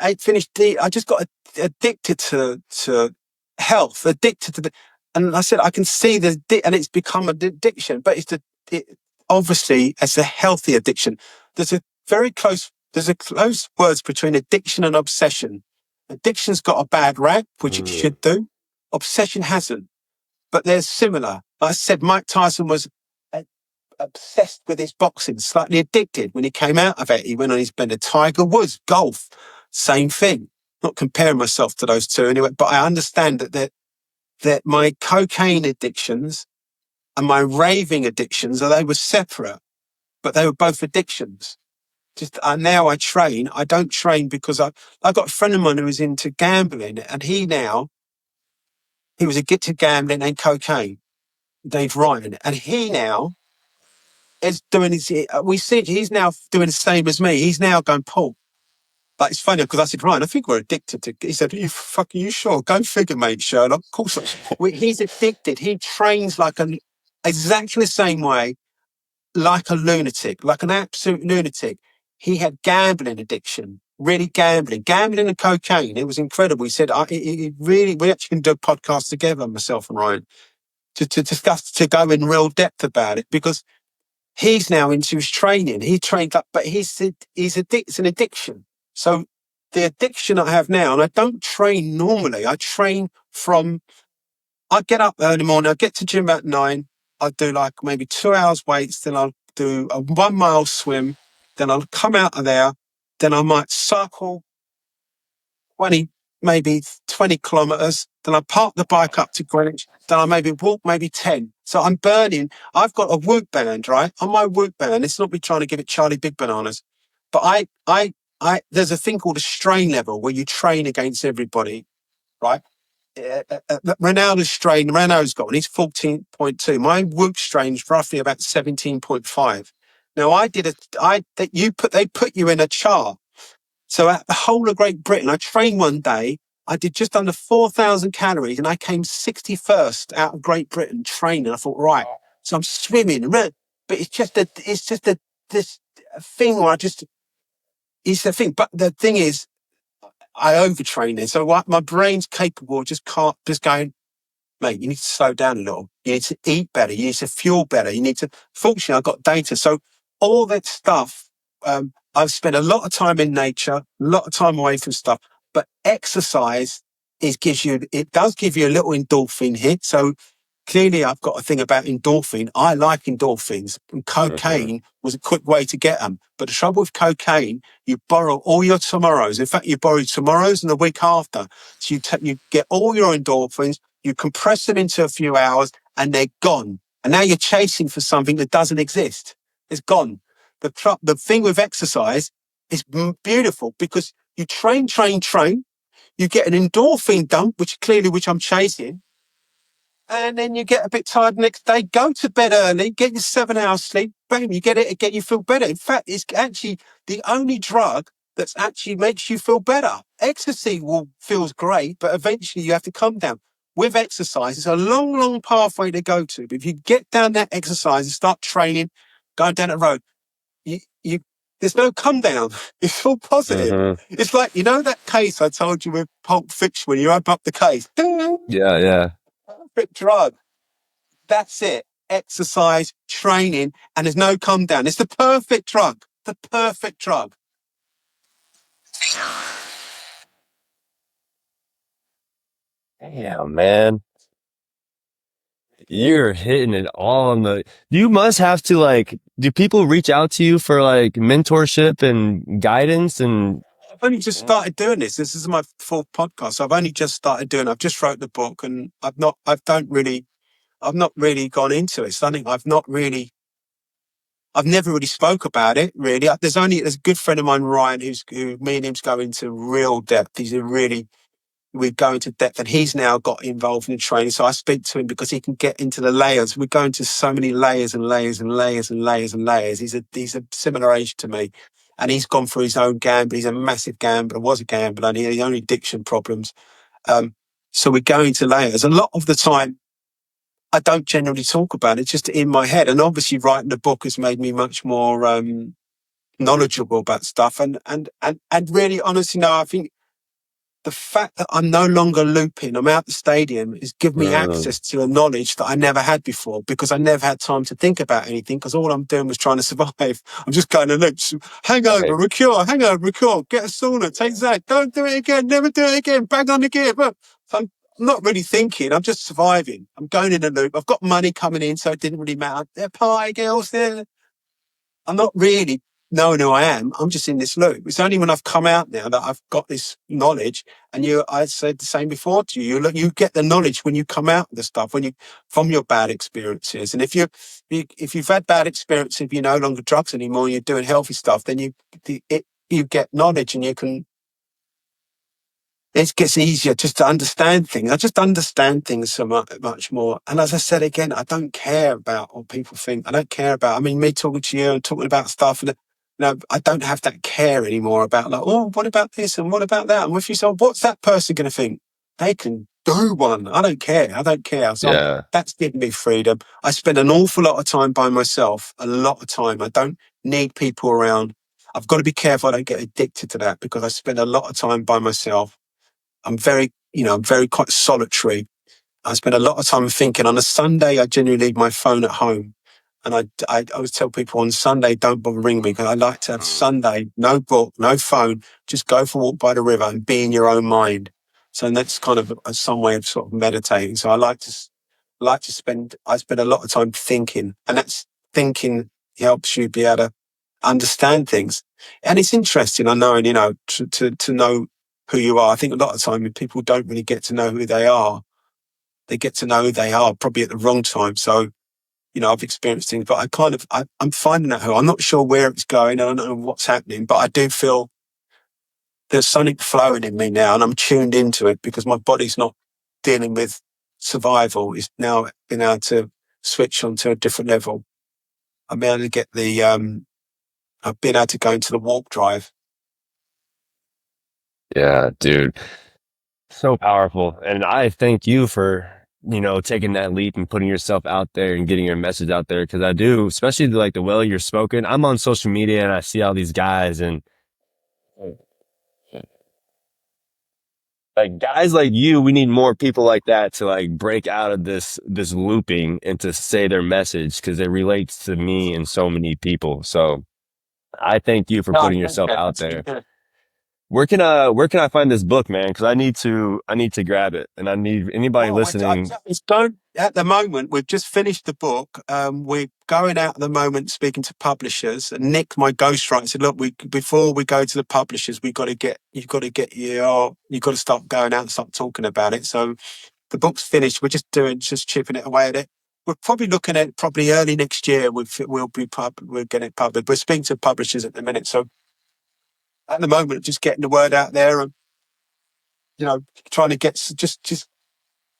I finished. I just got addicted to health, addicted to the. And I said I can see and it's become an addiction, but obviously it's a healthy addiction. There's a there's a close words between addiction and obsession. Addiction's got a bad rap, which it Mm. should do. Obsession hasn't, but they're similar. Like I said, Mike Tyson was obsessed with his boxing, slightly addicted. When he came out of it, he went on his bender. Tiger Woods, golf, same thing. Not comparing myself to those two anyway, but I understand that my cocaine addictions and my raving addictions, they were separate, but they were both addictions. Just now I train. I don't train because I got a friend of mine who was into gambling, and he was addicted to gambling and cocaine. Dave Ryan, and he now is doing his. We see he's now doing the same as me. He's now going, Paul. Like it's funny because I said, Ryan, I think we're addicted to. He said, you sure? Go figure, mate, Sherlock. Of course, he's addicted. He trains exactly the same way, like a lunatic, like an absolute lunatic. He had gambling addiction, really gambling and cocaine. It was incredible. He said, we actually can do a podcast together, myself and Ryan, to discuss, to go in real depth about it because he's now into his training. He trained up, but it's an addiction. So the addiction I have now, and I don't train normally. I get up early morning. I get to gym at 9. I do like maybe 2 hours weights. Then I'll do a 1 mile swim. Then I'll come out of there. Then I might cycle 20, maybe 20 kilometers. Then I park the bike up to Greenwich. Then I maybe walk maybe 10. So I'm burning. I've got a Whoop band, right? On my Whoop band, it's not me trying to give it Charlie Big Bananas, but there's a thing called a strain level where you train against everybody, right? Ronaldo's got one. He's 14.2. My Whoop strain's roughly about 17.5. Now they put you in a chart. So at the whole of Great Britain, I trained one day. I did just under 4,000 calories and I came 61st out of Great Britain training. I thought, right, so I'm swimming, but this thing where it's the thing. But the thing is, I overtrain it. So my brain's capable of just going, mate, you need to slow down a little. You need to eat better. You need to fuel better. Fortunately, I've got data. So all that stuff, I've spent a lot of time in nature, a lot of time away from stuff, but exercise it does give you a little endorphin hit. So clearly I've got a thing about endorphin. I like endorphins, and Mhm. cocaine was a quick way to get them. But the trouble with cocaine, you borrow all your tomorrows. In fact, you borrow tomorrows and the week after. So you get all your endorphins, you compress them into a few hours, and they're gone. And now you're chasing for something that doesn't exist. It's gone. The thing with exercise is beautiful because you train, train, train. You get an endorphin dump, which I'm chasing, and then you get a bit tired the next day. Go to bed early, get your 7 hours sleep. Bam, you get it again. You feel better. In fact, it's actually the only drug that's actually makes you feel better. Ecstasy feels great, but eventually you have to come down. With exercise, it's a long, long pathway to go to. But if you get down that exercise and start training, going down that road, you there's no come down. It's all positive. Mhm. It's like, that case I told you with Pulp Fiction when you open up the case. Ding, Yeah, yeah. perfect drug. That's it. Exercise, training, and there's no come down. It's the perfect drug. The perfect drug. Damn, man. You're hitting it all on the. You must have to like. Do people reach out to you for like mentorship and guidance and? I've only just started doing this. This is my fourth podcast. I've only just started doing. I've just wrote the book, and I've not really gone into it. Something I've never really spoke about it. Really, there's a good friend of mine, Ryan, who me and him's go into real depth. We go into depth, and he's now got involved in training. So I speak to him because he can get into the layers. We go into so many layers and layers and layers and layers and layers. He's a similar age to me, and he's gone through his own gamble. He's a massive gambler, was a gambler, and he had his own addiction problems. Um, so we go into layers. A lot of the time, I don't generally talk about it, just in my head. And obviously, writing the book has made me much more knowledgeable about stuff. And really, honestly, no, I think the fact that I'm no longer looping, I'm out the stadium, is give me Mm, access to a knowledge that I never had before because I never had time to think about anything because all I'm doing was trying to survive. I'm just going to loops. Hangover, right. recure, get a sauna, take that, don't do it again, never do it again, bang on the gear. So I'm not really thinking, I'm just surviving. I'm going in a loop. I've got money coming in, so it didn't really matter. They're pie girls, I'm not really knowing who I am. I'm just in this loop. It's only when I've come out now that I've got this knowledge. And I said the same before to you. You get the knowledge when you come out of the stuff, from your bad experiences. And if you've had bad experiences, if you're no longer drugs anymore, you're doing healthy stuff, then you get knowledge, and it gets easier just to understand things. I just understand things so much more. And as I said again, I don't care about what people think. I don't care about, I mean, me talking to you and talking about stuff. And, I don't have that care anymore about like, oh, what about this and what about that? And if you say, what's that person going to think? They can do one. I don't care. I don't care. So Yeah. that's given me freedom. I spend an awful lot of time by myself, a lot of time. I don't need people around. I've got to be careful I don't get addicted to that because I spend a lot of time by myself. I'm very quite solitary. I spend a lot of time thinking. On a Sunday, I generally leave my phone at home. And I always tell people on Sunday, don't bother ringing me because I like to have Mm, Sunday, no book, no phone, just go for a walk by the river and be in your own mind. So that's kind of some way of sort of meditating. So I spend a lot of time thinking, and that's thinking helps you be able to understand things. And it's interesting, I know, and to know who you are. I think a lot of time people don't really get to know who they are. They get to know who they are probably at the wrong time. So, I've experienced things, but I'm finding out who I'm not sure where it's going. I don't know what's happening, but I do feel there's something flowing in me now, and I'm tuned into it because my body's not dealing with survival. It's now been able to switch onto a different level. I've been able to I've been able to go into the walk drive. yeah, dude. So powerful. And I thank you for, taking that leap and putting yourself out there and getting your message out there. Cause I do, especially like the way you're spoken. I'm on social media and I see all these guys and like guys like you, we need more people like that to like break out of this looping and to say their message because it relates to me and so many people. So I thank you for No, putting yourself out there. where can I find this book, man? Because I need to grab it, and I need anybody Oh, listening. it's don't at the moment. We've just finished the book. We're going out at the moment, speaking to publishers. And Nick, my ghostwriter, said, "Look, we before we go to the publishers, you've got to start going out and start talking about it." So the book's finished. We're just chipping it away at it. We're probably looking at probably early next year. We'll get it published. We're speaking to publishers at the minute. So at the moment, just getting the word out there and trying to just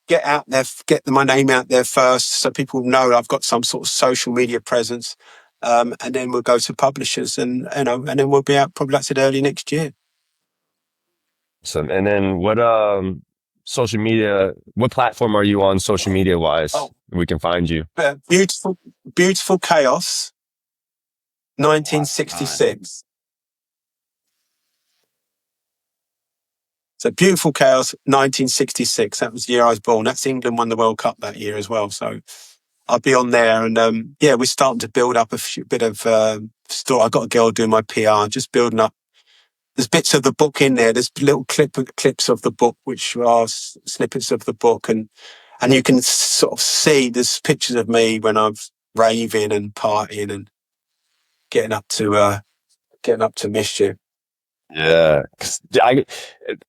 get out there, my name out there first, so people know I've got some sort of social media presence, and then we'll go to publishers, and and then we'll be out probably like I said early next year. So, and then what social media? What platform are you on social media wise? Oh, We can find you. beautiful chaos, Wow. 1966. So beautiful chaos, 1966. That was the year I was born. That's England won the World Cup that year as well. So I'll be on there, and yeah, we're starting to build up bit of story. I got a girl doing my PR, just building up. There's bits of the book in there. There's little clips of the book, which are snippets of the book, and you can sort of see there's pictures of me when I'm raving and partying and getting up to mischief. Yeah. 'Cause I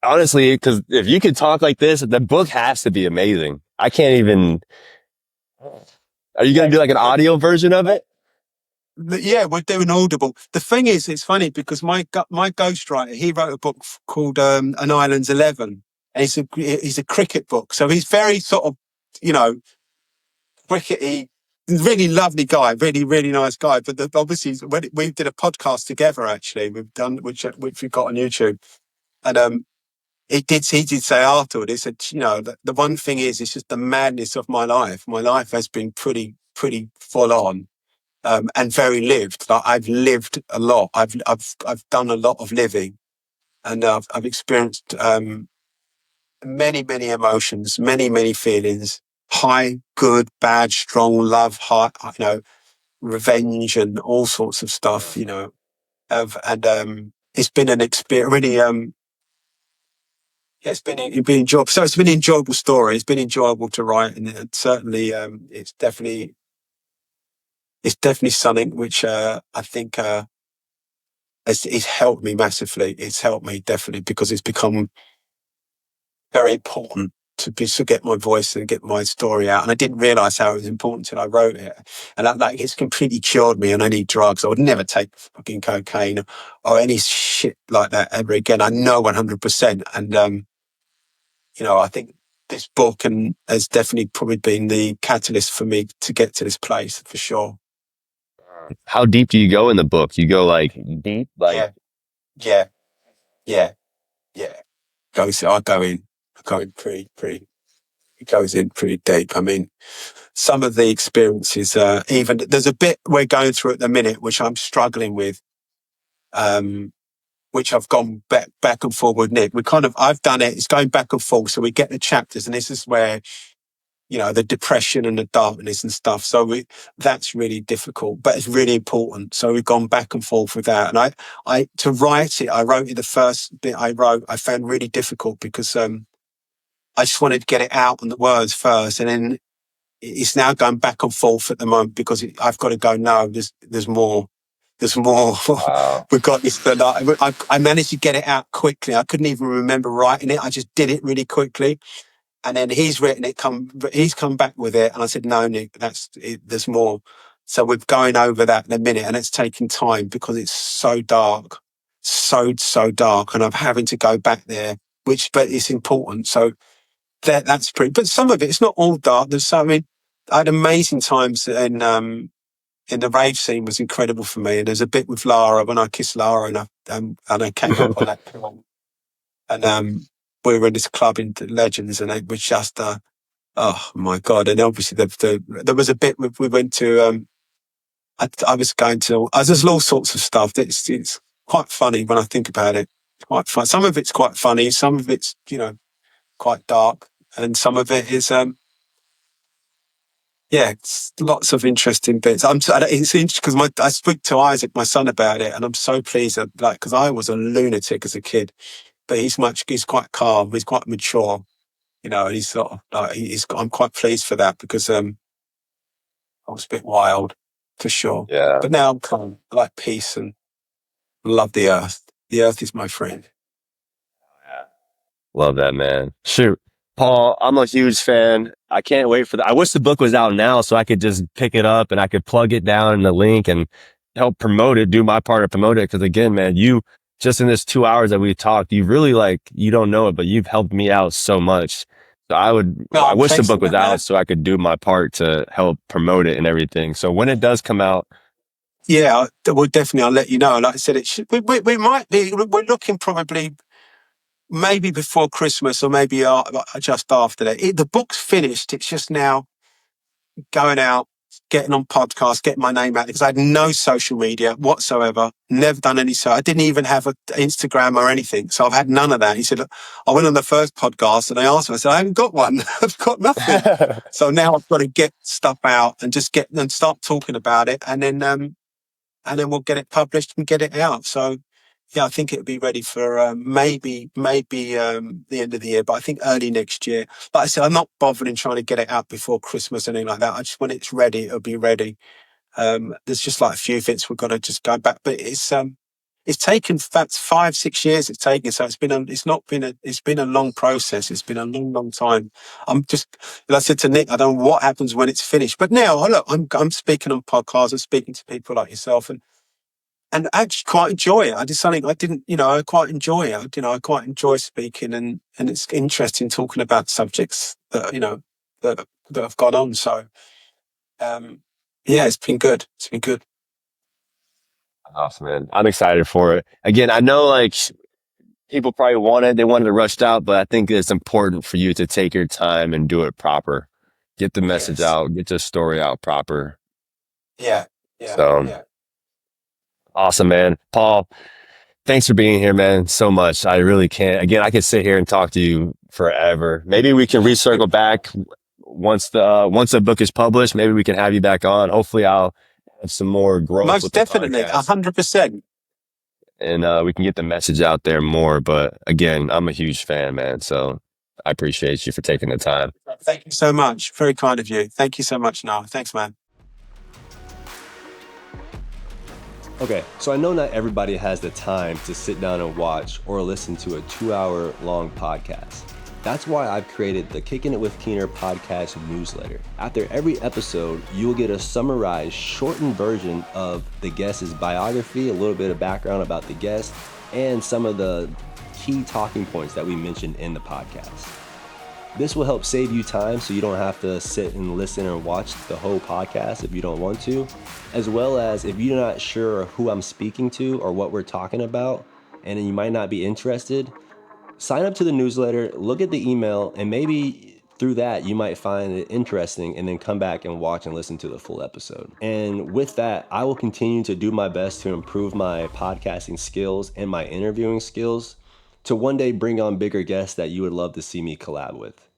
honestly, because if you could talk like this, the book has to be amazing. I can't even. Are you gonna Yeah, do like an audio version of it? yeah, we're doing Audible. The thing is, it's funny because my ghostwriter, he wrote a book called An Island's 11, and he's a cricket book, so he's very sort of you know crickety, really lovely guy, really really nice guy. But obviously, when we did a podcast together, actually, we've done which we've got on YouTube, and he did say afterward, he said, the one thing is, it's just the madness of my life. My life has been pretty full on, and very lived. Like I've lived a lot. I've done a lot of living, and I've experienced many emotions, many feelings, high, good, bad, strong, love, high, revenge, and all sorts of stuff. And it's been an experience. Really, yeah, it's been enjoyable. So it's been an enjoyable story. It's been enjoyable to write, and certainly, it's definitely something which I think. It's helped me massively. It's helped me definitely because it's become very important to get my voice and get my story out. And I didn't realize how it was important until I wrote it. And it's completely cured me on any drugs. I would never take fucking cocaine or any shit like that ever again. I know 100%. And, I think this book has definitely probably been the catalyst for me to get to this place for sure. How deep do you go in the book? You go like deep, like Yeah, yeah, yeah, yeah. I go in pretty, it goes in pretty deep. I mean, some of the experiences, even there's a bit we're going through at the minute, which I'm struggling with, um, which I've gone back and forth with Nick. I've done it. It's going back and forth. So we get the chapters, and this is where, the depression and the darkness and stuff. So that's really difficult, but it's really important. So we've gone back and forth with that. And to write it, I wrote it, the first bit I found really difficult because, I just wanted to get it out on the words first, and then it's now going back and forth at the moment because I've got to go. No, there's more. There's more. wow. We've got this. I managed to get it out quickly. I couldn't even remember writing it. I just did it really quickly, and then he's written it. He's come back with it, and I said, "No, Nick, that's it. There's more." So we're going over that in a minute, and it's taking time because it's so dark, so dark, and I'm having to go back there. But it's important. So that's pretty. But some of it's not all dark. I mean, I had amazing times in the rave scene was incredible for me. And there's a bit with Lara when I kissed Lara and I came up on that film. And we were in this club in Legends, and it was just oh my god! And obviously there was a bit we went to. I was going to. There's all sorts of stuff. It's quite funny when I think about it. It's quite fun. Some of it's quite funny. Some of it's quite dark, and some of it is Yeah, it's lots of interesting bits. It's interesting because I speak to Isaac, my son, about it, and I'm so pleased that, like, because I was a lunatic as a kid, but he's quite calm, he's quite mature, and he's sort of like, I'm quite pleased for that because, I was a bit wild for sure. Yeah. But now I'm calm, I like peace and love the earth. The earth is my friend. Love that, man. Shoot. Paul, I'm a huge fan. I can't wait for I wish the book was out now so I could just pick it up and I could plug it down in the link and help promote it, do my part to promote it. Cause again, man, you just in this 2 hours that we talked, you really you don't know it, but you've helped me out so much. So I No, wish the thanks for book was that, out man. so I could do my part to help promote it and everything. So when it does come out, Yeah, well, definitely, I'll let you know. Like I said, it should, we might be, we're looking probably maybe before Christmas or maybe just after that. The book's finished. It's just now going out, getting on podcasts, getting my name out because I had no social media whatsoever. Never done any. So I didn't even have an Instagram or anything. So I've had none of that. He said, I went on the first podcast and I asked him, I said, I haven't got one. I've got nothing. So now I've got to get stuff out and just get and start talking about it. And then we'll get it published and get it out. So yeah, I think it'll be ready for maybe the end of the year, but I think early next year. Like I said, I'm not bothering trying to get it out before Christmas or anything like that. I just when it's ready, it'll be ready. There's just like a few bits we've got to just go back, but it's taken that's 5-6 years it's taken. So it's been a long process. It's been a long, long time. I'm just, like I said to Nick, I don't know what happens when it's finished. But now, look, I'm speaking on podcasts. I'm speaking to people like yourself, and I actually quite enjoy it. I did something I didn't, I quite enjoy it. I quite enjoy speaking, and it's interesting talking about subjects that that have gone on. So yeah, it's been good. It's been good. awesome, man. I'm excited for it. Again, I know people probably they wanted it rushed out, but I think it's important for you to take your time and do it proper. Get the message Yes. out, get your story out proper. Yeah. Yeah. So Yeah. awesome, man. Paul, thanks for being here, man. So much. I really can't. Again, I could sit here and talk to you forever. Maybe we can recircle back once the book is published. Maybe we can have you back on. Hopefully, I'll have some more growth Most with the definitely, podcast 100%. and we can get the message out there more. But again, I'm a huge fan, man. So I appreciate you for taking the time. Thank you so much. Very kind of you. Thank you so much, Noah. Thanks, man. Okay, so I know not everybody has the time to sit down and watch or listen to a 2 hour long podcast. That's why I've created the Kicking It with Keener podcast newsletter. After every episode, you will get a summarized, shortened version of the guest's biography, a little bit of background about the guest, and some of the key talking points that we mentioned in the podcast. This will help save you time so you don't have to sit and listen and watch the whole podcast if you don't want to, as well as if you're not sure who I'm speaking to or what we're talking about, and you might not be interested, sign up to the newsletter, look at the email, and maybe through that you might find it interesting and then come back and watch and listen to the full episode. And with that, I will continue to do my best to improve my podcasting skills and my interviewing skills to one day bring on bigger guests that you would love to see me collab with.